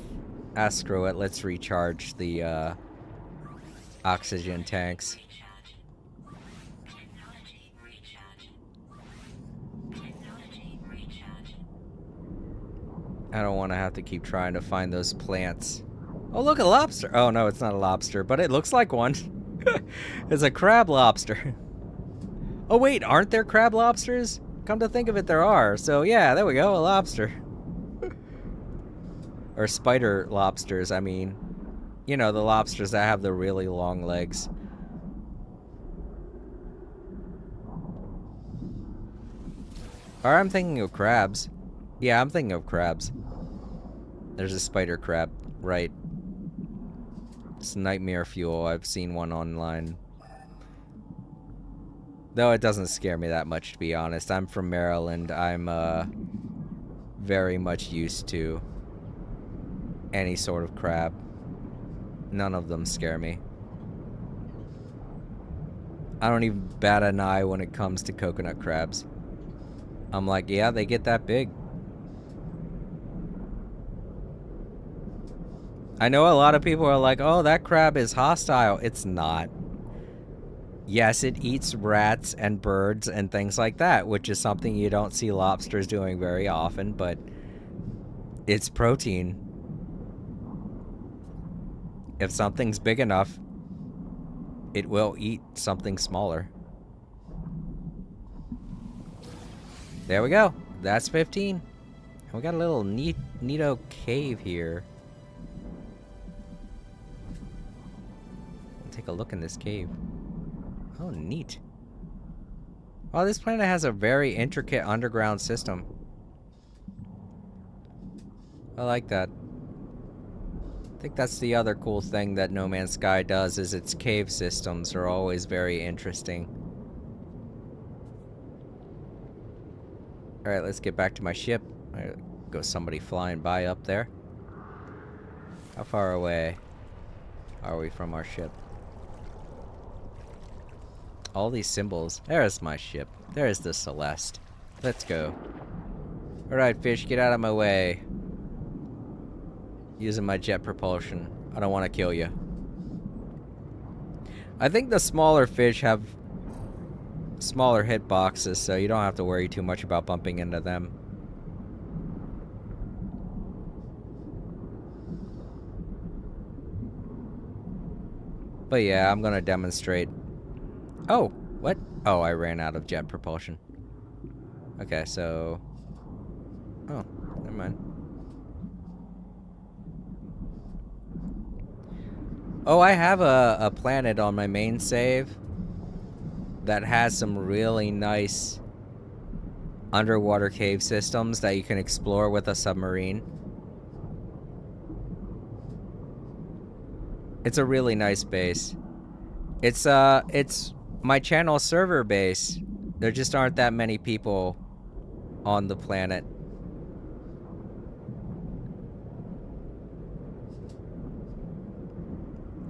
Ah, screw it. Let's recharge the oxygen tanks. I don't want to have to keep trying to find those plants. Oh, look, a lobster. Oh, no, it's not a lobster, but it looks like one. It's a crab lobster. Oh, wait, aren't there crab lobsters? Come to think of it, there are. So, yeah, there we go, a lobster. Or spider lobsters, I mean. You know, the lobsters that have the really long legs. Or I'm thinking of crabs. Yeah, I'm thinking of crabs. There's a spider crab, right. It's nightmare fuel. I've seen one online. Though it doesn't scare me that much, to be honest. I'm from Maryland. I'm very much used to any sort of crab. None of them scare me. I don't even bat an eye when it comes to coconut crabs. I'm like, yeah, they get that big. I know a lot of people are like, oh, that crab is hostile. It's not. Yes, it eats rats and birds and things like that, which is something you don't see lobsters doing very often, but it's protein. If something's big enough, it will eat something smaller. There we go. That's 15. We got a little neato cave here. Take a look in this cave. Oh, neat. Wow, this planet has a very intricate underground system. I like that. I think that's the other cool thing that No Man's Sky does, is its cave systems are always very interesting. Alright, let's get back to my ship. There goes somebody flying by up there. How far away are we from our ship? All these symbols. There's my ship. There's the Celeste. Let's go. Alright, fish, get out of my way. Using my jet propulsion. I don't want to kill you. I think the smaller fish have smaller hitboxes, so you don't have to worry too much about bumping into them. But yeah, I'm gonna demonstrate. Oh, what? Oh, I ran out of jet propulsion. Okay, so... Oh, never mind. Oh, I have a planet on my main save that has some really nice underwater cave systems that you can explore with a submarine. It's a really nice base. It's my channel server base. There just aren't that many people on the planet.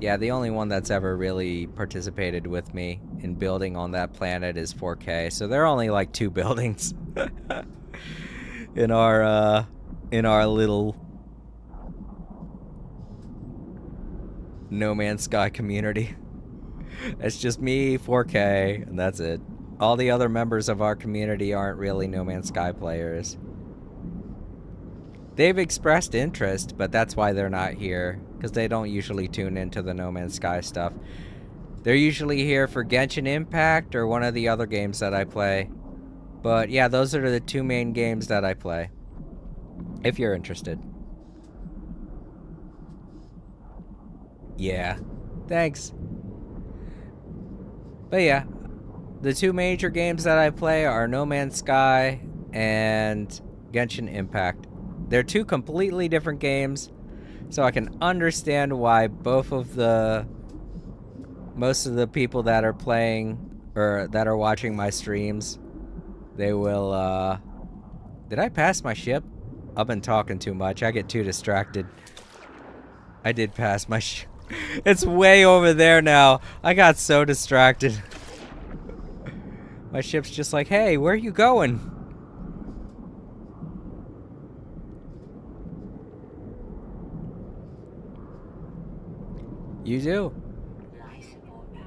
Yeah, the only one that's ever really participated with me in building on that planet is 4K. So there are only like 2 buildings in our little No Man's Sky community. It's just me, 4K, and that's it. All the other members of our community aren't really No Man's Sky players. They've expressed interest, but that's why they're not here, because they don't usually tune into the No Man's Sky stuff. They're usually here for Genshin Impact or one of the other games that I play. But yeah, those are the 2 main games that I play, if you're interested. Yeah, thanks. But yeah, the two major games that I play are No Man's Sky and Genshin Impact. They're two completely different games, so I can understand why most of the people that are playing or that are watching my streams, they will, did I pass my ship? I've been talking too much. I get too distracted. I did pass my ship. It's way over there now. I got so distracted. My ship's just like, hey, where are you going? You do. Life support power.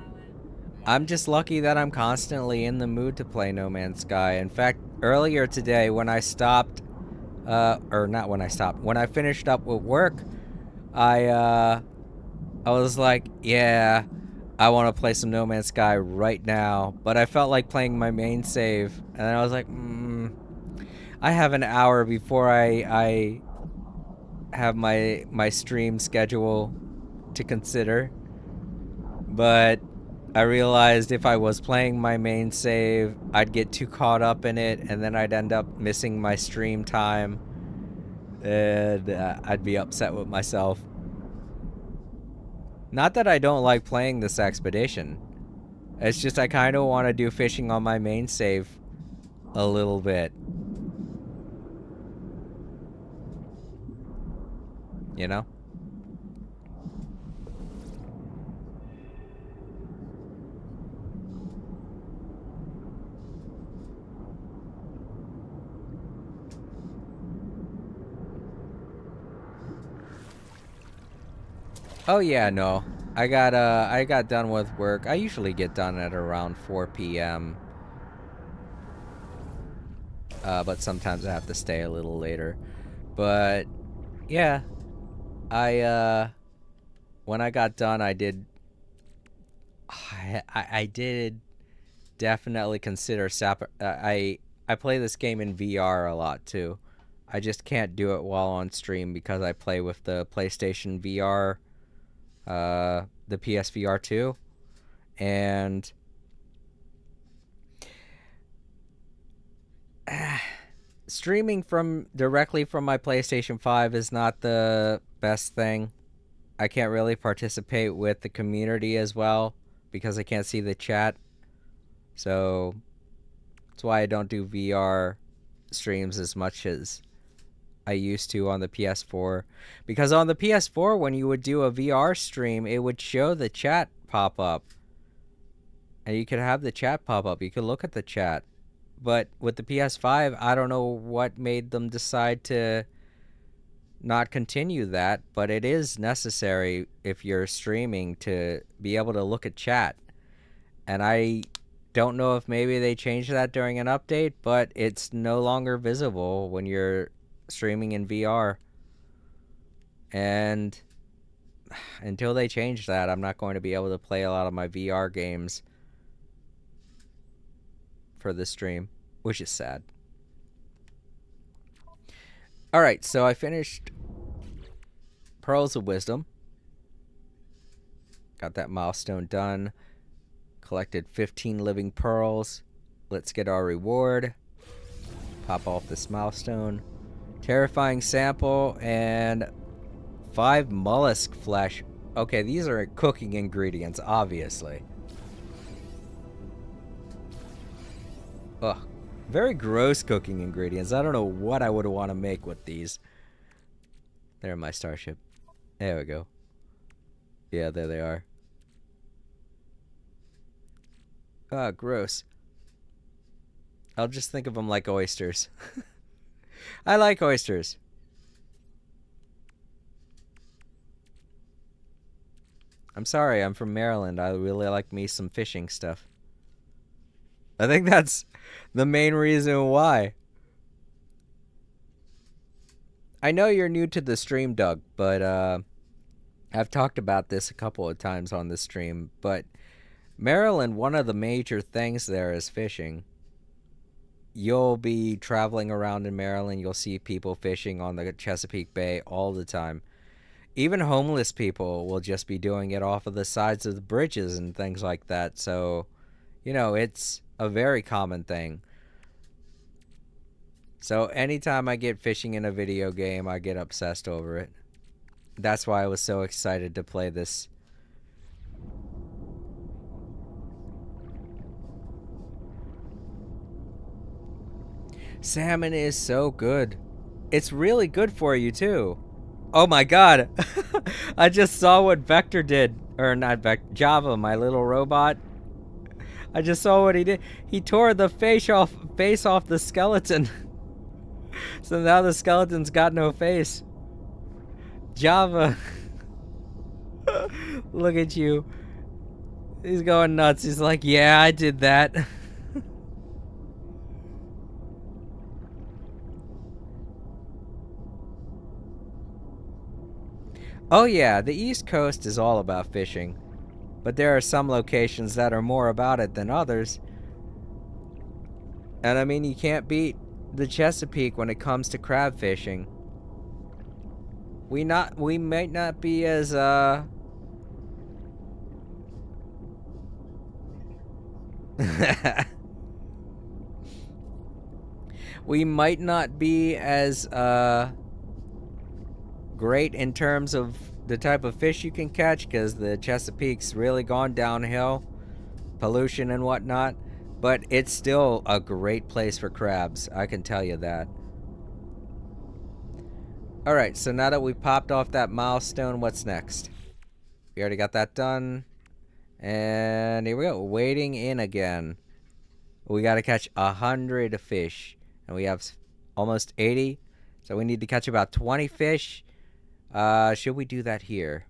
I'm just lucky that I'm constantly in the mood to play No Man's Sky. In fact, earlier today when I stopped, or not when I stopped, when I finished up with work, I was like, yeah, I want to play some No Man's Sky right now. But I felt like playing my main save, and I was like, I have an hour before I have my stream schedule to consider. But I realized if I was playing my main save, I'd get too caught up in it, and then I'd end up missing my stream time, and I'd be upset with myself. Not that I don't like playing this expedition. It's just I kind of want to do fishing on my main save a little bit. You know? Oh yeah, no. I got done with work. I usually get done at around 4 p.m. But sometimes I have to stay a little later. But yeah, when I got done, I did definitely consider I play this game in VR a lot too. I just can't do it while on stream because I play with the PlayStation VR, the PSVR 2, and streaming directly from my PlayStation 5 is not the best thing. I can't really participate with the community as well because I can't see the chat. So that's why I don't do VR streams as much as I used to on the PS4. Because on the PS4, when you would do a VR stream, it would show the chat pop up. And you could have the chat pop up. You could look at the chat. But with the PS5, I don't know what made them decide to not continue that. But it is necessary if you're streaming to be able to look at chat. And I don't know if maybe they changed that during an update, but it's no longer visible when you're streaming in VR. And until they change that, I'm not going to be able to play a lot of my VR games for the stream, which is sad. Alright, so I finished Pearls of Wisdom. Got that milestone done. Collected 15 living pearls. Let's get our reward. Pop off this milestone. Terrifying sample and 5 mollusk flesh. Okay, these are cooking ingredients, obviously. Ugh. Very gross cooking ingredients. I don't know what I would want to make with these. They're my starship. There we go. Yeah, there they are. Ah, gross. I'll just think of them like oysters. I like oysters. I'm sorry, I'm from Maryland. I really like me some fishing stuff. I think that's the main reason why. I know you're new to the stream, Doug, but I've talked about this a couple of times on the stream, but Maryland, one of the major things there is fishing. You'll be traveling around in Maryland, you'll see people fishing on the Chesapeake Bay all the time. Even homeless people will just be doing it off of the sides of the bridges and things like that, so You know, it's a very common thing. So anytime I get fishing in a video game, I get obsessed over it. That's why I was so excited to play this. Salmon is so good. It's really good for you too. Oh my god. I just saw what Vector did. Or not Vector, Java, my little robot. I just saw what he did. He tore the face off the skeleton. So now the skeleton's got no face. Java. Look at you. He's going nuts. He's like, yeah, I did that. Oh yeah, the East Coast is all about fishing. But there are some locations that are more about it than others. And I mean, you can't beat the Chesapeake when it comes to crab fishing. We might not be as we might not be as great in terms of the type of fish you can catch, because the Chesapeake's really gone downhill, pollution and whatnot, but it's still a great place for crabs, I can tell you that. Alright, so now that we popped off that milestone, what's next? We already got that done. And here we go, wading in again. We gotta catch 100 fish, and we have almost 80, so we need to catch about 20 fish. Should we do that here?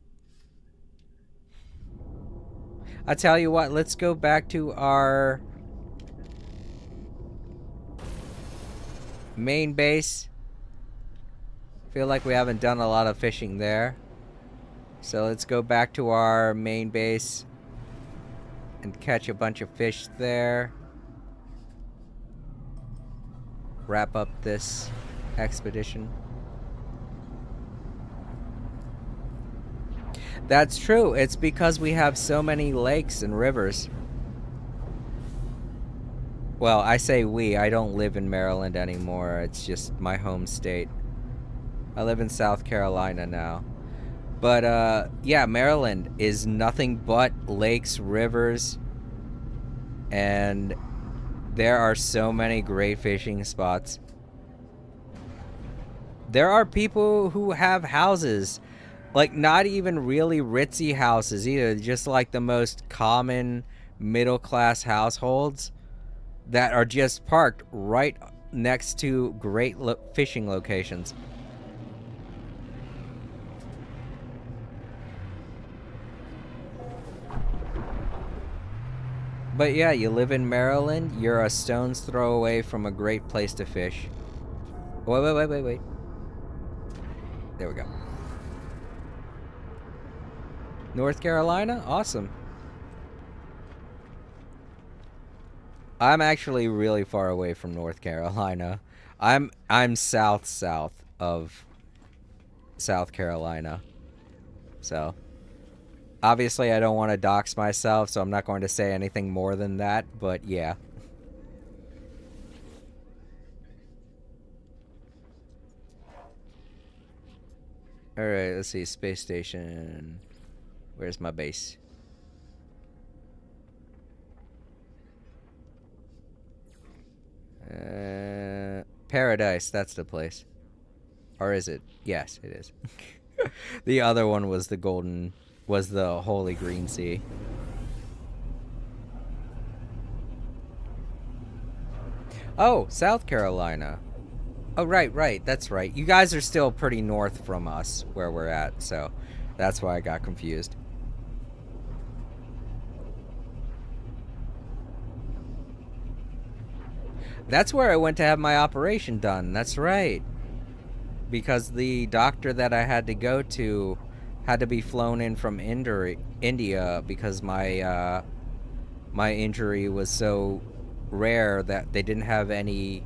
I tell you what, let's go back to our main base. Feel like we haven't done a lot of fishing there. So let's go back to our main base and catch a bunch of fish there. Wrap up this expedition. That's true. It's because we have so many lakes and rivers. Well, I say we. I don't live in Maryland anymore. It's just my home state. I live in South Carolina now. But, yeah, Maryland is nothing but lakes, rivers, and there are so many great fishing spots. There are people who have houses, like not even really ritzy houses either, just like the most common middle-class households that are just parked right next to great fishing locations. But yeah, you live in Maryland, you're a stone's throw away from a great place to fish. Wait. There we go. North Carolina? Awesome. I'm actually really far away from North Carolina. I'm south of South Carolina. So obviously I don't want to dox myself, so I'm not going to say anything more than that, but yeah. Alright, let's see, space station. Where's my base? Paradise, that's the place. Or is it? Yes, it is. The other one was the Holy Green Sea. Oh, South Carolina. Oh, right, that's right. You guys are still pretty north from us, where we're at, so that's why I got confused. That's where I went to have my operation done, that's right. Because the doctor that I had to go to had to be flown in from India because my injury was so rare that they didn't have any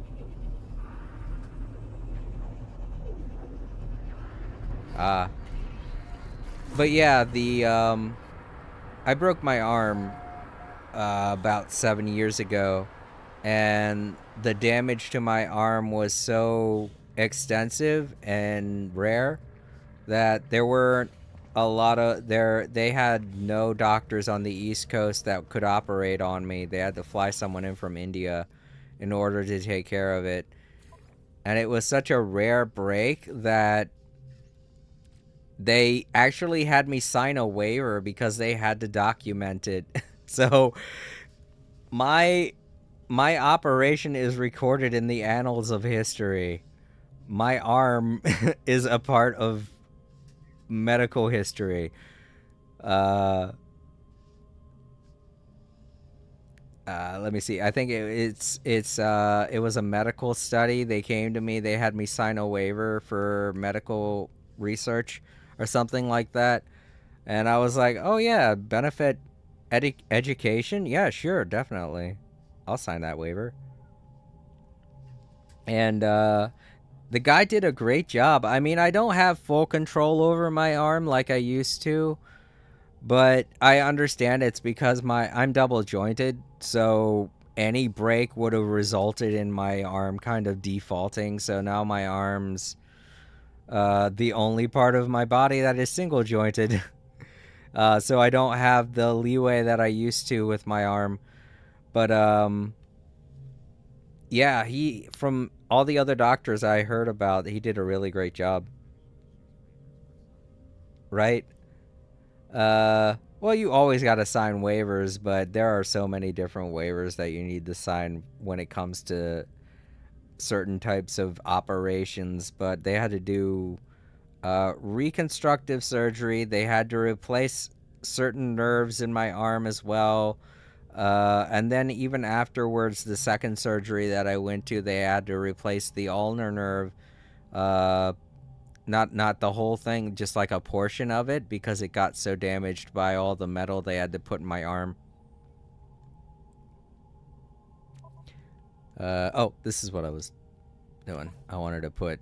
but yeah, I broke my arm about 7 years ago, and the damage to my arm was so extensive and rare that there weren't a lot of they had no doctors on the East Coast that could operate on me. They had to fly someone in from India in order to take care of it. And it was such a rare break that they actually had me sign a waiver because they had to document it. So my operation is recorded in the annals of history. My arm is a part of medical history. Let me see. I think it was a medical study. They came to me. They had me sign a waiver for medical research or something like that. And I was like, oh yeah, benefit education? Yeah, sure, definitely. I'll sign that waiver. And the guy did a great job. I mean, I don't have full control over my arm like I used to, but I understand it's because I'm double jointed, so any break would have resulted in my arm kind of defaulting. So now my arm's the only part of my body that is single jointed. So I don't have the leeway that I used to with my arm. But yeah, from all the other doctors I heard about, he did a really great job. Right? Well, you always got to sign waivers, but there are so many different waivers that you need to sign when it comes to certain types of operations. But they had to do reconstructive surgery. They had to replace certain nerves in my arm as well. And then even afterwards, the second surgery that I went to, they had to replace the ulnar nerve. Not the whole thing, just like a portion of it, because it got so damaged by all the metal they had to put in my arm. Oh, this is what I was doing. I wanted to put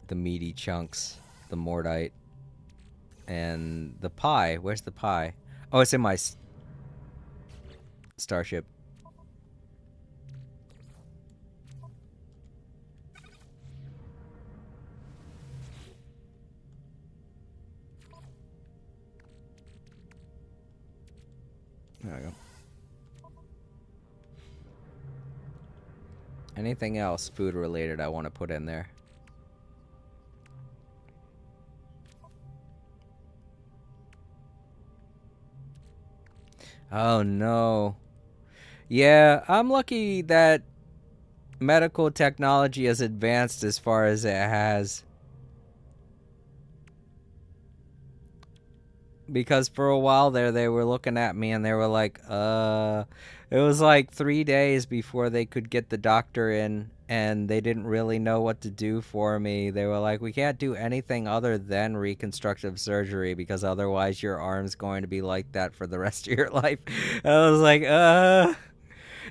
the meaty chunks, the mordite, and the pie. Where's the pie? Oh, it's in my starship. There we go. Anything else food related I want to put in there? Oh no. Yeah, I'm lucky that medical technology has advanced as far as it has. Because for a while there, they were looking at me and they were like, it was like 3 days before they could get the doctor in, and they didn't really know what to do for me. They were like, we can't do anything other than reconstructive surgery because otherwise your arm's going to be like that for the rest of your life. And I was like,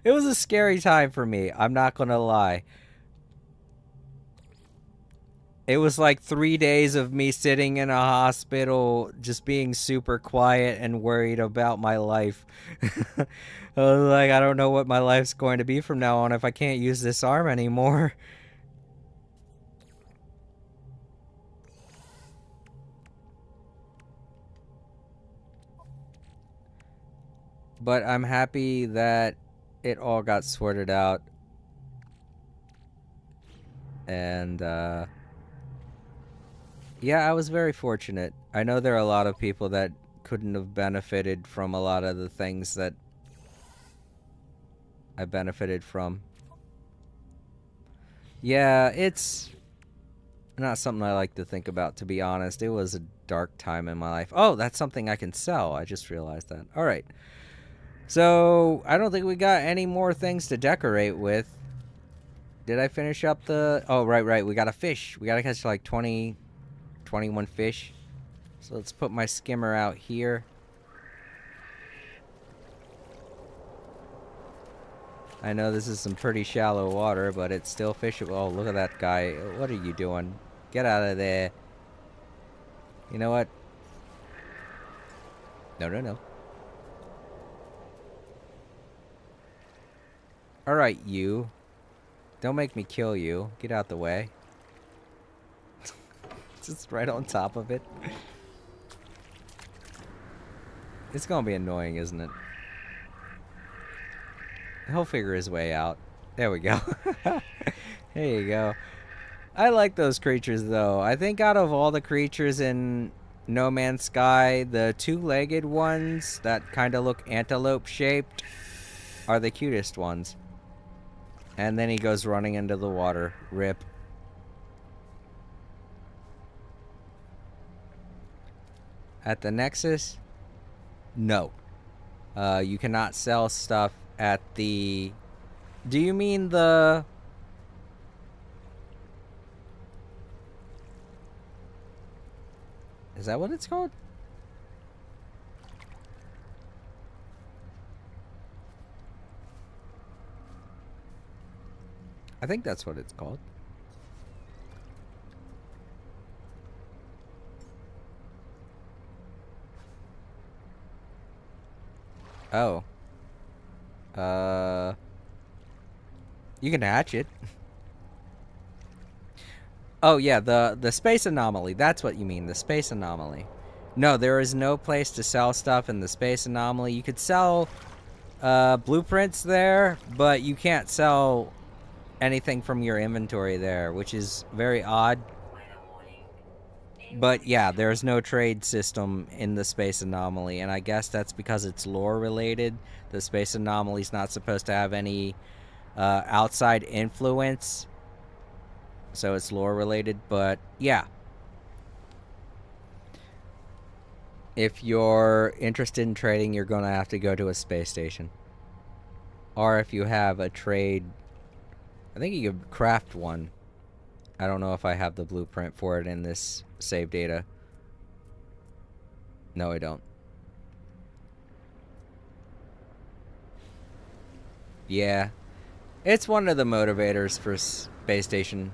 it was a scary time for me. I'm not going to lie. It was like 3 days of me sitting in a hospital, just being super quiet and worried about my life. I was like, I don't know what my life's going to be from now on if I can't use this arm anymore. But I'm happy that it all got sorted out. And, yeah, I was very fortunate. I know there are a lot of people that couldn't have benefited from a lot of the things that I benefited from. Yeah, it's not something I like to think about, to be honest. It was a dark time in my life. Oh, that's something I can sell. I just realized that. All right. So, I don't think we got any more things to decorate with. Did I finish up the... Oh, right. We got a fish. We got to catch like 20... 21 fish. So let's put my skimmer out here. I know this is some pretty shallow water, but it's still fishable. Oh, look at that guy. What are you doing? Get out of there. You know what? No. Alright, you. Don't make me kill you. Get out the way. Just right on top of it. It's gonna be annoying, isn't it? He'll figure his way out. There we go. There you go. I like those creatures, though. I think out of all the creatures in No Man's Sky, the two-legged ones that kind of look antelope-shaped are the cutest ones. And then he goes running into the water. Rip. At the Nexus? No. You cannot sell stuff at the... Do you mean the... Is that what it's called? I think that's what it's called. Oh. You can hatch it. Oh yeah, the space anomaly. That's what you mean, the space anomaly. No, there is no place to sell stuff in the space anomaly. You could sell blueprints there, but you can't sell anything from your inventory there, which is very odd. But yeah, there's no trade system in the space anomaly, and I guess that's because it's lore related. The space anomaly's not supposed to have any outside influence, so it's lore related. But yeah, if you're interested in trading, you're gonna have to go to a space station, or if you have a trade, I think you could craft one. I don't know if I have the blueprint for it in this save data. No, I don't. Yeah. It's one of the motivators for space station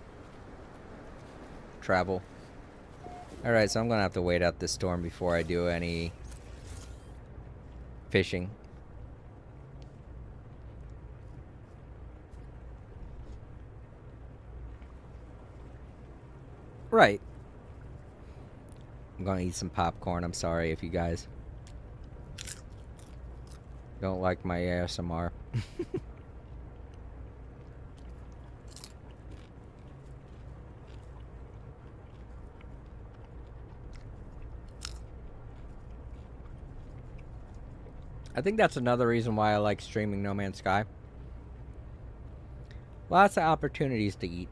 travel. Alright, so I'm gonna have to wait out this storm before I do any fishing. Right. I'm gonna eat some popcorn. I'm sorry if you guys don't like my ASMR. I think that's another reason why I like streaming No Man's Sky. Lots of opportunities to eat.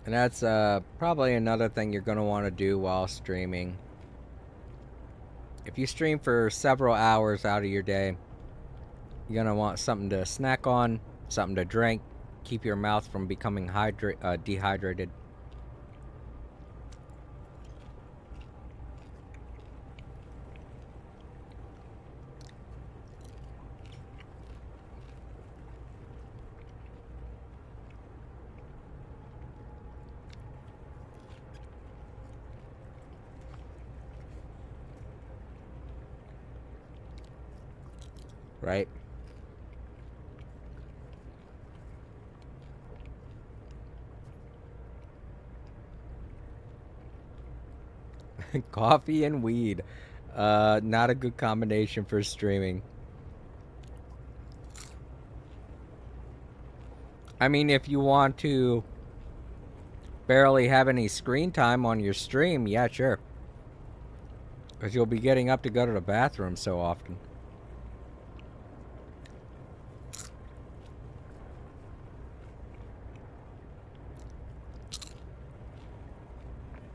And that's probably another thing you're going to want to do while streaming. If you stream for several hours out of your day, you're going to want something to snack on, something to drink, keep your mouth from becoming dehydrated. Right? Coffee and weed. Not a good combination for streaming. I mean, if you want to barely have any screen time on your stream, yeah, sure. Because you'll be getting up to go to the bathroom so often.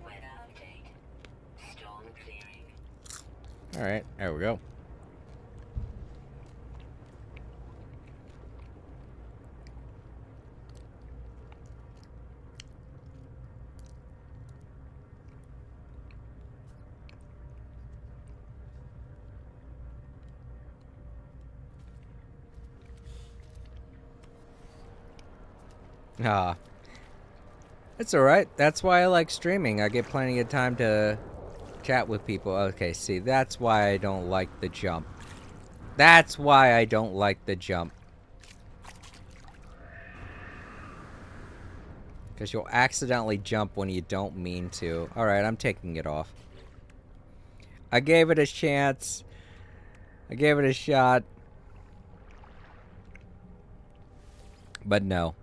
Weather update. Storm clearing. Alright, there we go. Ah, it's alright. That's why I like streaming. I get plenty of time to chat with people. Okay, see, that's why I don't like the jump. That's why I don't like the jump. Because you'll accidentally jump when you don't mean to. Alright, I'm taking it off. I gave it a chance. I gave it a shot. But no.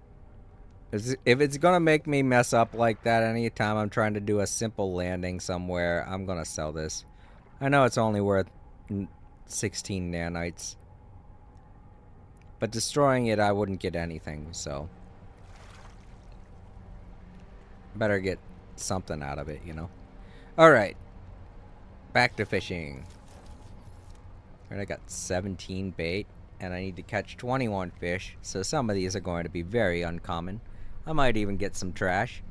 If it's gonna make me mess up like that anytime I'm trying to do a simple landing somewhere, I'm gonna sell this. I know it's only worth 16 nanites. But destroying it, I wouldn't get anything, so. Better get something out of it, you know? Alright. Back to fishing. Alright, I got 17 bait, and I need to catch 21 fish, so some of these are going to be very uncommon. I might even get some trash.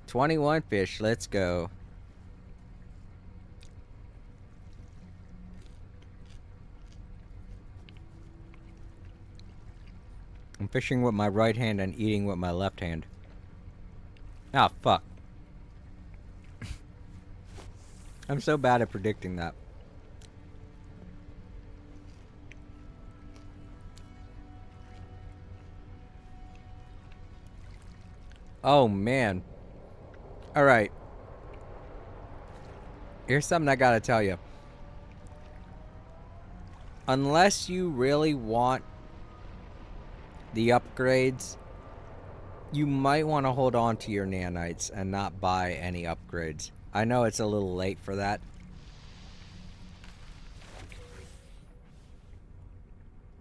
"21 fish, let's go." I'm fishing with my right hand and eating with my left hand. Ah, fuck. I'm so bad at predicting that. Oh, man. Alright. Here's something I gotta tell you. Unless you really want the upgrades, you might want to hold on to your nanites and not buy any upgrades. I know it's a little late for that.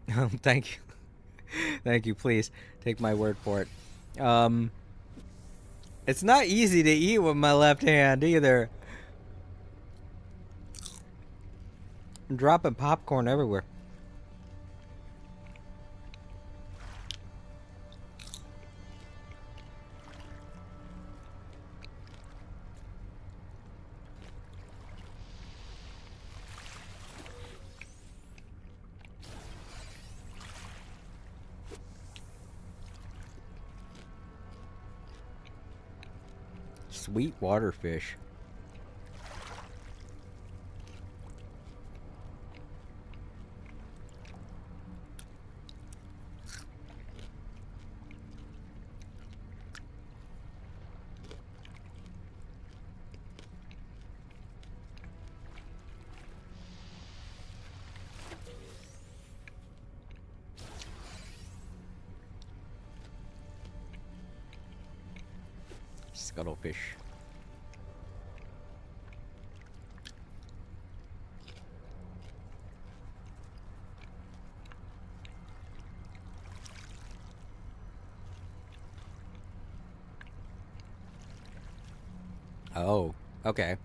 Thank you. Thank you, please. Take my word for it. It's not easy to eat with my left hand either. I'm dropping popcorn everywhere. Sweet water fish. Scuttlefish. Oh, okay.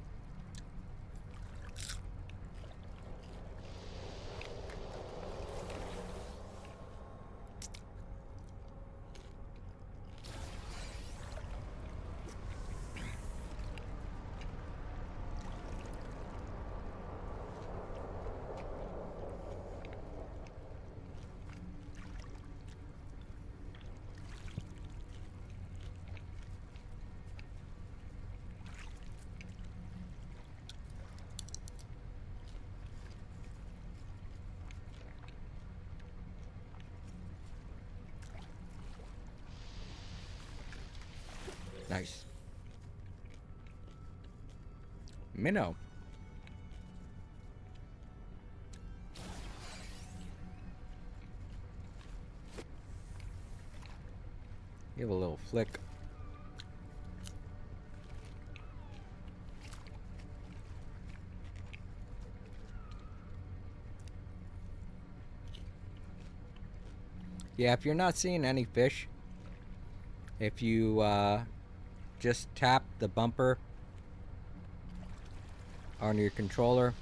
Nice. Minnow. Give a little flick. Yeah, if you're not seeing any fish, if you just tap the bumper on your controller,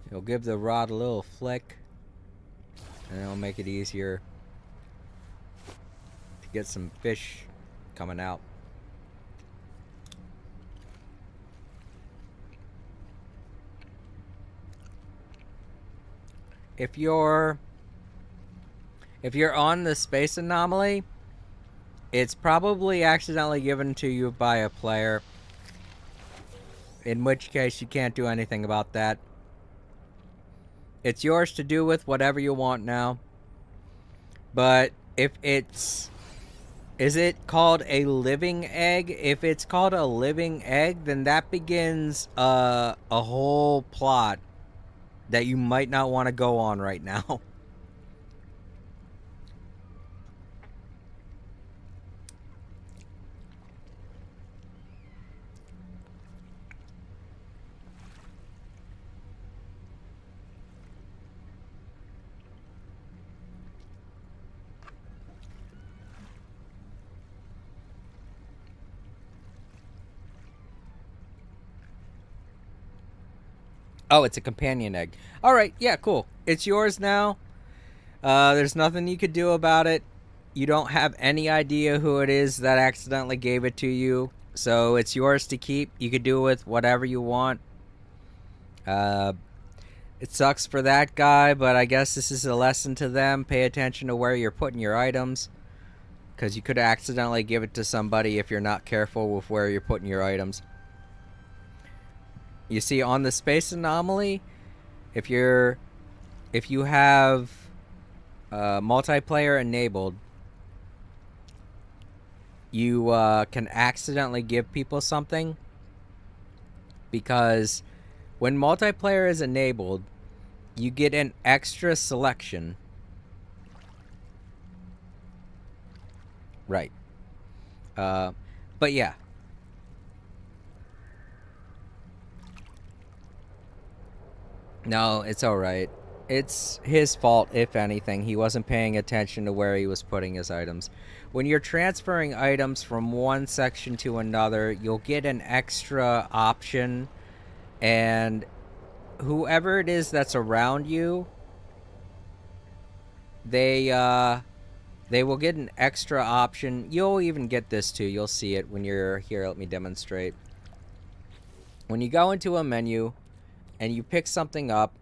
it'll give the rod a little flick, and it'll make it easier to get some fish coming out. if you're on the space anomaly, it's probably accidentally given to you by a player, in which case you can't do anything about that. It's yours to do with whatever you want now. But if it's... Is it called a living egg? If it's called a living egg, then that begins a whole plot that you might not want to go on right now. Oh, it's a companion egg. Alright, yeah, cool. It's yours now. There's nothing you could do about it. You don't have any idea who it is that accidentally gave it to you. So it's yours to keep. You could do with whatever you want. It sucks for that guy, but I guess this is a lesson to them. Pay attention to where you're putting your items, because you could accidentally give it to somebody if you're not careful with where you're putting your items. You see, on the space anomaly, if you have multiplayer enabled, you can accidentally give people something, because when multiplayer is enabled, you get an extra selection. Right. But yeah. No, it's alright. It's his fault, if anything. He wasn't paying attention to where he was putting his items. When you're transferring items from one section to another, you'll get an extra option, and whoever it is that's around you, they will get an extra option. You'll even get this too. You'll see it when you're here. Let me demonstrate. When you go into a menu and you pick something up,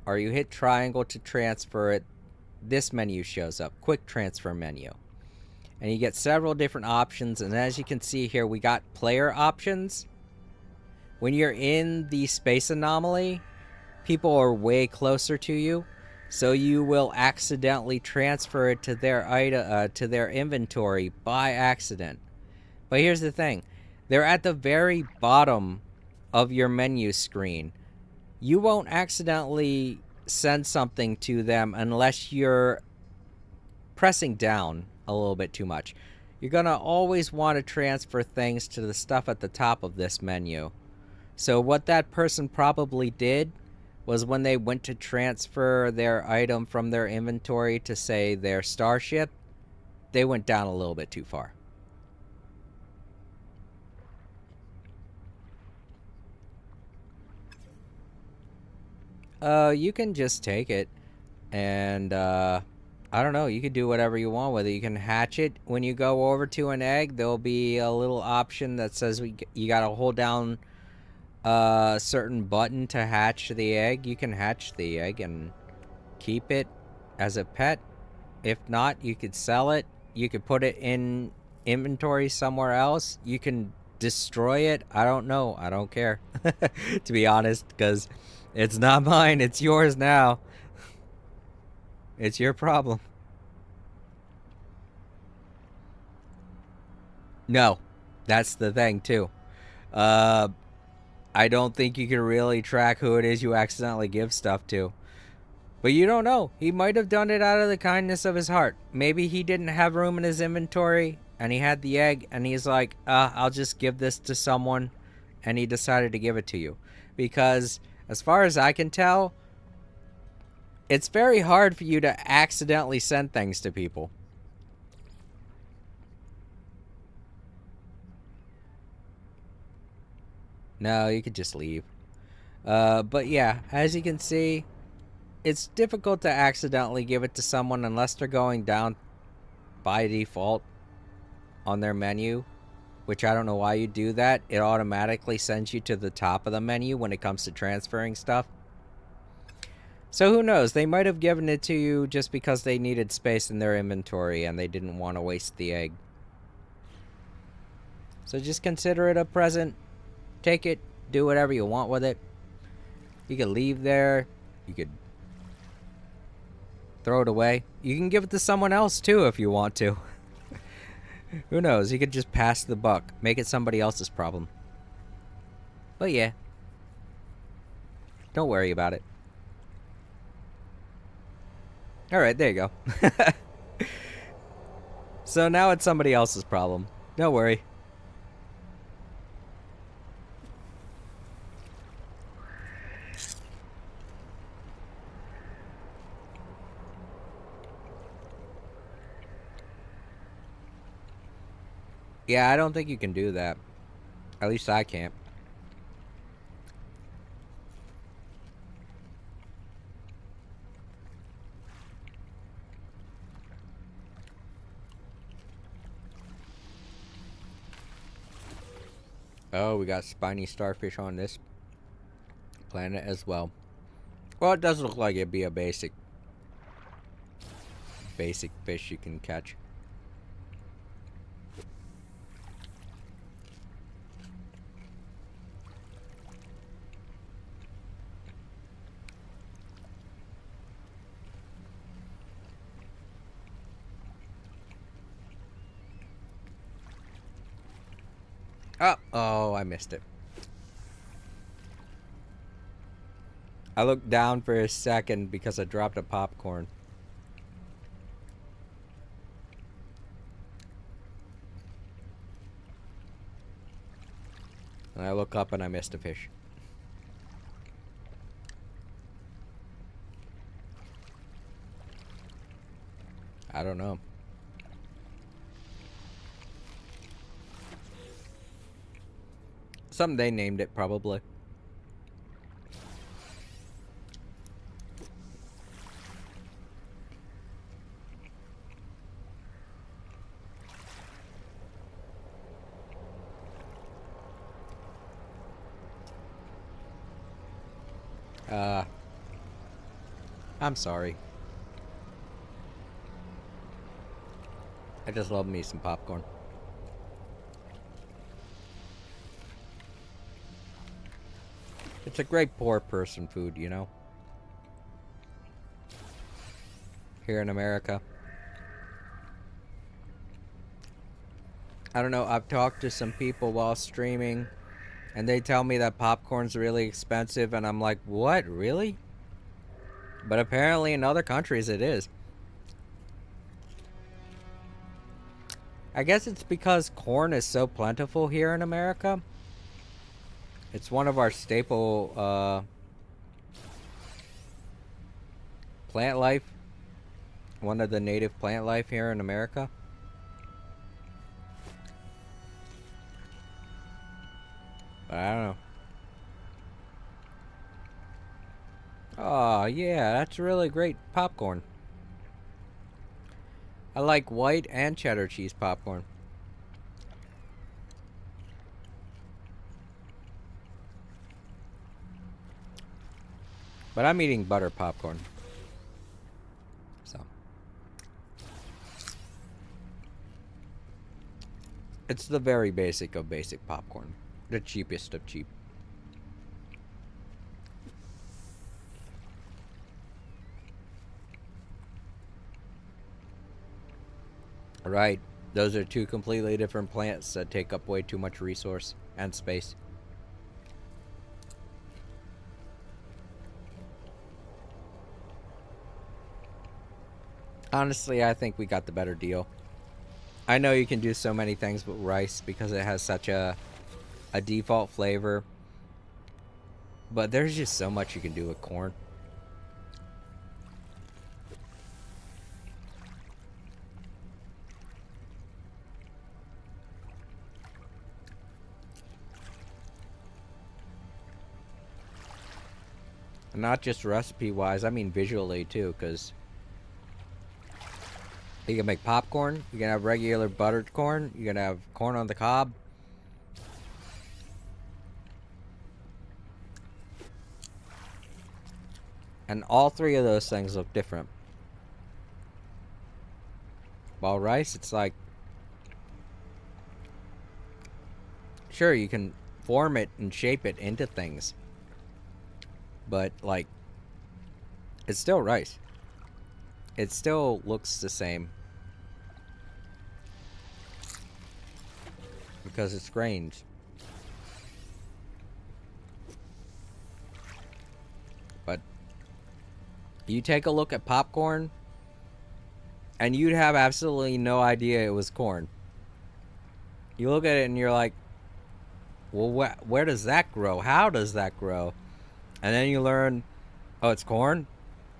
or you hit triangle to transfer it, this menu shows up, quick transfer menu. And you get several different options, and as you can see here, we got player options. When you're in the space anomaly, people are way closer to you, so you will accidentally transfer it to their inventory by accident. But here's the thing, they're at the very bottom of your menu screen. You won't accidentally send something to them unless you're pressing down a little bit too much. You're gonna always want to transfer things to the stuff at the top of this menu. So what that person probably did was, when they went to transfer their item from their inventory to, say, their starship, they went down a little bit too far. You can just take it, and I don't know, you could do whatever you want with it. You can hatch it. When you go over to an egg, there'll be a little option that says you gotta hold down a certain button to hatch the egg. You can hatch the egg and keep it as a pet. If not, you could sell it. You could put it in inventory somewhere else. You can destroy it. I don't know. I don't care, to be honest, because it's not mine. It's yours now. It's your problem. No, that's the thing too. I don't think you can really track who it is you accidentally give stuff to. But you don't know. He might have done it out of the kindness of his heart. Maybe he didn't have room in his inventory, and he had the egg, and he's like, I'll just give this to someone, and he decided to give it to you. Because, as far as I can tell, it's very hard for you to accidentally send things to people. No, you could just leave. But yeah, as you can see, it's difficult to accidentally give it to someone unless they're going down by default on their menu, which I don't know why you do that. It automatically sends you to the top of the menu when it comes to transferring stuff. So who knows? They might have given it to you just because they needed space in their inventory and they didn't want to waste the egg. So just consider it a present. Take it. Do whatever you want with it. You could leave there. You could throw it away. You can give it to someone else too if you want to. Who knows? You could just pass the buck. Make it somebody else's problem. But yeah. Don't worry about it. Alright, there you go. So now it's somebody else's problem. Don't worry. Yeah, I don't think you can do that. At least I can't. Oh, we got spiny starfish on this planet as well. Well, it does look like it'd be a basic fish you can catch. Oh, I missed it. I looked down for a second because I dropped a popcorn. And I look up and I missed a fish. I don't know. Something they named it, probably. I'm sorry. I just love me some popcorn. It's a great poor person food, you know? Here in America. I don't know, I've talked to some people while streaming, and they tell me that popcorn's really expensive, and I'm like, what, really? But apparently in other countries it is. I guess it's because corn is so plentiful here in America. It's one of our staple plant life. One of the native plant life here in America. But I don't know. Oh, yeah, that's really great popcorn. I like white and cheddar cheese popcorn. But I'm eating butter popcorn. So. It's the very basic of basic popcorn. The cheapest of cheap. Right. Those are two completely different plants that take up way too much resource and space. Honestly, I think we got the better deal. I know you can do so many things with rice because it has such a default flavor. But there's just so much you can do with corn. Not just recipe-wise, I mean visually too, because you can make popcorn, you can have regular buttered corn, you can have corn on the cob. And all three of those things look different. While rice, it's like, sure, you can form it and shape it into things. But, like, it's still rice. It still looks the same. Because it's grains. But you take a look at popcorn, and you'd have absolutely no idea it was corn. You look at it and you're like, well, where does that grow? How does that grow? And then you learn, oh, it's corn?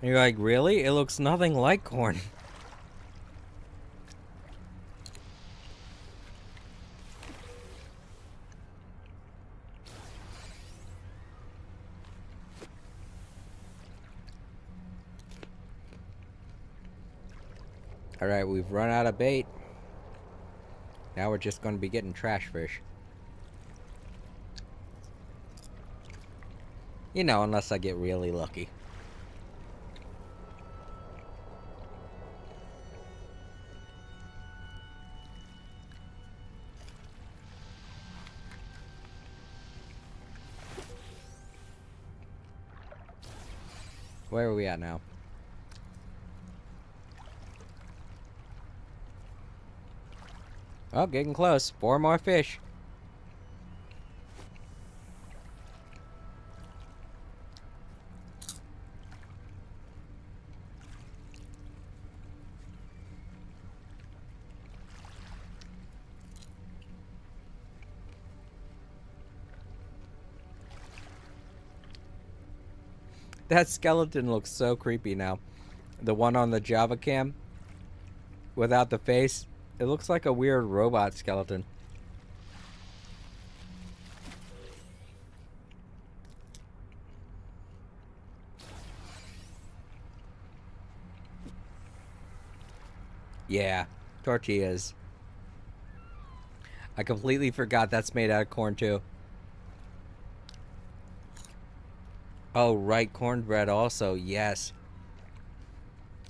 And you're like, really? It looks nothing like corn. Alright, we've run out of bait. Now we're just going to be getting trash fish. You know, unless I get really lucky. Where are we at now? Oh, getting close. 4 more fish. That skeleton looks so creepy now. The one on the Java cam without the face. It looks like a weird robot skeleton. Yeah, tortillas. I completely forgot that's made out of corn too. Oh, right, cornbread also, yes.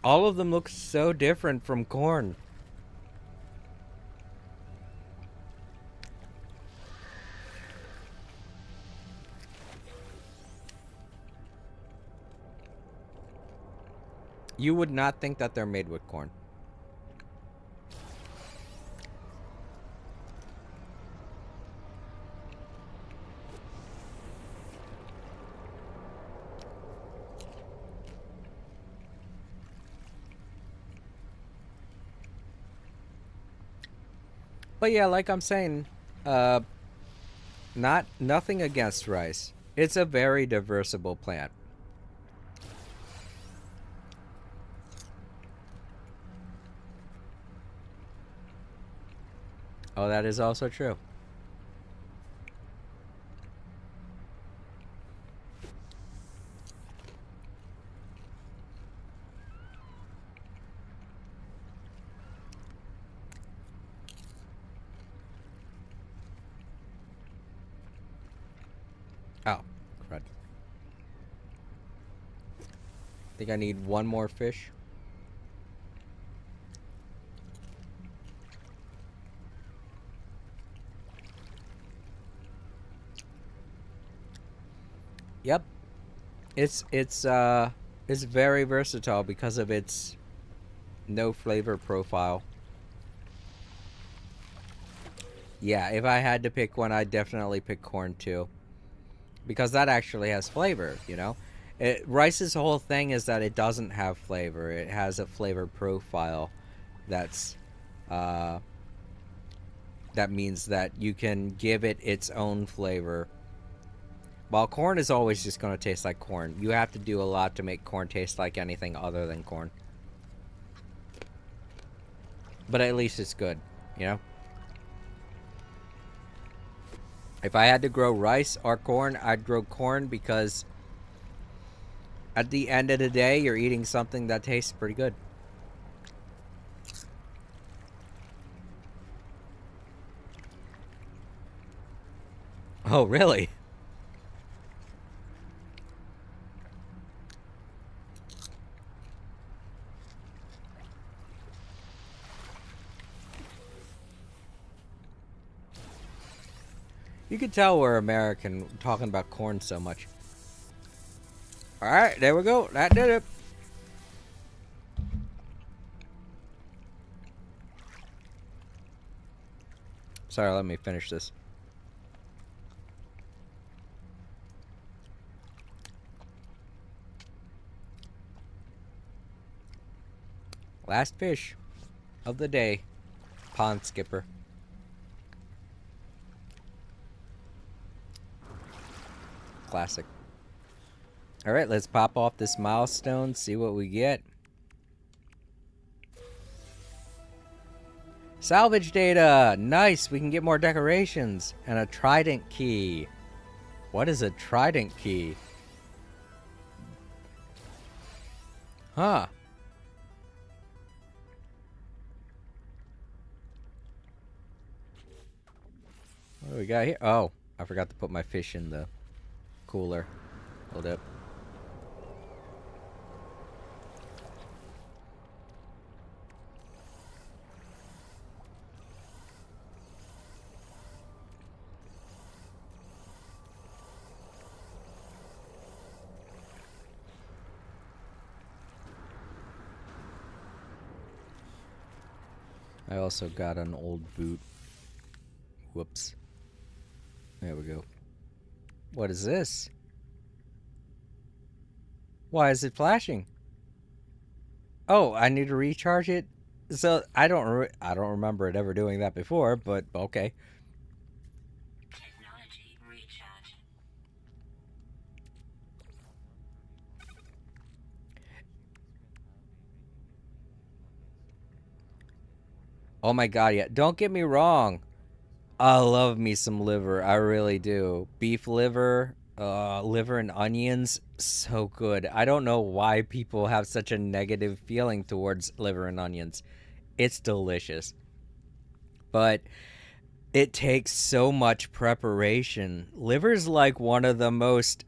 All of them look so different from corn. You would not think that they're made with corn. But yeah, like I'm saying, nothing against rice. It's a very diversible plant. Oh, that is also true. Oh, crud. Think I need one more fish. Yep. It's very versatile because of its no flavor profile. Yeah, if I had to pick one, I'd definitely pick corn too. Because that actually has flavor, you know? Rice's whole thing is that it doesn't have flavor. It has a flavor profile that's that means that you can give it its own flavor. While corn is always just going to taste like corn. You have to do a lot to make corn taste like anything other than corn. But at least it's good, you know? If I had to grow rice or corn, I'd grow corn because at the end of the day, you're eating something that tastes pretty good. Oh, really? You can tell we're American talking about corn so much. Alright, there we go. That did it. Sorry, let me finish this. Last fish of the day. Pond skipper. Classic. Alright, let's pop off this milestone, see what we get. Salvage data! Nice! We can get more decorations. And a trident key. What is a trident key? Huh. What do we got here? Oh, I forgot to put my fish in the cooler. Hold up. I also got an old boot. Whoops. There we go. What is this? Why is it flashing? Oh, I need to recharge it? So, I don't remember it ever doing that before, but okay. Technology recharge. Oh my god, yeah. Don't get me wrong. I love me some liver. I really do. Beef liver, liver and onions, so good. I don't know why people have such a negative feeling towards liver and onions. It's delicious. But it takes so much preparation. Liver's like one of the most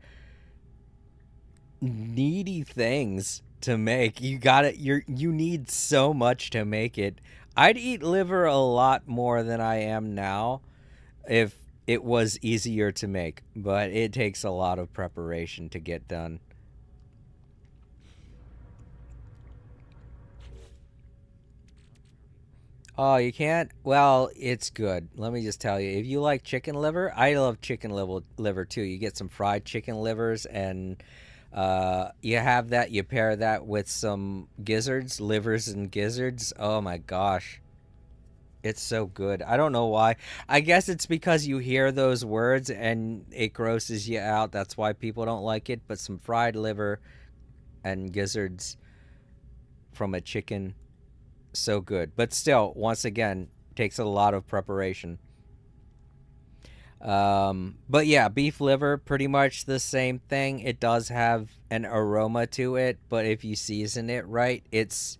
needy things to make. You need so much to make it. I'd eat liver a lot more than I am now if it was easier to make, but it takes a lot of preparation to get done. Oh, you can't? Well, it's good. Let me just tell you, if you like chicken liver, I love chicken liver too. You get some fried chicken livers and you have that, you pair that with some gizzards, livers and gizzards. Oh my gosh. It's so good. I don't know why. I guess it's because you hear those words and it grosses you out. That's why people don't like it. But some fried liver and gizzards from a chicken, so good. But still, once again, takes a lot of preparation. But yeah, beef liver, pretty much the same thing. It does have an aroma to it, but if you season it right, it's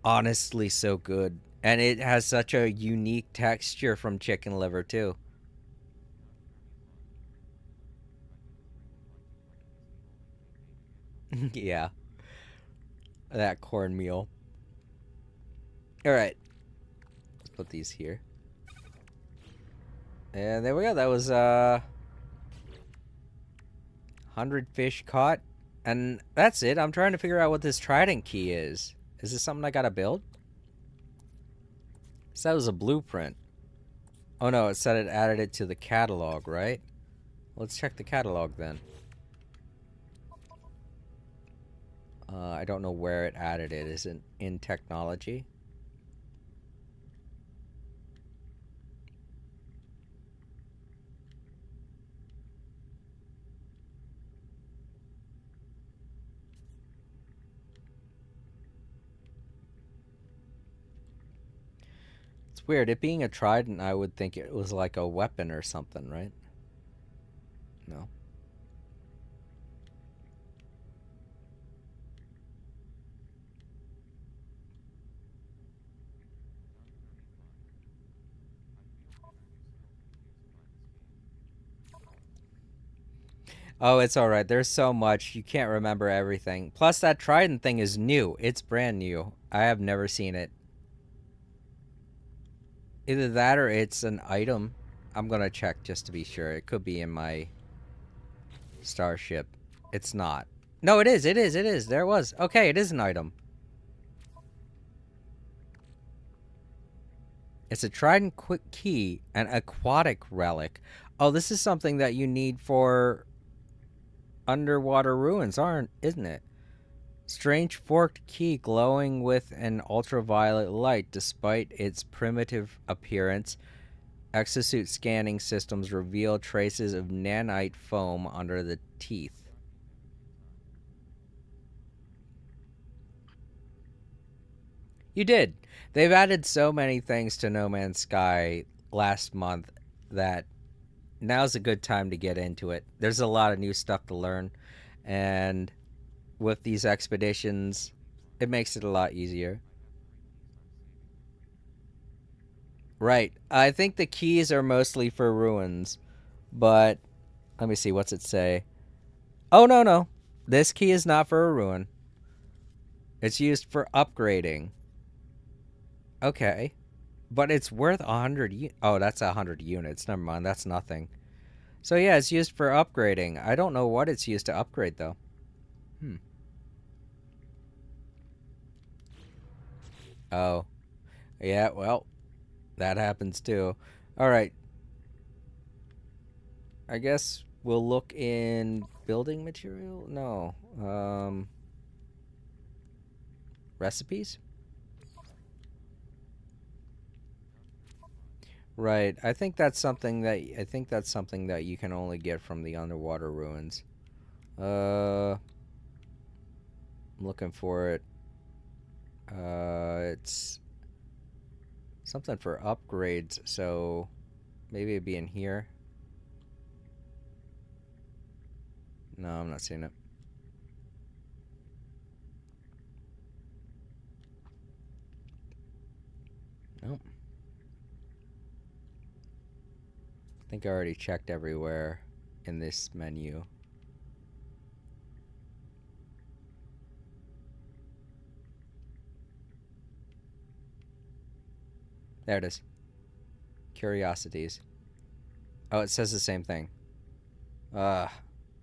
honestly so good. And it has such a unique texture from chicken liver too. Yeah, that cornmeal. All right, let's put these here. And there we go. That was 100 fish caught. And that's it. I'm trying to figure out what this trident key is. Is this something I gotta build? So that was a blueprint. Oh no, it said it added it to the catalog, right? Let's check the catalog then. I don't know where it added it. Is it in technology? It's weird. It being a trident, I would think it was like a weapon or something, right? No. Oh, it's alright. There's so much. You can't remember everything. Plus, that trident thing is new. It's brand new. I have never seen it. Either that or it's an item. I'm gonna check just to be sure. It could be in my starship. It's not. No, it is. It is. It is. There it was. Okay, it is an item. It's a Trident quick key, an aquatic relic. Oh, this is something that you need for underwater ruins, isn't it? Strange forked key glowing with an ultraviolet light despite its primitive appearance. Exosuit scanning systems reveal traces of nanite foam under the teeth. You did. They've added so many things to No Man's Sky last month that now's a good time to get into it. There's a lot of new stuff to learn, and with these expeditions, it makes it a lot easier. Right. I think the keys are mostly for ruins, but let me see. What's it say? Oh, no, no. This key is not for a ruin. It's used for upgrading. Okay. But it's worth 100. Oh, that's 100 units. Never mind. That's nothing. So, yeah, it's used for upgrading. I don't know what it's used to upgrade, though. Oh. Yeah, well, that happens, too. All right. I guess we'll look in building material? No. Recipes? Right. I think that's something that you can only get from the underwater ruins. I'm looking for it. It's something for upgrades, so maybe it'd be in here. No, I'm not seeing it. Nope. I think I already checked everywhere in this menu. There it is. Curiosities. Oh, it says the same thing. I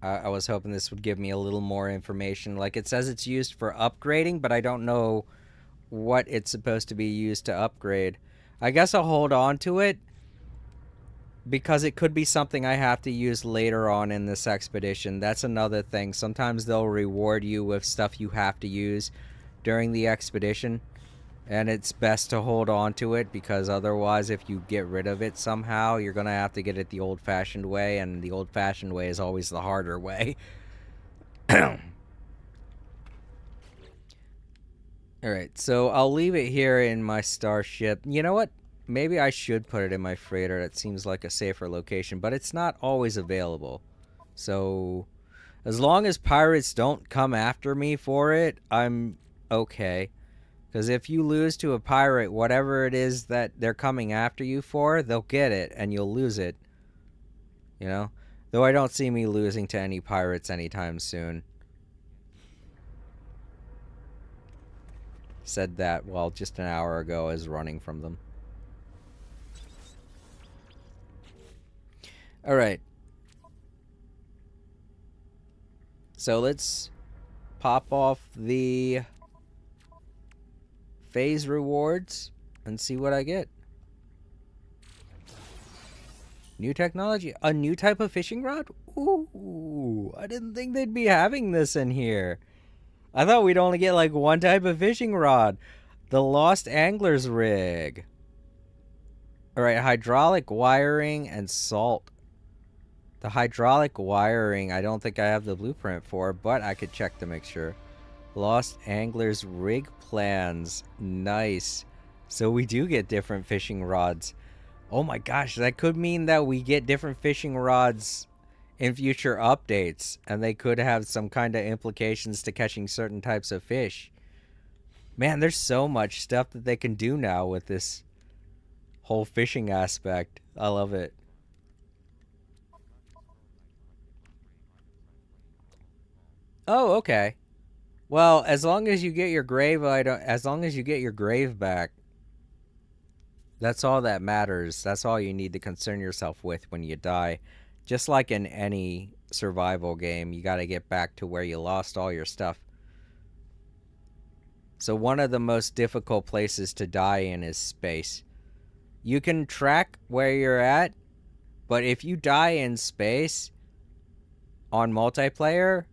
was hoping this would give me a little more information. Like, it says it's used for upgrading, but I don't know what it's supposed to be used to upgrade. I guess I'll hold on to it because it could be something I have to use later on in this expedition. That's another thing. Sometimes they'll reward you with stuff you have to use during the expedition, and it's best to hold on to it because otherwise, if you get rid of it somehow, you're gonna have to get it the old-fashioned way, and the old-fashioned way is always the harder way. Alright, so I'll leave it here in my starship. You know what? Maybe I should put it in my freighter. That seems like a safer location, but it's not always available. So, as long as pirates don't come after me for it, I'm okay. Because if you lose to a pirate, whatever it is that they're coming after you for, they'll get it, and you'll lose it. You know? Though I don't see me losing to any pirates anytime soon. Said that while just an hour ago I was running from them. Alright. So let's pop off the phase rewards and see what I get. New technology. A new type of fishing rod? Ooh, I didn't think they'd be having this in here. I thought we'd only get like one type of fishing rod. The Lost Angler's Rig. Alright, hydraulic wiring and salt. The hydraulic wiring, I don't think I have the blueprint for, but I could check to make sure. Lost Angler's Rig plans. Nice. So we do get different fishing rods. Oh my gosh, that could mean that we get different fishing rods in future updates, and they could have some kind of implications to catching certain types of fish. Man, there's so much stuff that they can do now with this whole fishing aspect. I love it. Oh, okay. Well, as long as you get your grave back, That's all that matters. That's all you need to concern yourself with when you die. Just like in any survival game, you got to get back to where you lost all your stuff. So one of the most difficult places to die in is space. You can track where you're at, but if you die in space on multiplayer,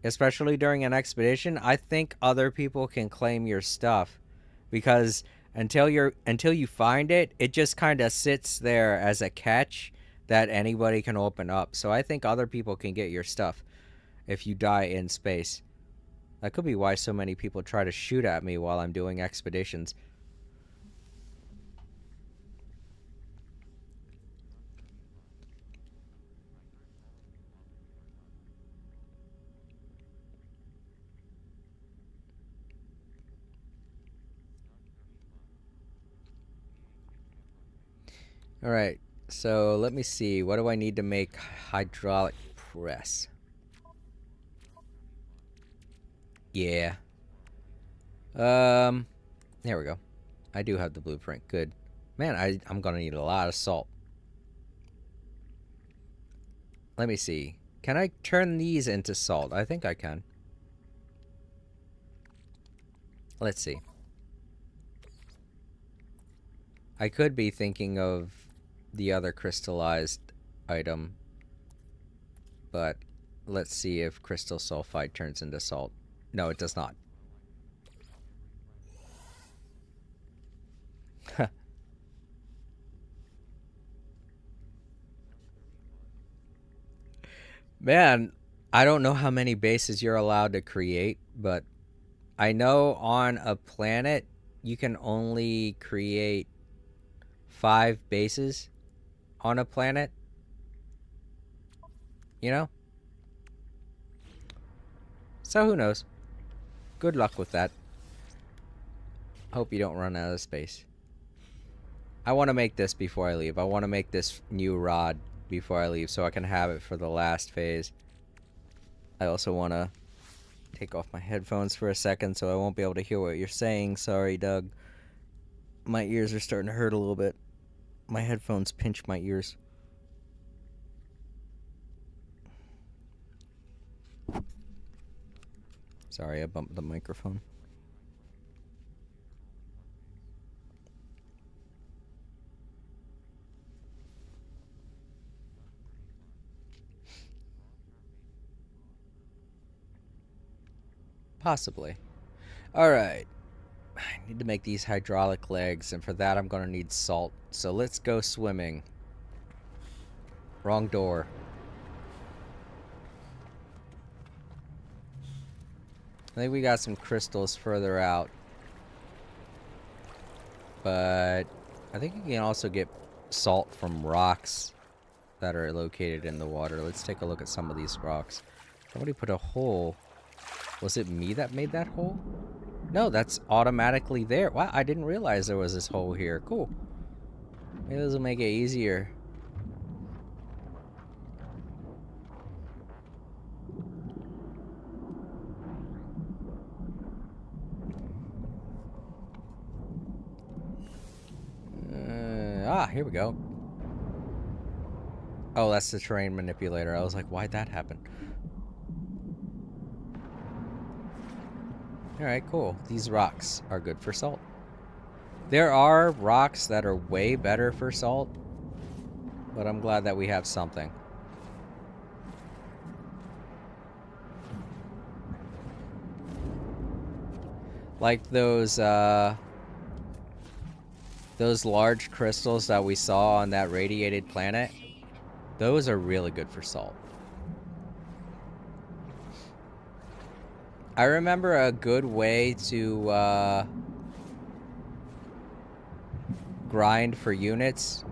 especially during an expedition, I think other people can claim your stuff, because until you find it, it just kind of sits there as a catch that anybody can open up. So I think other people can get your stuff if you die in space. That could be why so many people try to shoot at me while I'm doing expeditions. Alright, so let me see. What do I need to make hydraulic press? Yeah. There we go. I do have the blueprint. Good. Man, I'm gonna need a lot of salt. Let me see. Can I turn these into salt? I think I can. Let's see. I could be thinking of the other crystallized item, but let's see if crystal sulfide turns into salt. No, it does not. Man, I don't know how many bases you're allowed to create, but I know on a planet you can only create 5 bases on a planet. You know? So who knows? Good luck with that. Hope you don't run out of space. I want to make this before I leave. I want to make this new rod before I leave so I can have it for the last phase. I also want to take off my headphones for a second so I won't be able to hear what you're saying. Sorry, Doug. My ears are starting to hurt a little bit. My headphones pinch my ears. Sorry, I bumped the microphone. Possibly. Alright. I need to make these hydraulic legs, and for that I'm gonna need salt. So let's go swimming. Wrong door. I think we got some crystals further out. But I think you can also get salt from rocks that are located in the water. Let's take a look at some of these rocks. Somebody put a hole. Was it me that made that hole? No, that's automatically there. Wow, I didn't realize there was this hole here. Cool. Maybe this will make it easier. Here we go. Oh, that's the terrain manipulator. I was like, why'd that happen? Alright, cool. These rocks are good for salt. There are rocks that are way better for salt, but I'm glad that we have something. Like those large crystals that we saw on that radiated planet, those are really good for salt. I remember a good way to grind for units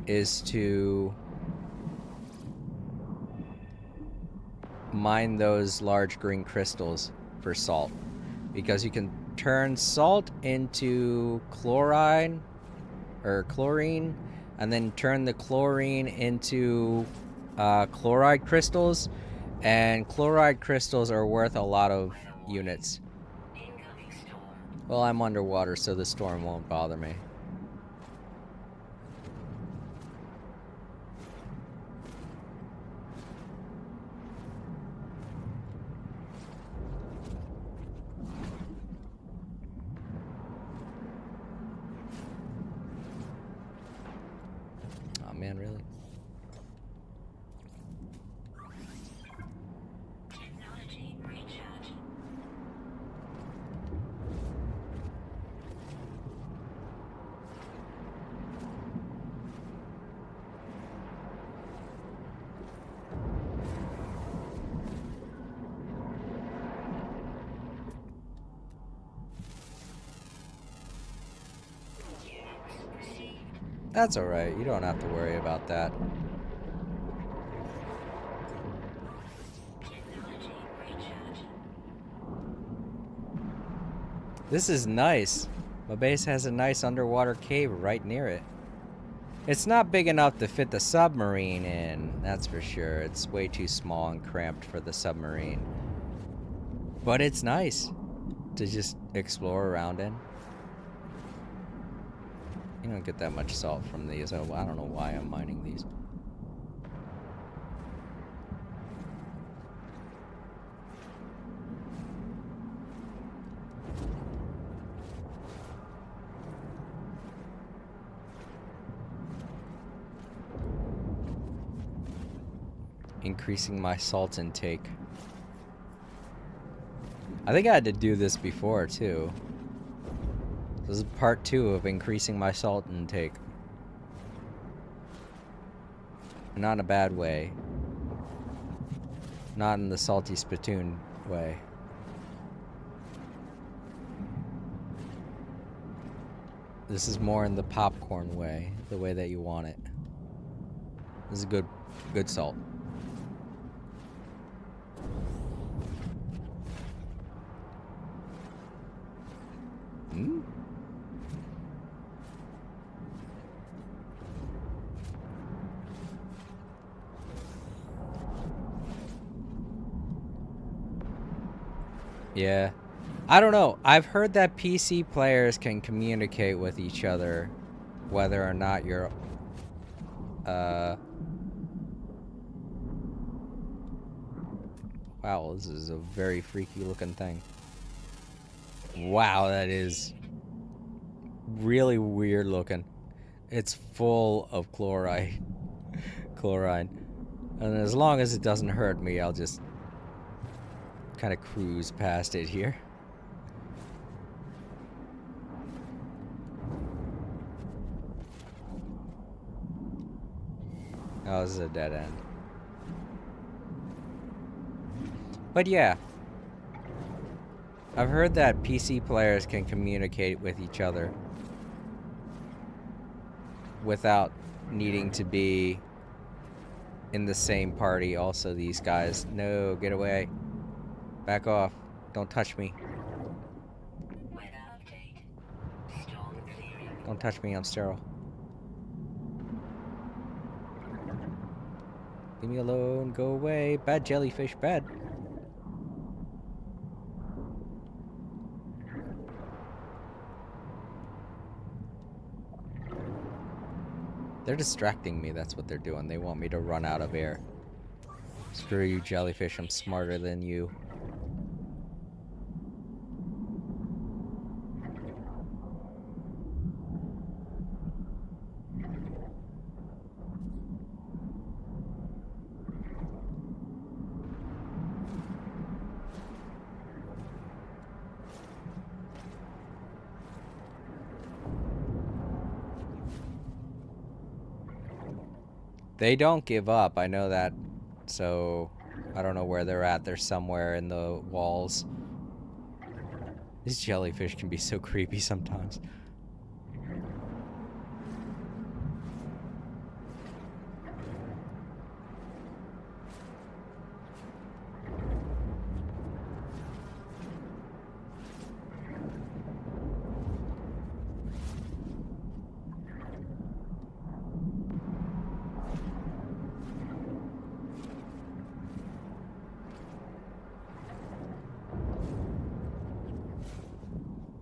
is to mine those large green crystals for salt, because you can turn salt into chloride or chlorine, and then turn the chlorine into chloride crystals, and chloride crystals are worth a lot of units. Well, I'm underwater, so the storm won't bother me. That's alright. You don't have to worry about that. Technology recharge. This is nice. My base has a nice underwater cave right near it. It's not big enough to fit the submarine in, that's for sure. It's way too small and cramped for the submarine. But it's nice to just explore around in. You don't get that much salt from these. Oh, I don't know why I'm mining these. Increasing my salt intake. I think I had to do this before too. This is part 2 of increasing my salt intake. Not in a bad way. Not in the salty spittoon way. This is more in the popcorn way, the way that you want it. This is good salt. Hmm? Yeah. I don't know. I've heard that PC players can communicate with each other whether or not you're wow, this is a very freaky looking thing. Wow, that is really weird looking. It's full of chloride. Chloride. And as long as it doesn't hurt me, I'll just kind of cruise past it here. Oh, this is a dead end. But yeah. I've heard that PC players can communicate with each other without needing to be in the same party. Also, these guys. No, get away. Back off. Don't touch me. Weather update. Storm clearing. Don't touch me, I'm sterile. Leave me alone, go away. Bad jellyfish, bad. They're distracting me, that's what they're doing. They want me to run out of air. Screw you, jellyfish, I'm smarter than you. They don't give up, I know that. So, I don't know where they're at. They're somewhere in the walls. These jellyfish can be so creepy sometimes.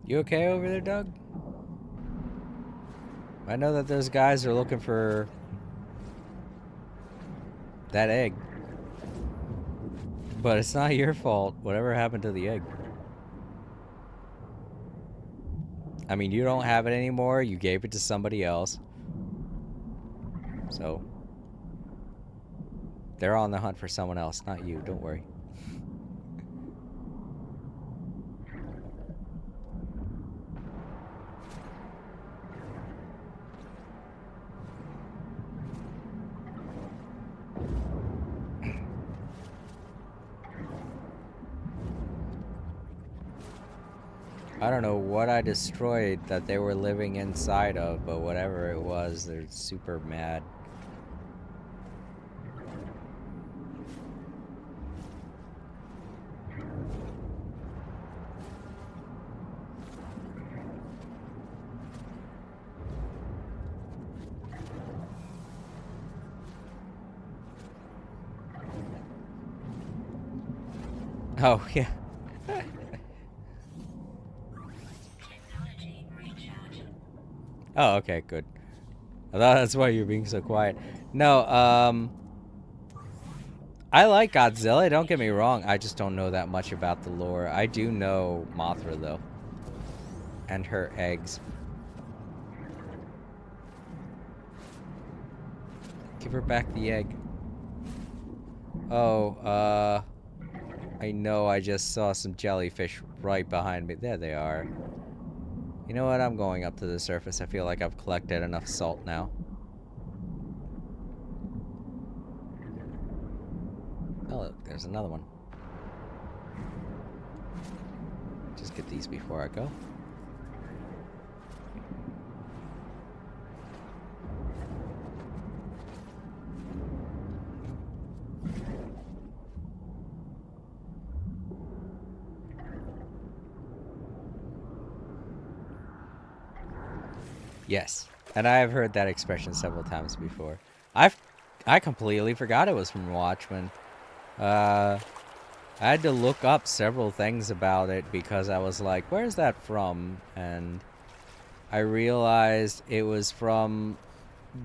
You okay over there, Doug? I know that those guys are looking for that egg. But it's not your fault. Whatever happened to the egg? I mean, you don't have it anymore. You gave it to somebody else. So, they're on the hunt for someone else, not you. Don't worry. I don't know what I destroyed that they were living inside of, but whatever it was, they're super mad. Oh, yeah. Technology recharge. Oh, okay, good. I thought that's why you're being so quiet. No, I like Godzilla, don't get me wrong. I just don't know that much about the lore. I do know Mothra, though. And her eggs. Give her back the egg. Oh, I know I just saw some jellyfish right behind me. There they are. You know what? I'm going up to the surface. I feel like I've collected enough salt now. Oh, look, there's another one. Just get these before I go. Yes, and I have heard that expression several times before. I completely forgot it was from Watchmen. I had to look up several things about it because I was like, where's that from? And I realized it was from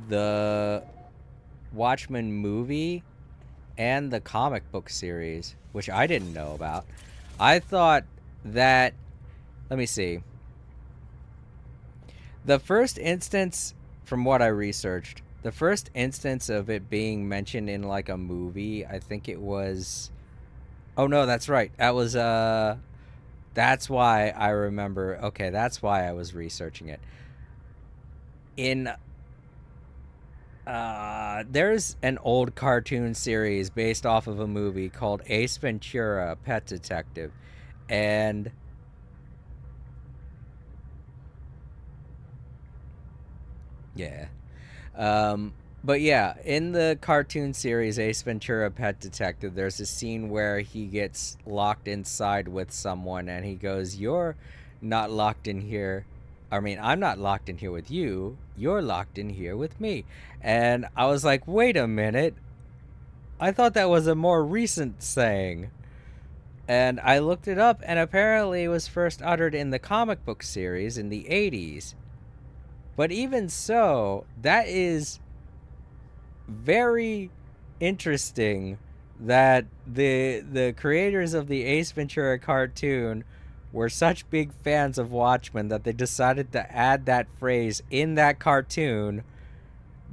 the Watchmen movie and the comic book series, which I didn't know about. I thought that, let me see. The first instance, from what I researched, the first instance of it being mentioned in like a movie, I think it was. Oh no, that's right. That was that's why I remember. Okay, that's why I was researching it. In there's an old cartoon series based off of a movie called Ace Ventura: Pet Detective, and yeah. But yeah, in the cartoon series Ace Ventura: Pet Detective, there's a scene where he gets locked inside with someone and he goes, "You're not locked in here. I mean, I'm not locked in here with you. You're locked in here with me." And I was like, "Wait a minute. I thought that was a more recent saying." And I looked it up, and apparently it was first uttered in the comic book series in the 80s. But even so, that is very interesting that the creators of the Ace Ventura cartoon were such big fans of Watchmen that they decided to add that phrase in that cartoon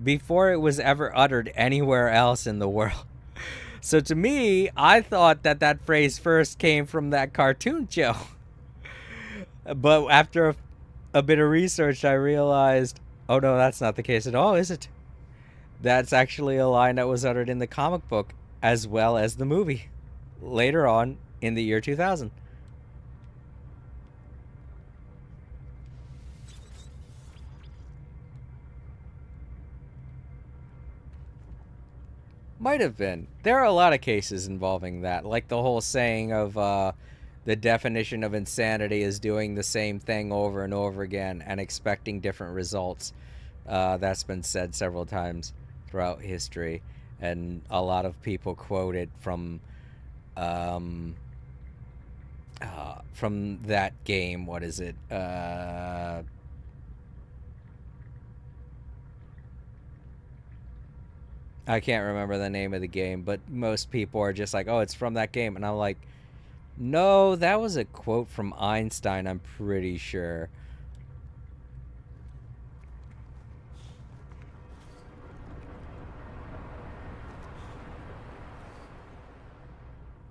before it was ever uttered anywhere else in the world. So to me, I thought that that phrase first came from that cartoon show. But after a bit of research, I realized, oh no, that's not the case at all, is it? That's actually a line that was uttered in the comic book as well as the movie later on in the year 2000. Might have been. There are a lot of cases involving that, like the whole saying of the definition of insanity is doing the same thing over and over again and expecting different results. That's been said several times throughout history, and a lot of people quote it from that game. What is it? I can't remember the name of the game, but most people are just like, "Oh, it's from that game," and I'm like, "No, that was a quote from Einstein. I'm pretty sure."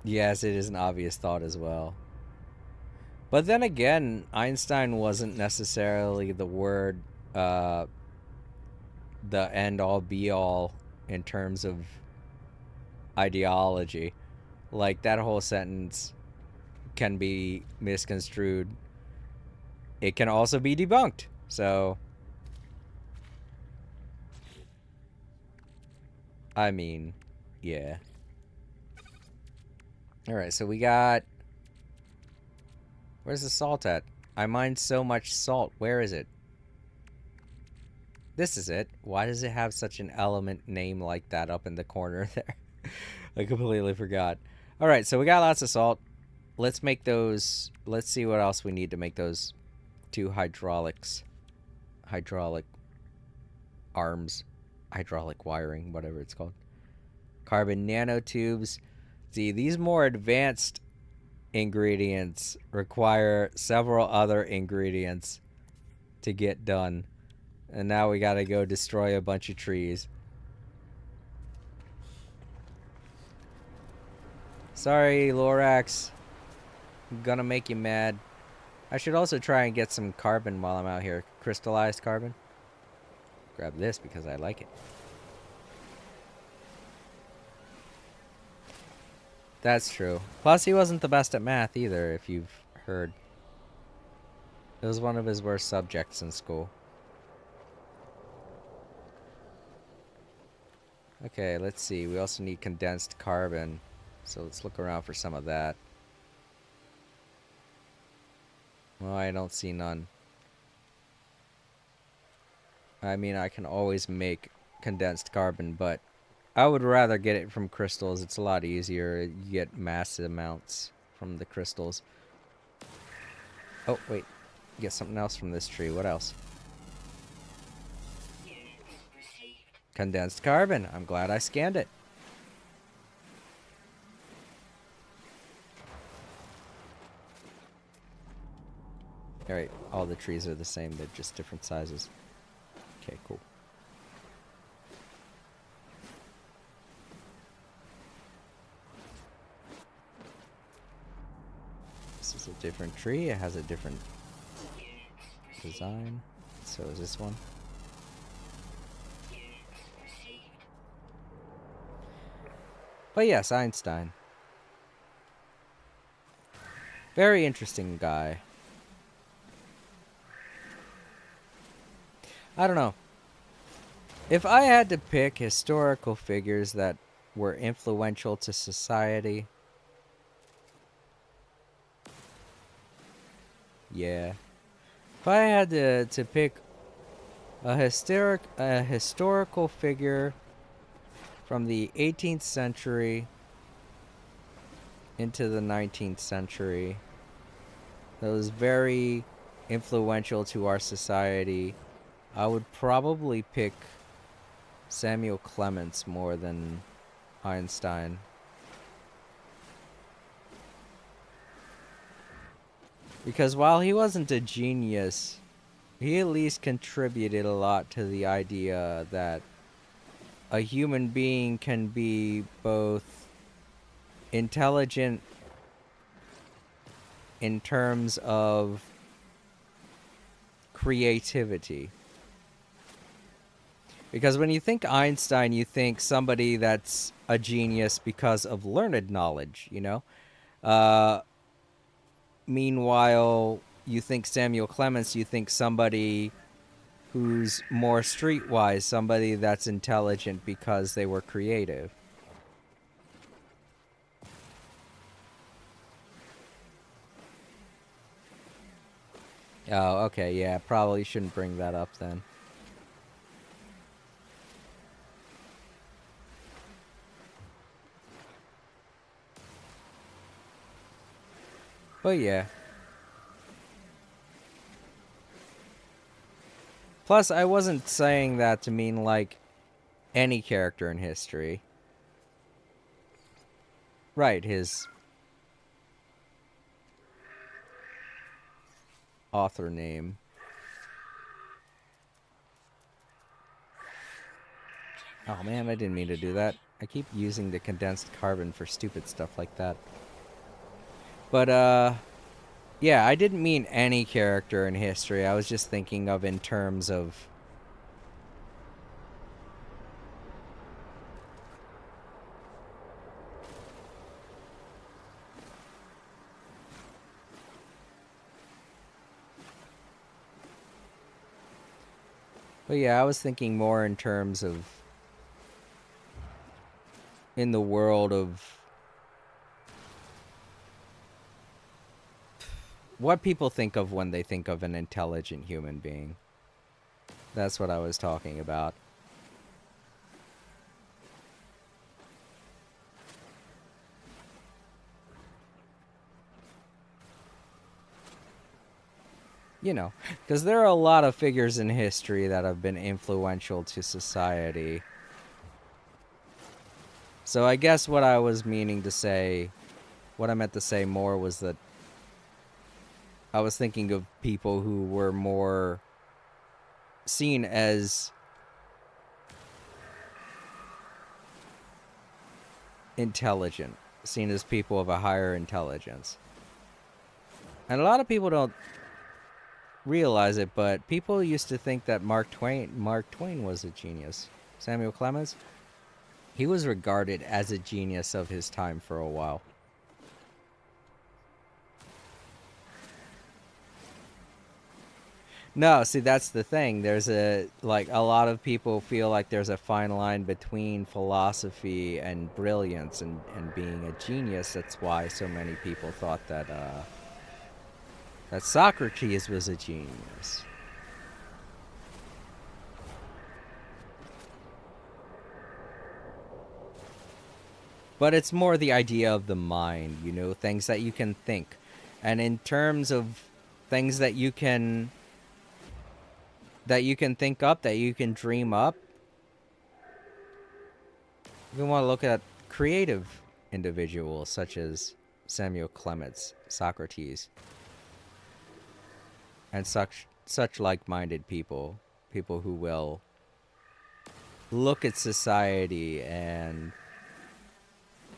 Yes, it is an obvious thought as well. But then again, Einstein wasn't necessarily the word, the end all be all in terms of ideology. Like, that whole sentence can be misconstrued it can also be debunked. So, I mean, yeah. Alright, so we got... Where's the salt at? I mined so much salt. Where is it? This is it. Why does it have such an element name like that up in the corner there? I completely forgot. Alright, so we got lots of salt. Let's make those... Let's see what else we need to make those 2 hydraulics. Hydraulic arms. Hydraulic wiring, whatever it's called. Carbon nanotubes. See, these more advanced ingredients require several other ingredients to get done. And now we gotta go destroy a bunch of trees. Sorry, Lorax. I'm gonna make you mad. I should also try and get some carbon while I'm out here. Crystallized carbon. Grab this because I like it. That's true. Plus, he wasn't the best at math either, if you've heard. It was one of his worst subjects in school. Okay, let's see. We also need condensed carbon. So let's look around for some of that. Well, I don't see none. I mean, I can always make condensed carbon, but I would rather get it from crystals. It's a lot easier. You get massive amounts from the crystals. Oh, wait. Get something else from this tree. What else? Condensed carbon. I'm glad I scanned it. Alright, all the trees are the same. They're just different sizes. Okay, cool. This is a different tree. It has a different design. So is this one. But yes, Einstein. Very interesting guy. I don't know. If I had to pick historical figures that were influential to society, yeah. If I had to pick a historical figure from the 18th century into the 19th century that was very influential to our society, I would probably pick Samuel Clemens more than Einstein. Because while he wasn't a genius, he at least contributed a lot to the idea that a human being can be both intelligent in terms of creativity. Because when you think Einstein, you think somebody that's a genius because of learned knowledge, you know? Meanwhile, you think Samuel Clemens, you think somebody who's more streetwise, somebody that's intelligent because they were creative. Oh, okay, yeah, probably shouldn't bring that up then. But yeah. Plus, I wasn't saying that to mean, like, any character in history. Right, his author name. Oh man, I didn't mean to do that. I keep using the condensed carbon for stupid stuff like that. But, yeah, I didn't mean any character in history. I was just thinking of in terms of... But yeah, I was thinking more in terms of in the world of what people think of when they think of an intelligent human being. That's what I was talking about. You know, because there are a lot of figures in history that have been influential to society. So I guess what I was meaning to say, what I meant to say more was that I was thinking of people who were more seen as intelligent, seen as people of a higher intelligence. And a lot of people don't realize it, but people used to think that Mark Twain was a genius. Samuel Clemens, he was regarded as a genius of his time for a while. No, see, that's the thing. There's a lot of people feel like there's a fine line between philosophy and brilliance and being a genius. That's why so many people thought that Socrates was a genius. But it's more the idea of the mind, you know, things that you can think. And in terms of things that you can think up, that you can dream up, we want to look at creative individuals such as Samuel Clemens, Socrates, and such like-minded people, people who will look at society and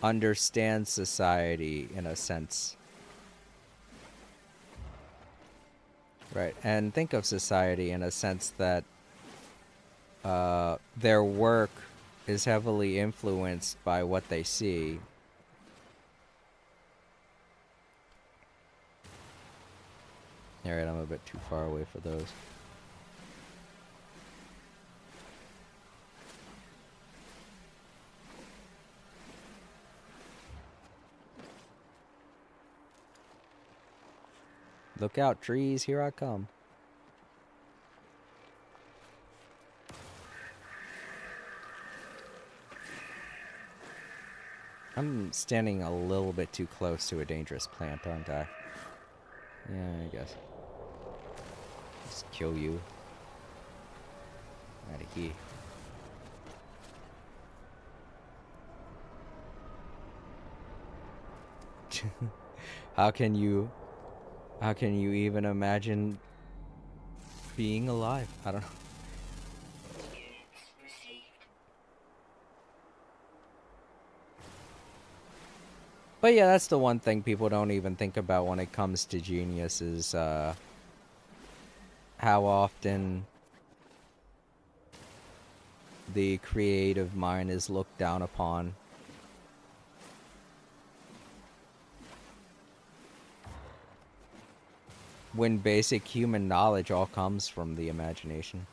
understand society in a sense. Right, and think of society in a sense that their work is heavily influenced by what they see. Alright, I'm a bit too far away for those. Look out, trees, here I come. I'm standing a little bit too close to a dangerous plant, aren't I? Yeah, I guess. Just kill you. Out of here. How can you even imagine being alive? I don't know. Units received. But yeah, that's the one thing people don't even think about when it comes to genius is how often the creative mind is looked down upon. When basic human knowledge all comes from the imagination.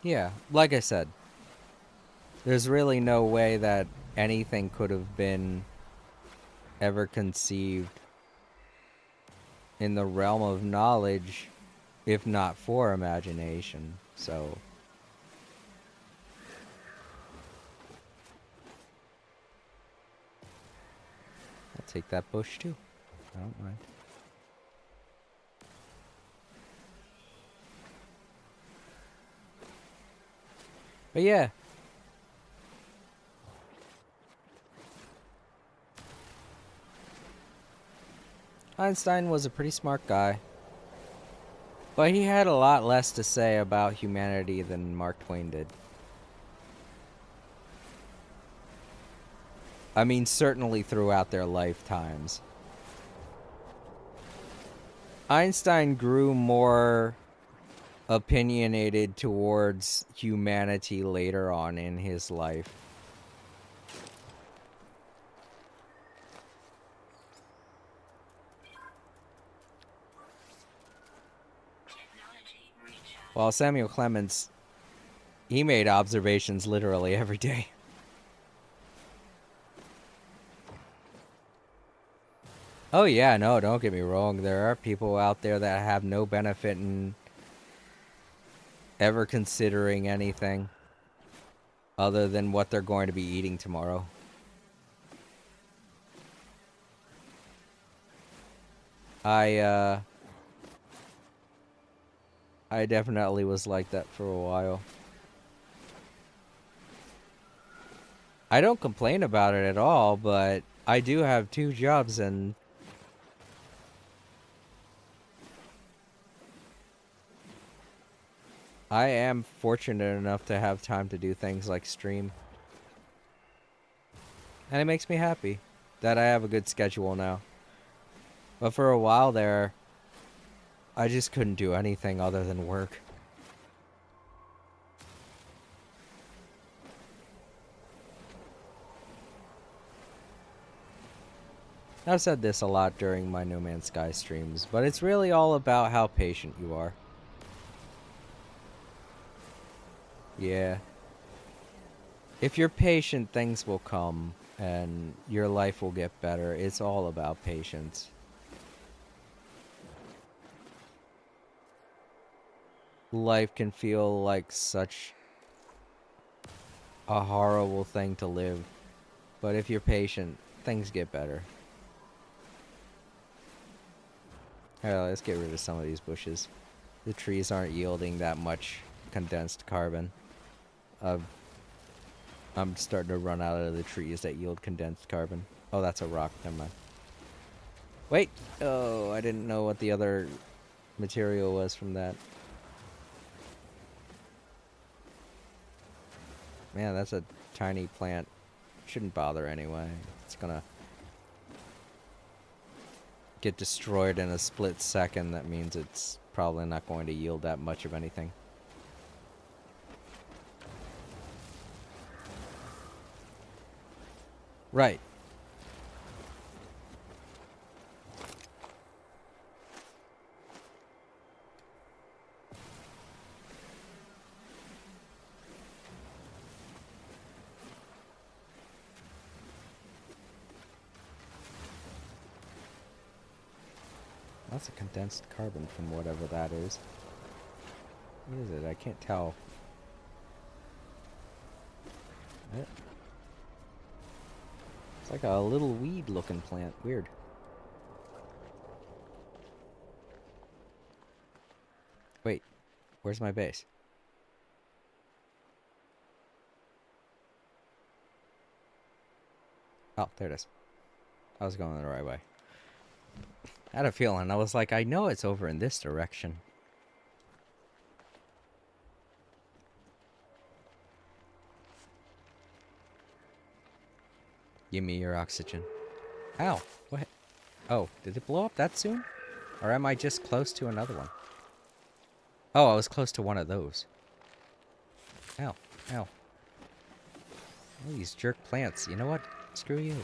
Yeah, like I said, there's really no way that anything could have been ever conceived in the realm of knowledge if not for imagination. So I'll take that bush too. I don't mind. But yeah. Einstein was a pretty smart guy. But he had a lot less to say about humanity than Mark Twain did. I mean, certainly throughout their lifetimes. Einstein grew more opinionated towards humanity later on in his life. While Samuel Clemens, he made observations literally every day. Oh yeah, no, don't get me wrong. There are people out there that have no benefit in ever considering anything other than what they're going to be eating tomorrow. I definitely was like that for a while. I don't complain about it at all, but I do have 2 jobs and I am fortunate enough to have time to do things like stream. And it makes me happy that I have a good schedule now. But for a while there, I just couldn't do anything other than work. I've said this a lot during my No Man's Sky streams, but it's really all about how patient you are. Yeah. If you're patient, things will come, and your life will get better. It's all about patience. Life can feel like such a horrible thing to live, but if you're patient, things get better. Alright, let's get rid of some of these bushes. The trees aren't yielding that much condensed carbon. I'm starting to run out of the trees that yield condensed carbon. Oh, that's a rock. Never mind. Wait! Oh, I didn't know what the other material was from that. Man, that's a tiny plant. Shouldn't bother anyway. It's gonna get destroyed in a split second. That means it's probably not going to yield that much of anything. Right. That's a condensed carbon from whatever that is. What is it? I can't tell. It's like a little weed looking plant. Weird. Wait, where's my base? Oh, there it is. I was going the right way. I had a feeling. I was like, I know it's over in this direction. Give me your oxygen. Ow! What? Oh, did it blow up that soon? Or am I just close to another one? Oh, I was close to one of those. Ow. Ow. Oh, these jerk plants. You know what? Screw you.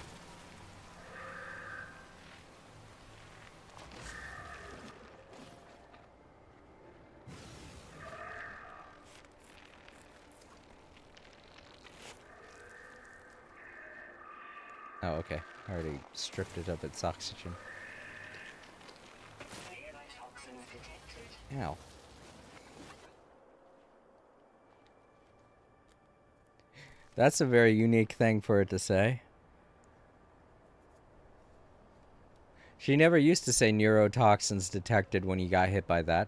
Oh, okay. I already stripped it of its oxygen. Toxins detected. Ow. That's a very unique thing for it to say. She never used to say neurotoxins detected when you got hit by that.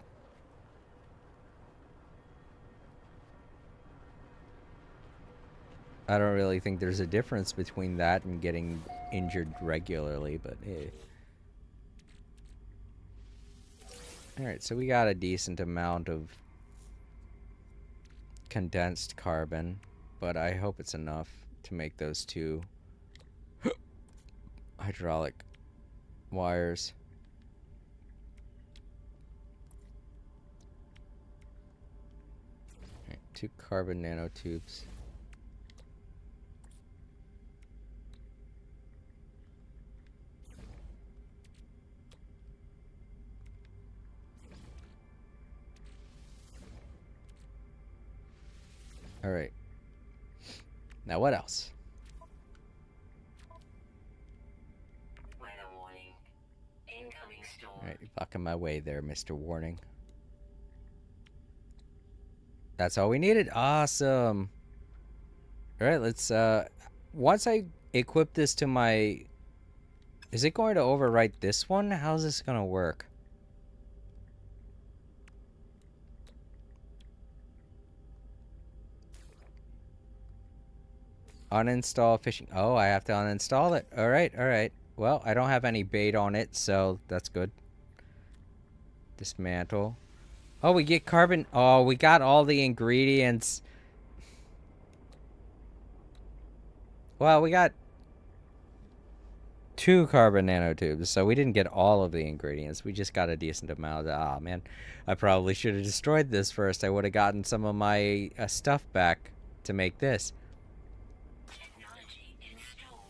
I don't really think there's a difference between that and getting injured regularly, but hey. Alright, so we got a decent amount of condensed carbon, but I hope it's enough to make those 2 hydraulic wires. Alright, 2 carbon nanotubes. Alright. Now what else? Weather warning. Incoming storm. Alright, you're blocking my way there, Mr. Warning. That's all we needed. Awesome. Alright, let's once I equip this to my... Is it going to overwrite this one? How's this gonna work? Uninstall fishing. Oh, I have to uninstall it. Alright, alright. Well, I don't have any bait on it, so that's good. Dismantle. Oh, we get carbon. Oh, we got all the ingredients. Well, we got 2 carbon nanotubes, so we didn't get all of the ingredients. We just got a decent amount. Ah, man. I probably should have destroyed this first. I would have gotten some of my stuff back to make this. Technology installed.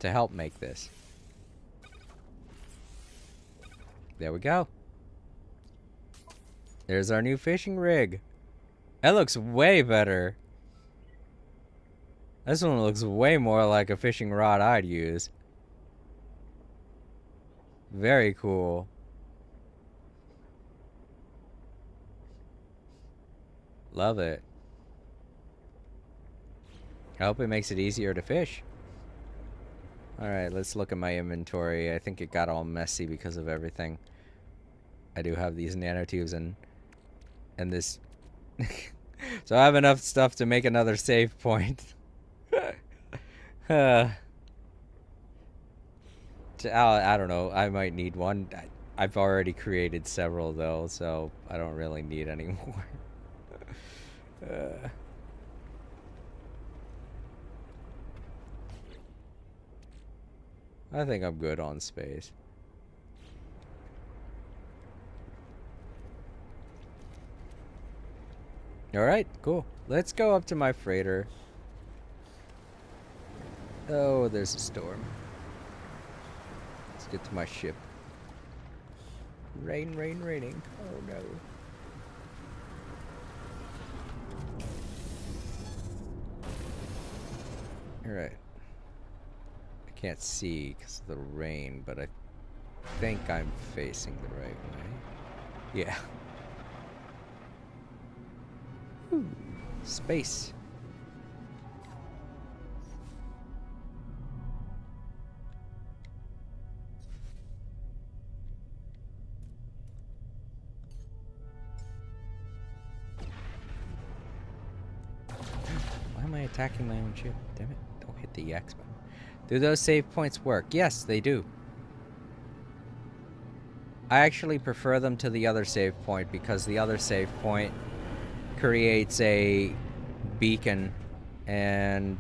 To help make this. There we go. There's our new fishing rig. That looks way better. This one looks way more like a fishing rod I'd use. Very cool. Love it. I hope it makes it easier to fish. Alright, let's look at my inventory. I think it got all messy because of everything. I do have these nanotubes and this... So I have enough stuff to make another save point. I don't know. I might need one. I've already created several though, so I don't really need any more. I think I'm good on space. Alright, cool. Let's go up to my freighter. Oh, there's a storm. Let's get to my ship. Rain, rain, raining. Oh no. Alright. I can't see because of the rain, but I think I'm facing the right way. Yeah. Whew. Space. Why am I attacking my own ship? Damn it. Don't hit the X button. Do those save points work? Yes, they do. I actually prefer them to the other save point because the other save point creates a beacon and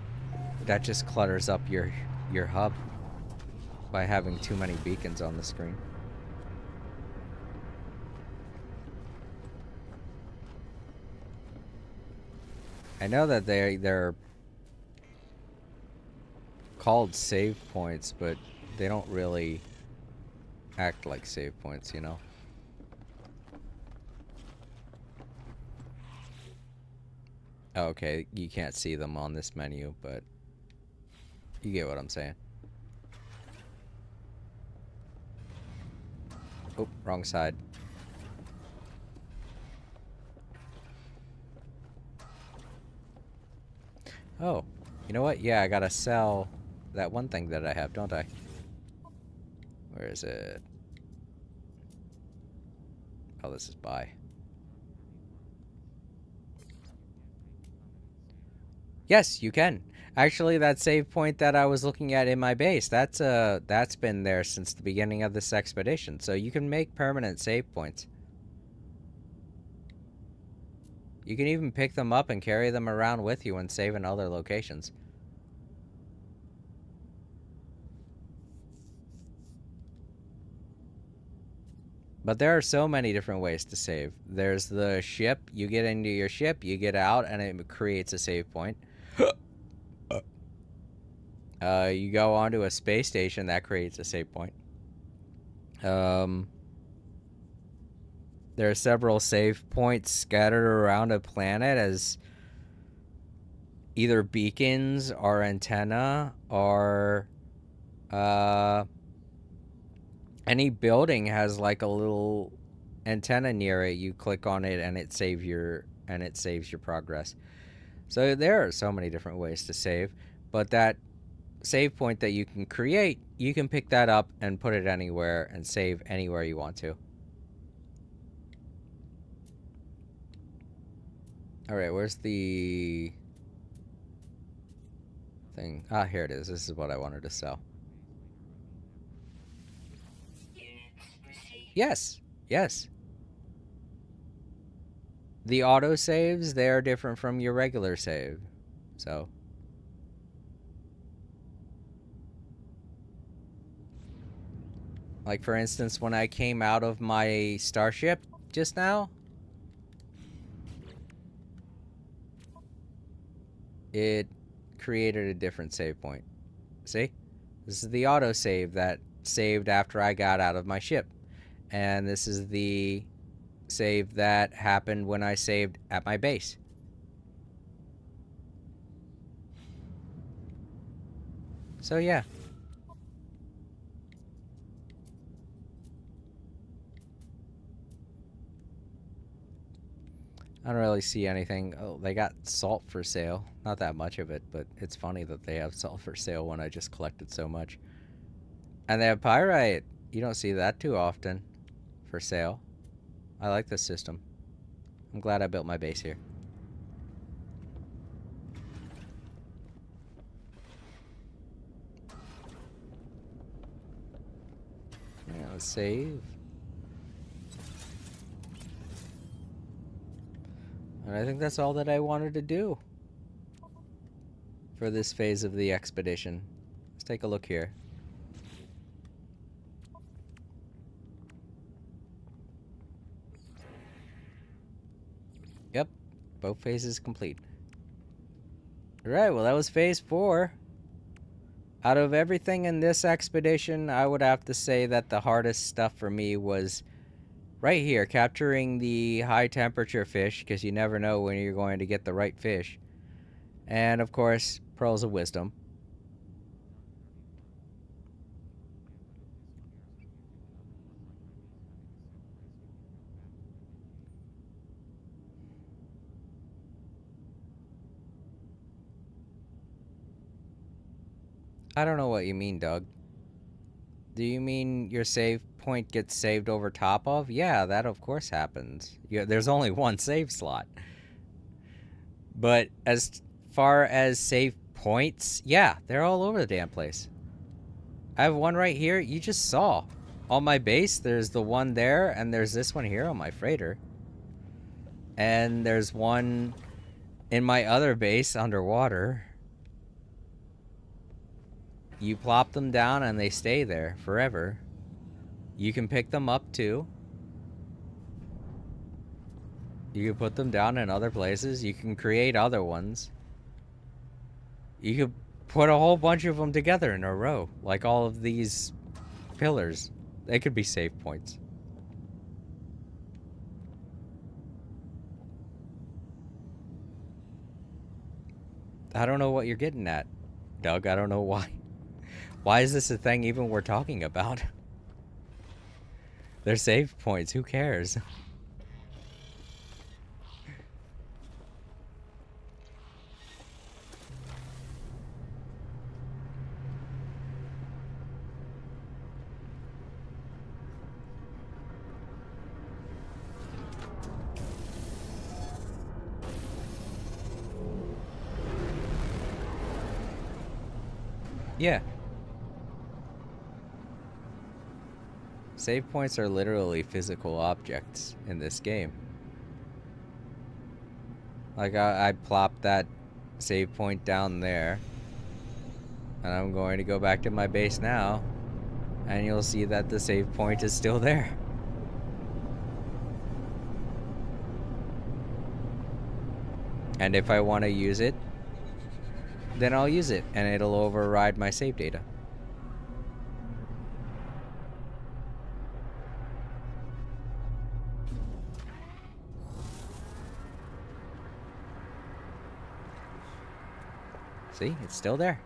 that just clutters up your hub by having too many beacons on the screen. I know that they're called save points, but they don't really act like save points, you know? Oh, okay, you can't see them on this menu, but you get what I'm saying. Oh, wrong side. Oh, you know what? Yeah, I gotta sell that one thing that I have, don't I? Where is it? Oh, this is buy. Yes, you can. Actually, that save point that I was looking at in my base, that's been there since the beginning of this expedition. So you can make permanent save points. You can even pick them up and carry them around with you and save in other locations. But there are so many different ways to save. There's the ship. You get into your ship, you get out, and it creates a save point. You go onto a space station, that creates a save point. There are several save points scattered around a planet as either beacons or antenna or uh, any building has like a little antenna near it. You click on it and it saves your progress. So there are so many different ways to save, but that save point that you can create, you can pick that up and put it anywhere and save anywhere you want to. All right, where's the thing? Ah, here it is. This is what I wanted to sell. Units received. Yes, yes. The auto saves, they are different from your regular save. So like for instance, when I came out of my starship just now, it created a different save point. See? This is the auto save that saved after I got out of my ship. And this is the save that happened when I saved at my base. So yeah. I don't really see anything. Oh, they got salt for sale. Not that much of it, but it's funny that they have salt for sale when I just collected so much. And they have pyrite. You don't see that too often for sale. I like this system. I'm glad I built my base here. Yeah, let's save. And I think that's all that I wanted to do for this phase of the expedition. Let's take a look here. Yep, both phases complete. Alright, well that was phase 4. Out of everything in this expedition, I would have to say that the hardest stuff for me was right here, capturing the high temperature fish, because you never know when you're going to get the right fish. And of course, Pearls of Wisdom. I don't know what you mean, Doug. Do you mean your save point gets saved over top of? Yeah, that of course happens. There's only one save slot. But as far as save points, yeah, they're all over the damn place. I have one right here. You just saw. On my base, there's the one there, and there's this one here on my freighter. And there's one in my other base underwater. You plop them down and they stay there forever. You can pick them up too. You can put them down in other places. You can create other ones. You could put a whole bunch of them together in a row, like all of these pillars. They could be save points. I don't know what you're getting at, Doug. I don't know why. Why is this a thing even we're talking about? They're save points. Who cares? Yeah. Save points are literally physical objects in this game. Like, I plopped that save point down there. And I'm going to go back to my base now. And you'll see that the save point is still there. And if I want to use it, then I'll use it. And it'll override my save data. See, it's still there.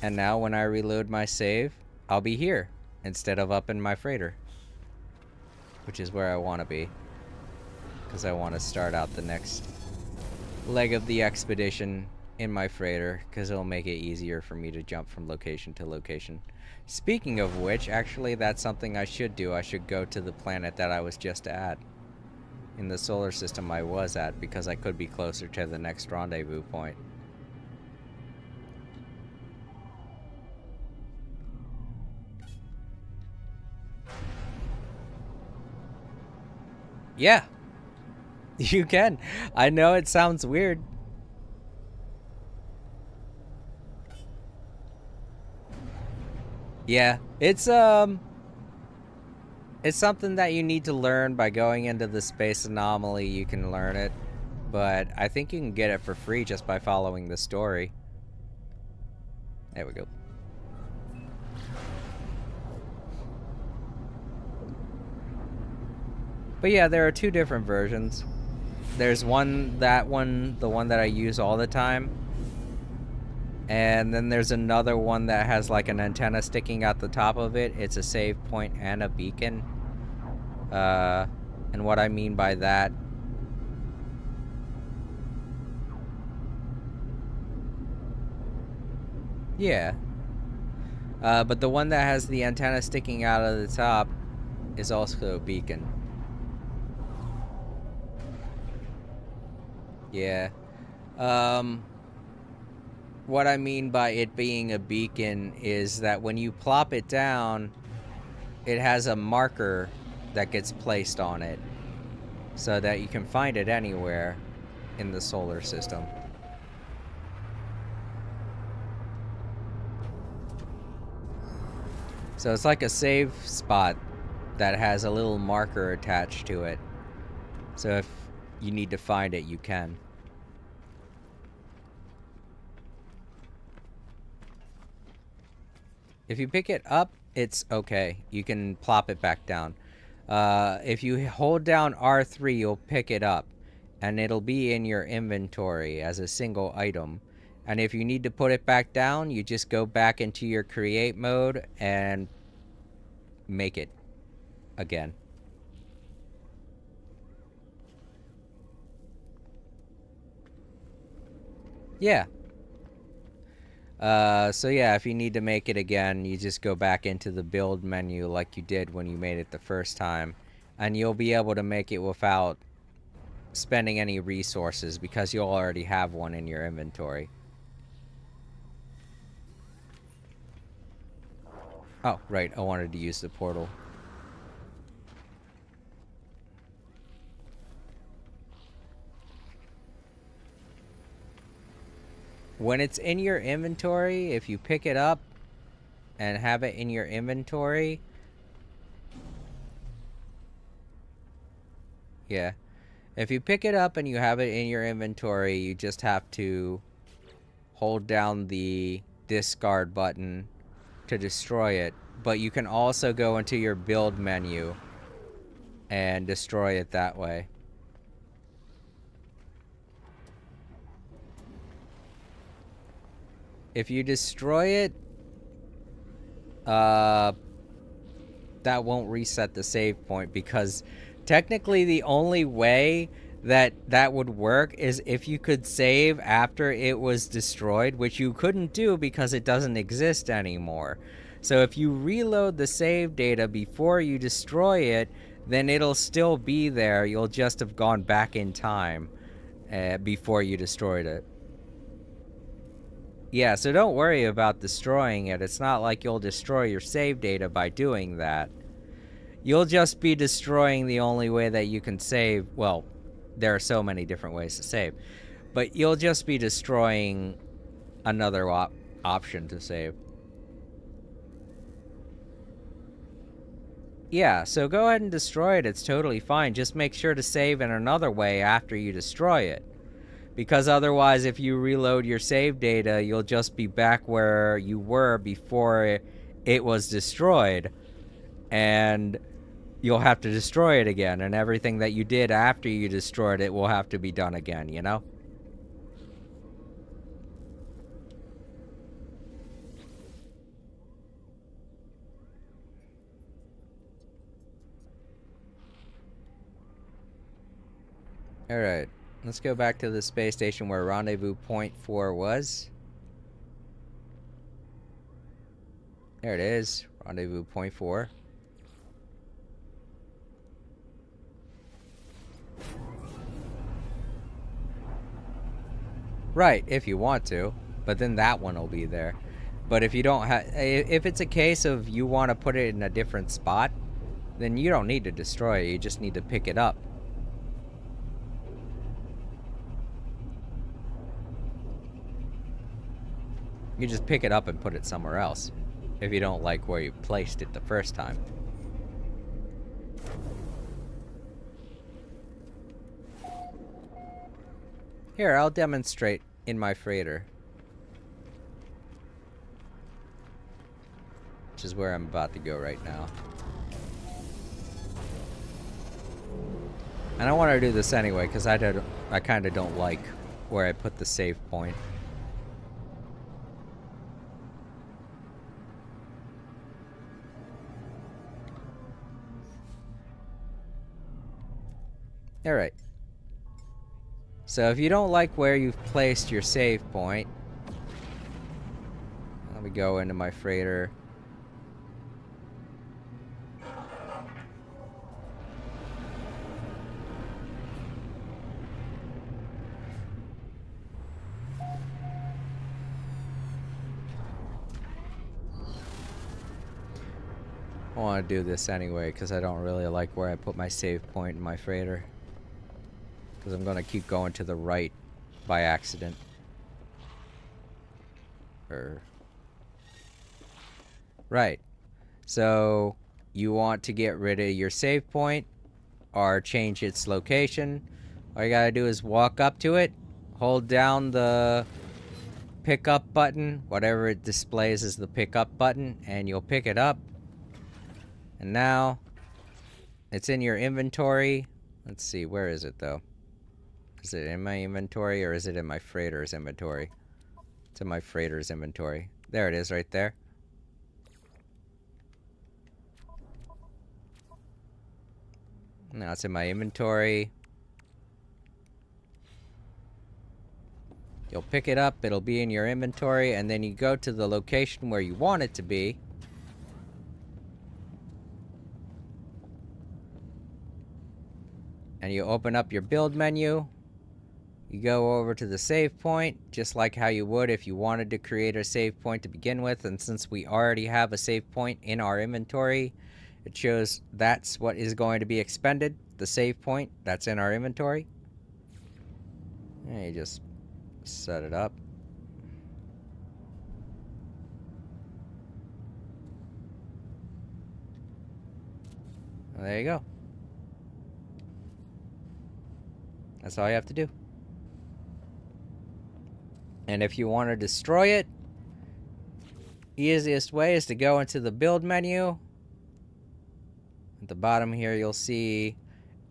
And now when I reload my save, I'll be here instead of up in my freighter, which is where I want to be, because I want to start out the next leg of the expedition in my freighter, because it'll make it easier for me to jump from location to location. Speaking of which, actually, that's something I should do. I should go to the planet that I was just at in the solar system I was at, because I could be closer to the next rendezvous point. Yeah, you can. I know it sounds weird. Yeah, it's something that you need to learn by going into the space anomaly. You can learn it, but I think you can get it for free just by following the story. There we go. But yeah, there are two different versions. There's the one that I use all the time. And then there's another one that has like an antenna sticking out the top of it. It's a save point and a beacon. And what I mean by that... Yeah. But the one that has the antenna sticking out of the top is also a beacon. Yeah. What I mean by it being a beacon is that when you plop it down, it has a marker that gets placed on it so that you can find it anywhere in the solar system. So it's like a save spot that has a little marker attached to it. So if you need to find it, you can. If you pick it up, it's okay. You can plop it back down. If you hold down R3, you'll pick it up, and it'll be in your inventory as a single item. And if you need to put it back down, you just go back into your create mode and make it again. Yeah. So yeah, if you need to make it again, you just go back into the build menu like you did when you made it the first time, and you'll be able to make it without spending any resources because you'll already have one in your inventory. Oh, right, I wanted to use the portal. When it's in your inventory, if you pick it up and have it in your inventory... Yeah. If you pick it up and you have it in your inventory, you just have to hold down the discard button to destroy it. But you can also go into your build menu and destroy it that way. If you destroy it, that won't reset the save point, because technically the only way that would work is if you could save after it was destroyed, which you couldn't do because it doesn't exist anymore. So if you reload the save data before you destroy it, then it'll still be there. You'll just have gone back in time before you destroyed it. Yeah, so don't worry about destroying it. It's not like you'll destroy your save data by doing that. You'll just be destroying the only way that you can save. Well, there are so many different ways to save. But you'll just be destroying another option to save. Yeah, so go ahead and destroy it. It's totally fine. Just make sure to save in another way after you destroy it. Because otherwise, if you reload your save data, you'll just be back where you were before it was destroyed. And you'll have to destroy it again. And everything that you did after you destroyed it will have to be done again, you know? Alright, let's go back to the space station where rendezvous point 4 was. There it is, rendezvous point 4. Right, if you want to, but then that one will be there. But if you don't have, if it's a case of you want to put it in a different spot, then you don't need to destroy it, you just need to pick it up. You just pick it up and put it somewhere else, if you don't like where you placed it the first time. Here, I'll demonstrate in my freighter. Which is where I'm about to go right now. And I want to do this anyway, because I kind of don't like where I put the save point. Alright. So if you don't like where you've placed your save point, let me go into my freighter. I want to do this anyway because I don't really like where I put my save point in my freighter. Because I'm going to keep going to the right by accident. Right. So you want to get rid of your save point or change its location. All you gotta do is walk up to it, hold down the pickup button, whatever it displays as the pickup button, and you'll pick it up. And now it's in your inventory. Let's see, where is it though? Is it in my inventory or is it in my freighter's inventory? It's in my freighter's inventory. There it is right there. Now it's in my inventory. You'll pick it up, it'll be in your inventory, and then you go to the location where you want it to be. And you open up your build menu. You go over to the save point, just like how you would if you wanted to create a save point to begin with. And since we already have a save point in our inventory, it shows that's what is going to be expended, the save point that's in our inventory. And you just set it up. And there you go. That's all you have to do. And if you want to destroy it, easiest way is to go into the build menu. At the bottom here, you'll see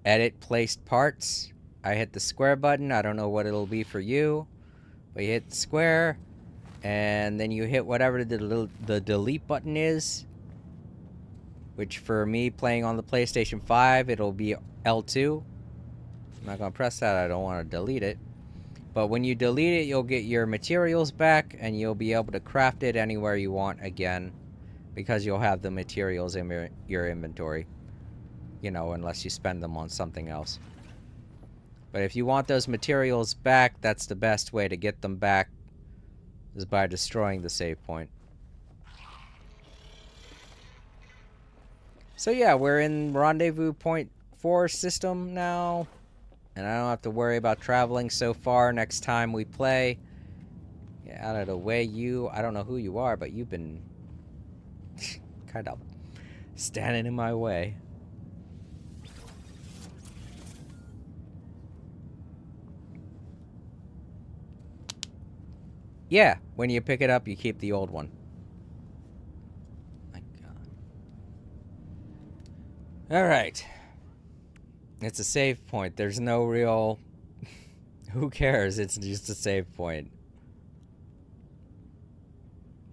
edit placed parts. I hit the square button. I don't know what it'll be for you, but you hit the square, and then you hit whatever the delete button is, which for me playing on the PlayStation 5, it'll be L2. I'm not going to press that. I don't want to delete it. But when you delete it, you'll get your materials back, and you'll be able to craft it anywhere you want again, because you'll have the materials in your inventory. You know, unless you spend them on something else. But if you want those materials back, that's the best way to get them back, is by destroying the save point. So yeah, we're in Rendezvous Point 4 system now. And I don't have to worry about traveling so far next time we play. Get out of the way, you. I don't know who you are, but you've been kind of standing in my way. Yeah, when you pick it up, you keep the old one. My God. Alright. It's a save point. There's no real... Who cares? It's just a save point.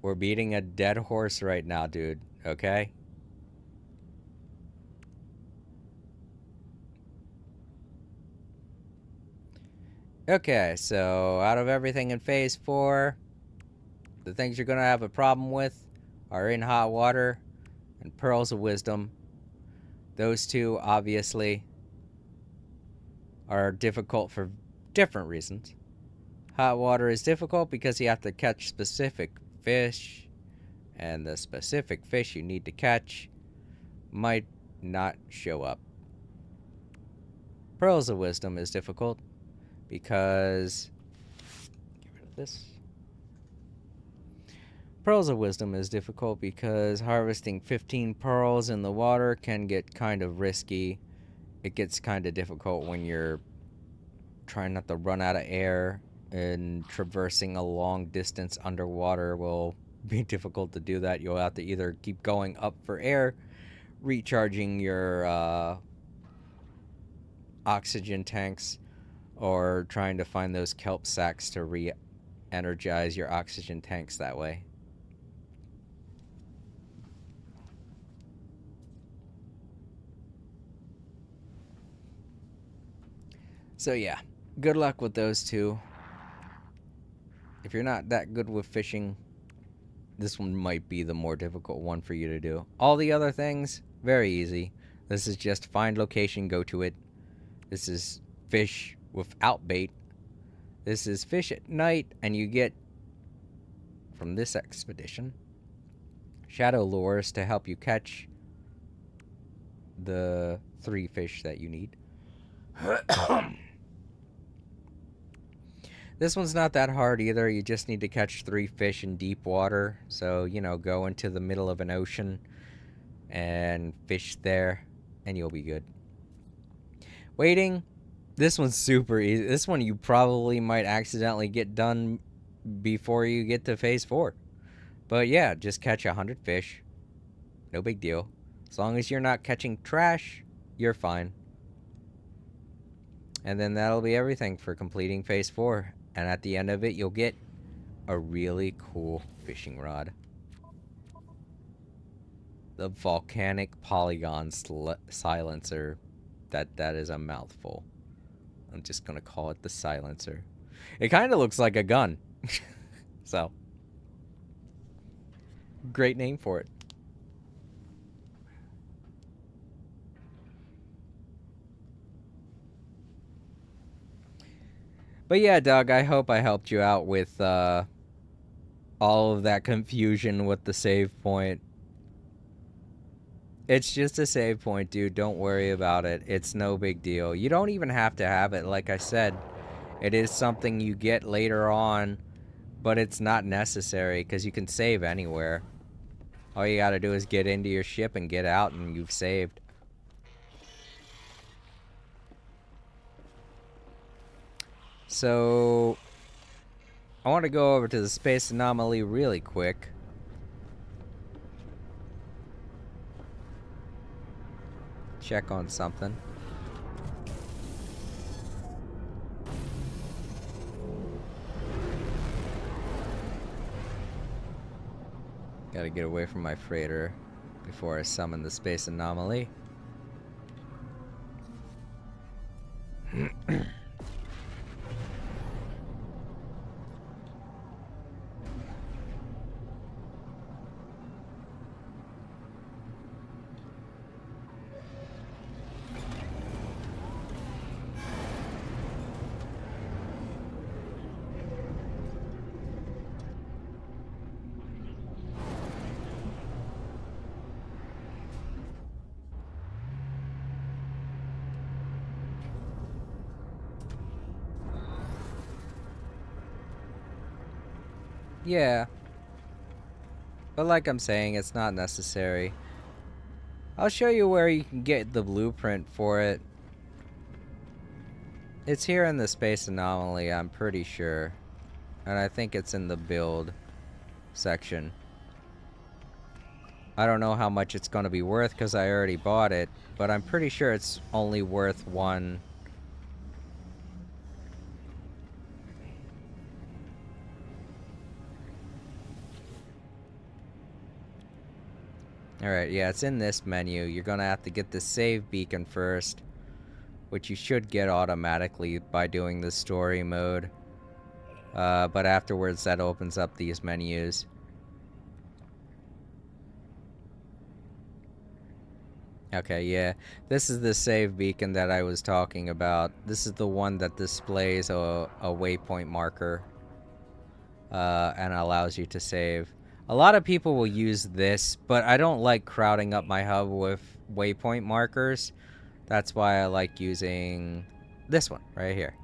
We're beating a dead horse right now, dude. Okay? Okay, so out of everything in phase 4, the things you're gonna have a problem with are in hot water and pearls of wisdom. Those two obviously are difficult for different reasons. Hot water is difficult because you have to catch specific fish, and the specific fish you need to catch might not show up. Pearls of wisdom is difficult because get rid of this. Pearls of wisdom is difficult because harvesting 15 pearls in the water can get kind of risky. It gets kind of difficult when you're trying not to run out of air, and traversing a long distance underwater will be difficult to do that. You'll have to either keep going up for air, recharging your oxygen tanks, or trying to find those kelp sacks to re-energize your oxygen tanks that way. So yeah, good luck with those two. If you're not that good with fishing, this one might be the more difficult one for you to do. All the other things, very easy. This is just find location, go to it. This is fish without bait. This is fish at night, and you get, from this expedition, shadow lures to help you catch the 3 fish that you need. This one's not that hard either. You just need to catch 3 fish in deep water. So, go into the middle of an ocean and fish there, and you'll be good. Waiting, this one's super easy. This one you probably might accidentally get done before you get to phase 4. But yeah, just catch 100 fish. No big deal. As long as you're not catching trash, you're fine. And then that'll be everything for completing phase 4. And at the end of it, you'll get a really cool fishing rod. The Volcanic Polygon Silencer. That is a mouthful. I'm just gonna call it the Silencer. It kind of looks like a gun. So, great name for it. But yeah, Doug, I hope I helped you out with all of that confusion with the save point. It's just a save point, dude. Don't worry about it. It's no big deal. You don't even have to have it. Like I said, it is something you get later on, but it's not necessary because you can save anywhere. All you gotta do is get into your ship and get out, and you've saved. So, I want to go over to the space anomaly really quick. Check on something. Gotta get away from my freighter before I summon the space anomaly. Yeah. But like I'm saying, it's not necessary. I'll show you where you can get the blueprint for it. It's here in the space anomaly, I'm pretty sure. And I think it's in the build section. I don't know how much it's going to be worth because I already bought it, but I'm pretty sure it's only worth 1. Alright, yeah, it's in this menu. You're gonna have to get the save beacon first, which you should get automatically by doing the story mode. But afterwards, that opens up these menus. Okay, yeah. This is the save beacon that I was talking about. This is the one that displays a waypoint marker and allows you to save. A lot of people will use this, but I don't like crowding up my hub with waypoint markers. That's why I like using this one right here.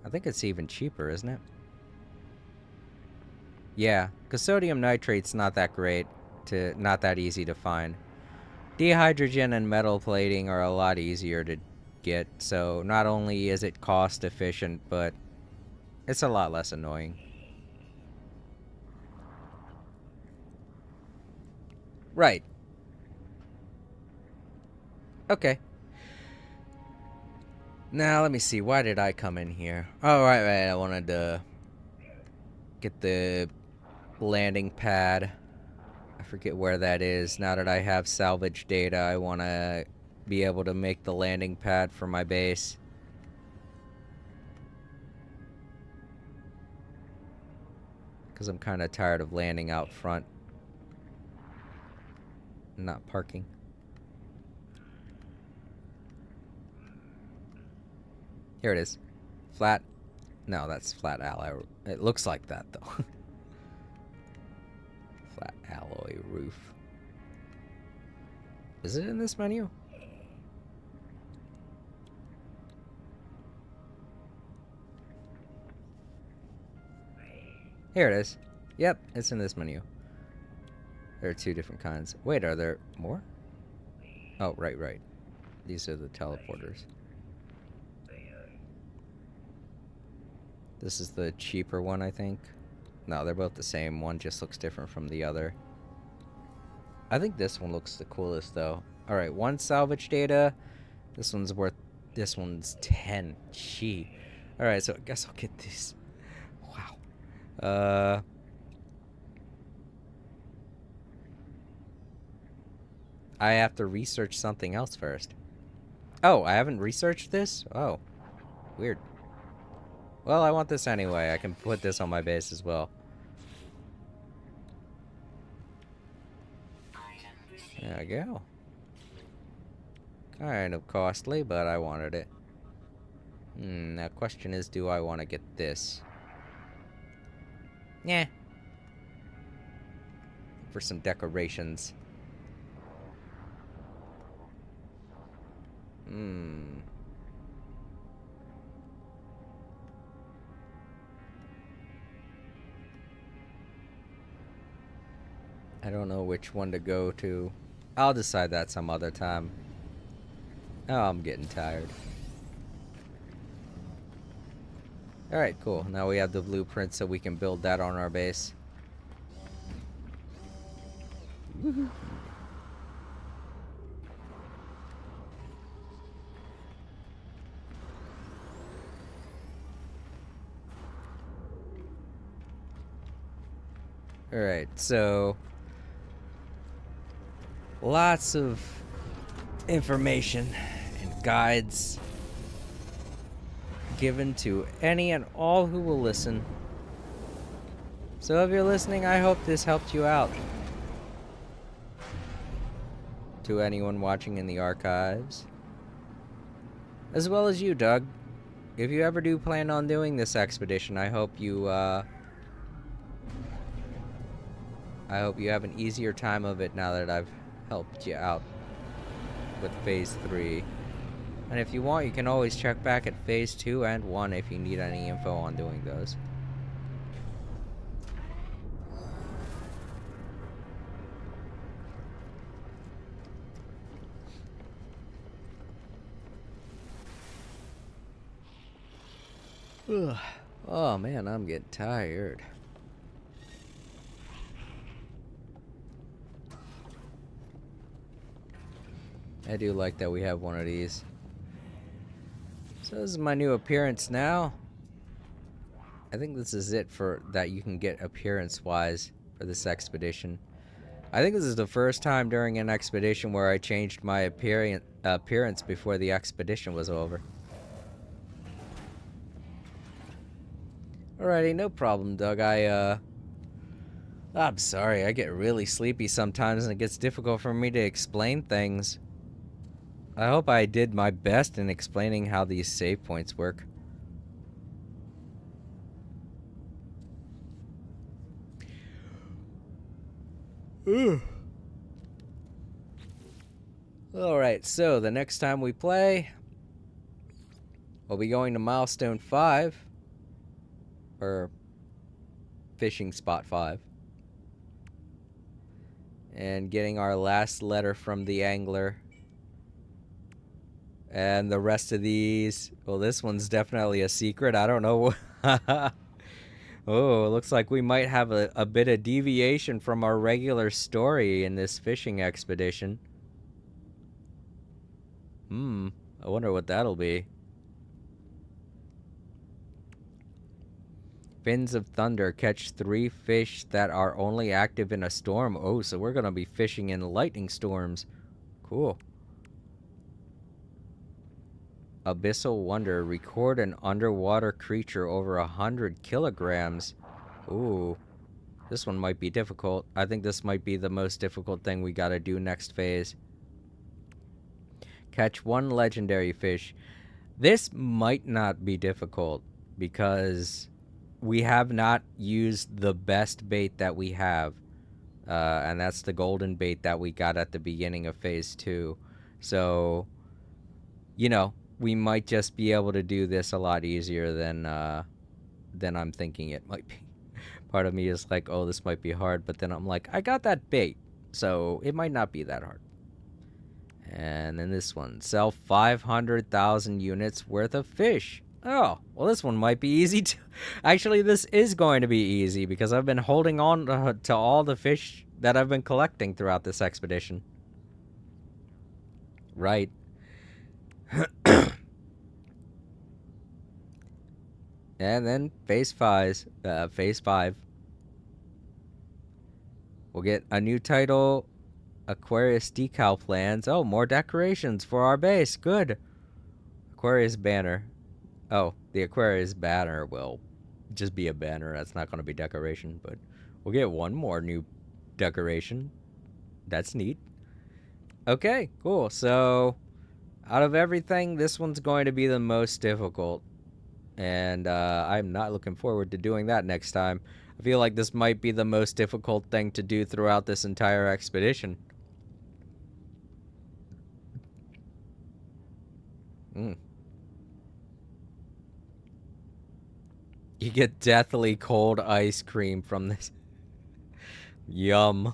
I think it's even cheaper, isn't it? Yeah, because sodium nitrate's not that great not that easy to find. Dehydrogen and metal plating are a lot easier to get, so not only is it cost efficient, but it's a lot less annoying. Right. Okay. Now, let me see. Why did I come in here? Oh, right. I wanted to get the landing pad. I forget where that is. Now that I have salvage data, I want to be able to make the landing pad for my base. Because I'm kind of tired of landing out front. Not parking. Here it is. Flat. No, that's flat alloy. It looks like that, though. Flat alloy roof. Is it in this menu? Here it is. Yep, it's in this menu. There are two different kinds. Wait, are there more? Oh, right. These are the teleporters. This is the cheaper one, I think. No, they're both the same. One just looks different from the other. I think this one looks the coolest, though. Alright, 1 salvage data. This one's 10. Gee. Alright, so I guess I'll get these. Wow. I have to research something else first. Oh, I haven't researched this? Oh. Weird. Well, I want this anyway. I can put this on my base as well. There we go. Kind of costly, but I wanted it. Now question is, do I want to get this? Yeah. For some decorations. I don't know which one to go to. I'll decide that some other time. Oh, I'm getting tired. Alright, cool. Now we have the blueprint so we can build that on our base. Woohoo. Alright, so lots of information and guides given to any and all who will listen. So if you're listening, I hope this helped you out. To anyone watching in the archives, as well as you, Doug. If you ever do plan on doing this expedition, I hope you have an easier time of it now that I've helped you out with Phase 3. And if you want, you can always check back at Phase 2 and 1 if you need any info on doing those. Ugh. Oh man, I'm getting tired. I do like that we have one of these. So this is my new appearance now. I think this is it for that you can get appearance-wise for this expedition. I think this is the first time during an expedition where I changed my appearance before the expedition was over. Alrighty, no problem, Doug. I'm sorry, I get really sleepy sometimes and it gets difficult for me to explain things. I hope I did my best in explaining how these save points work. Alright, so the next time we play, we'll be going to Milestone 5. Or Fishing Spot 5. And getting our last letter from the angler. And the rest of these, well, this one's definitely a secret. I don't know. Oh, it looks like we might have a bit of deviation from our regular story in this fishing expedition. I wonder what that'll be. Fins of Thunder catch 3 fish that are only active in a storm. Oh, so we're gonna be fishing in lightning storms. Cool. Abyssal Wonder. Record an underwater creature over 100 kilograms. Ooh. This one might be difficult. I think this might be the most difficult thing we gotta do next phase. Catch 1 legendary fish. This might not be difficult because we have not used the best bait that we have. And that's the golden bait that we got at the beginning of phase 2. So, you know, we might just be able to do this a lot easier than I'm thinking it might be. Part of me is like, oh, this might be hard, but then I'm like, I got that bait, so it might not be that hard. And then this one, sell 500,000 units worth of fish. Oh, well, this one might be easy too. Actually, this is going to be easy because I've been holding on to all the fish that I've been collecting throughout this expedition. Right. And then phase 5. We'll get a new title, Aquarius decal plans. Oh, more decorations for our base. Good. Aquarius banner. Oh, the Aquarius banner will just be a banner. That's not going to be decoration, but we'll get one more new decoration. That's neat. Okay, cool. So, out of everything, this one's going to be the most difficult. And I'm not looking forward to doing that next time. I feel like this might be the most difficult thing to do throughout this entire expedition. You get deathly cold ice cream from this. Yum.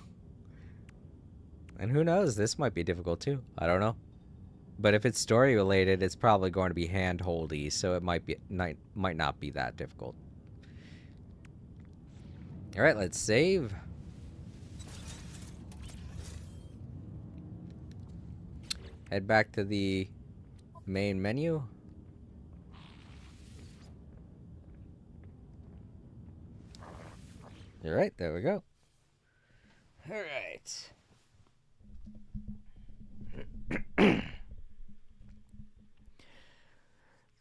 And who knows, this might be difficult too. I don't know. But if it's story related, it's probably going to be hand-holdy, so it might not be that difficult. All right, let's save. Head back to the main menu. All right, there we go. All right.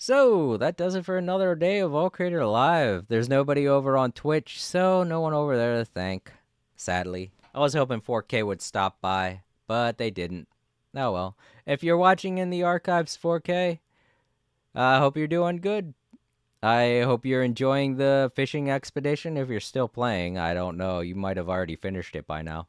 So, that does it for another day of All Creator Live. There's nobody over on Twitch, so no one over there to thank, sadly. I was hoping 4K would stop by, but they didn't. Oh well. If you're watching in the archives 4K, I hope you're doing good. I hope you're enjoying the fishing expedition. If you're still playing, I don't know. You might have already finished it by now.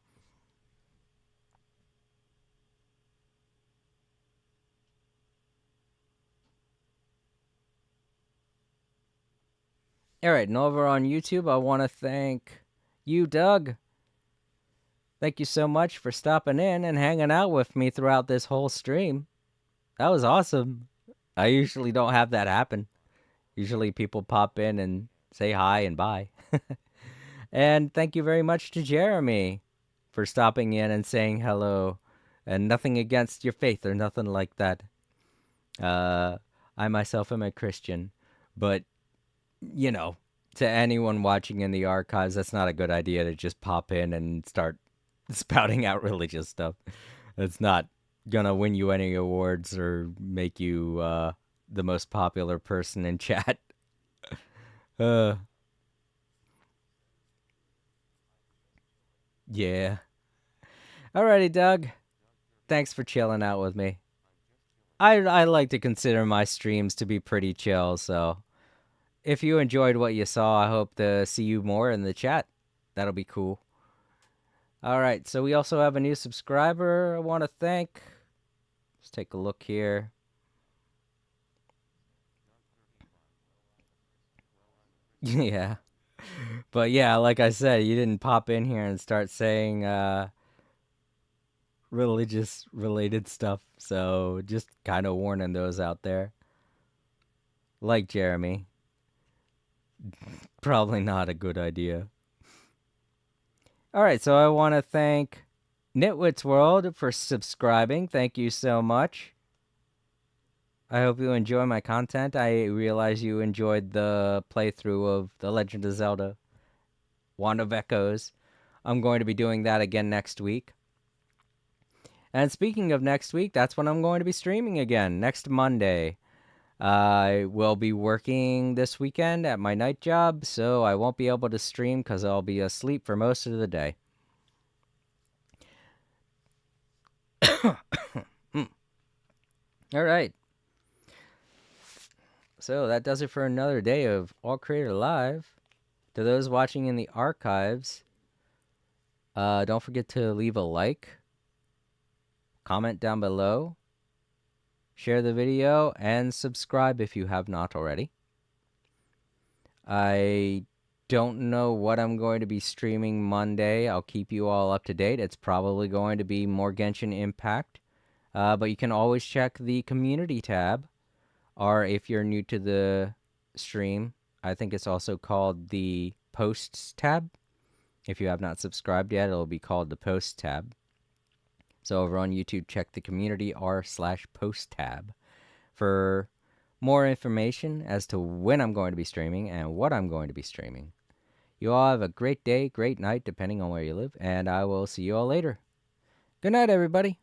Alright, and over on YouTube, I want to thank you, Doug. Thank you so much for stopping in and hanging out with me throughout this whole stream. That was awesome. I usually don't have that happen. Usually people pop in and say hi and bye. And thank you very much to Jeremy for stopping in and saying hello. And nothing against your faith or nothing like that. I myself am a Christian, but you know, to anyone watching in the archives, that's not a good idea to just pop in and start spouting out religious stuff. It's not gonna win you any awards or make you the most popular person in chat. Uh, yeah. Alrighty, Doug. Thanks for chilling out with me. I like to consider my streams to be pretty chill, so if you enjoyed what you saw, I hope to see you more in the chat. That'll be cool. All right, so we also have a new subscriber I want to thank. Let's take a look here. Yeah. But yeah, like I said, you didn't pop in here and start saying religious related stuff. So just kind of warning those out there. Like Jeremy. Probably not a good idea. All right, so I want to thank Nitwits World for subscribing. Thank you so much. I hope you enjoy my content. I realize you enjoyed the playthrough of The Legend of Zelda Wand of Echoes. I'm going to be doing that again next week. And speaking of next week, that's when I'm going to be streaming again, next Monday. I will be working this weekend at my night job, so I won't be able to stream because I'll be asleep for most of the day. All right. So that does it for another day of All Creator Live. To those watching in the archives, don't forget to leave a like, comment down below, share the video, and subscribe if you have not already. I don't know what I'm going to be streaming Monday. I'll keep you all up to date. It's probably going to be more Genshin Impact. But you can always check the community tab, or if you're new to the stream, I think it's also called the posts tab. If you have not subscribed yet, it'll be called the post tab. So over on YouTube, check the community r/post tab for more information as to when I'm going to be streaming and what I'm going to be streaming. You all have a great day, great night, depending on where you live, and I will see you all later. Good night, everybody.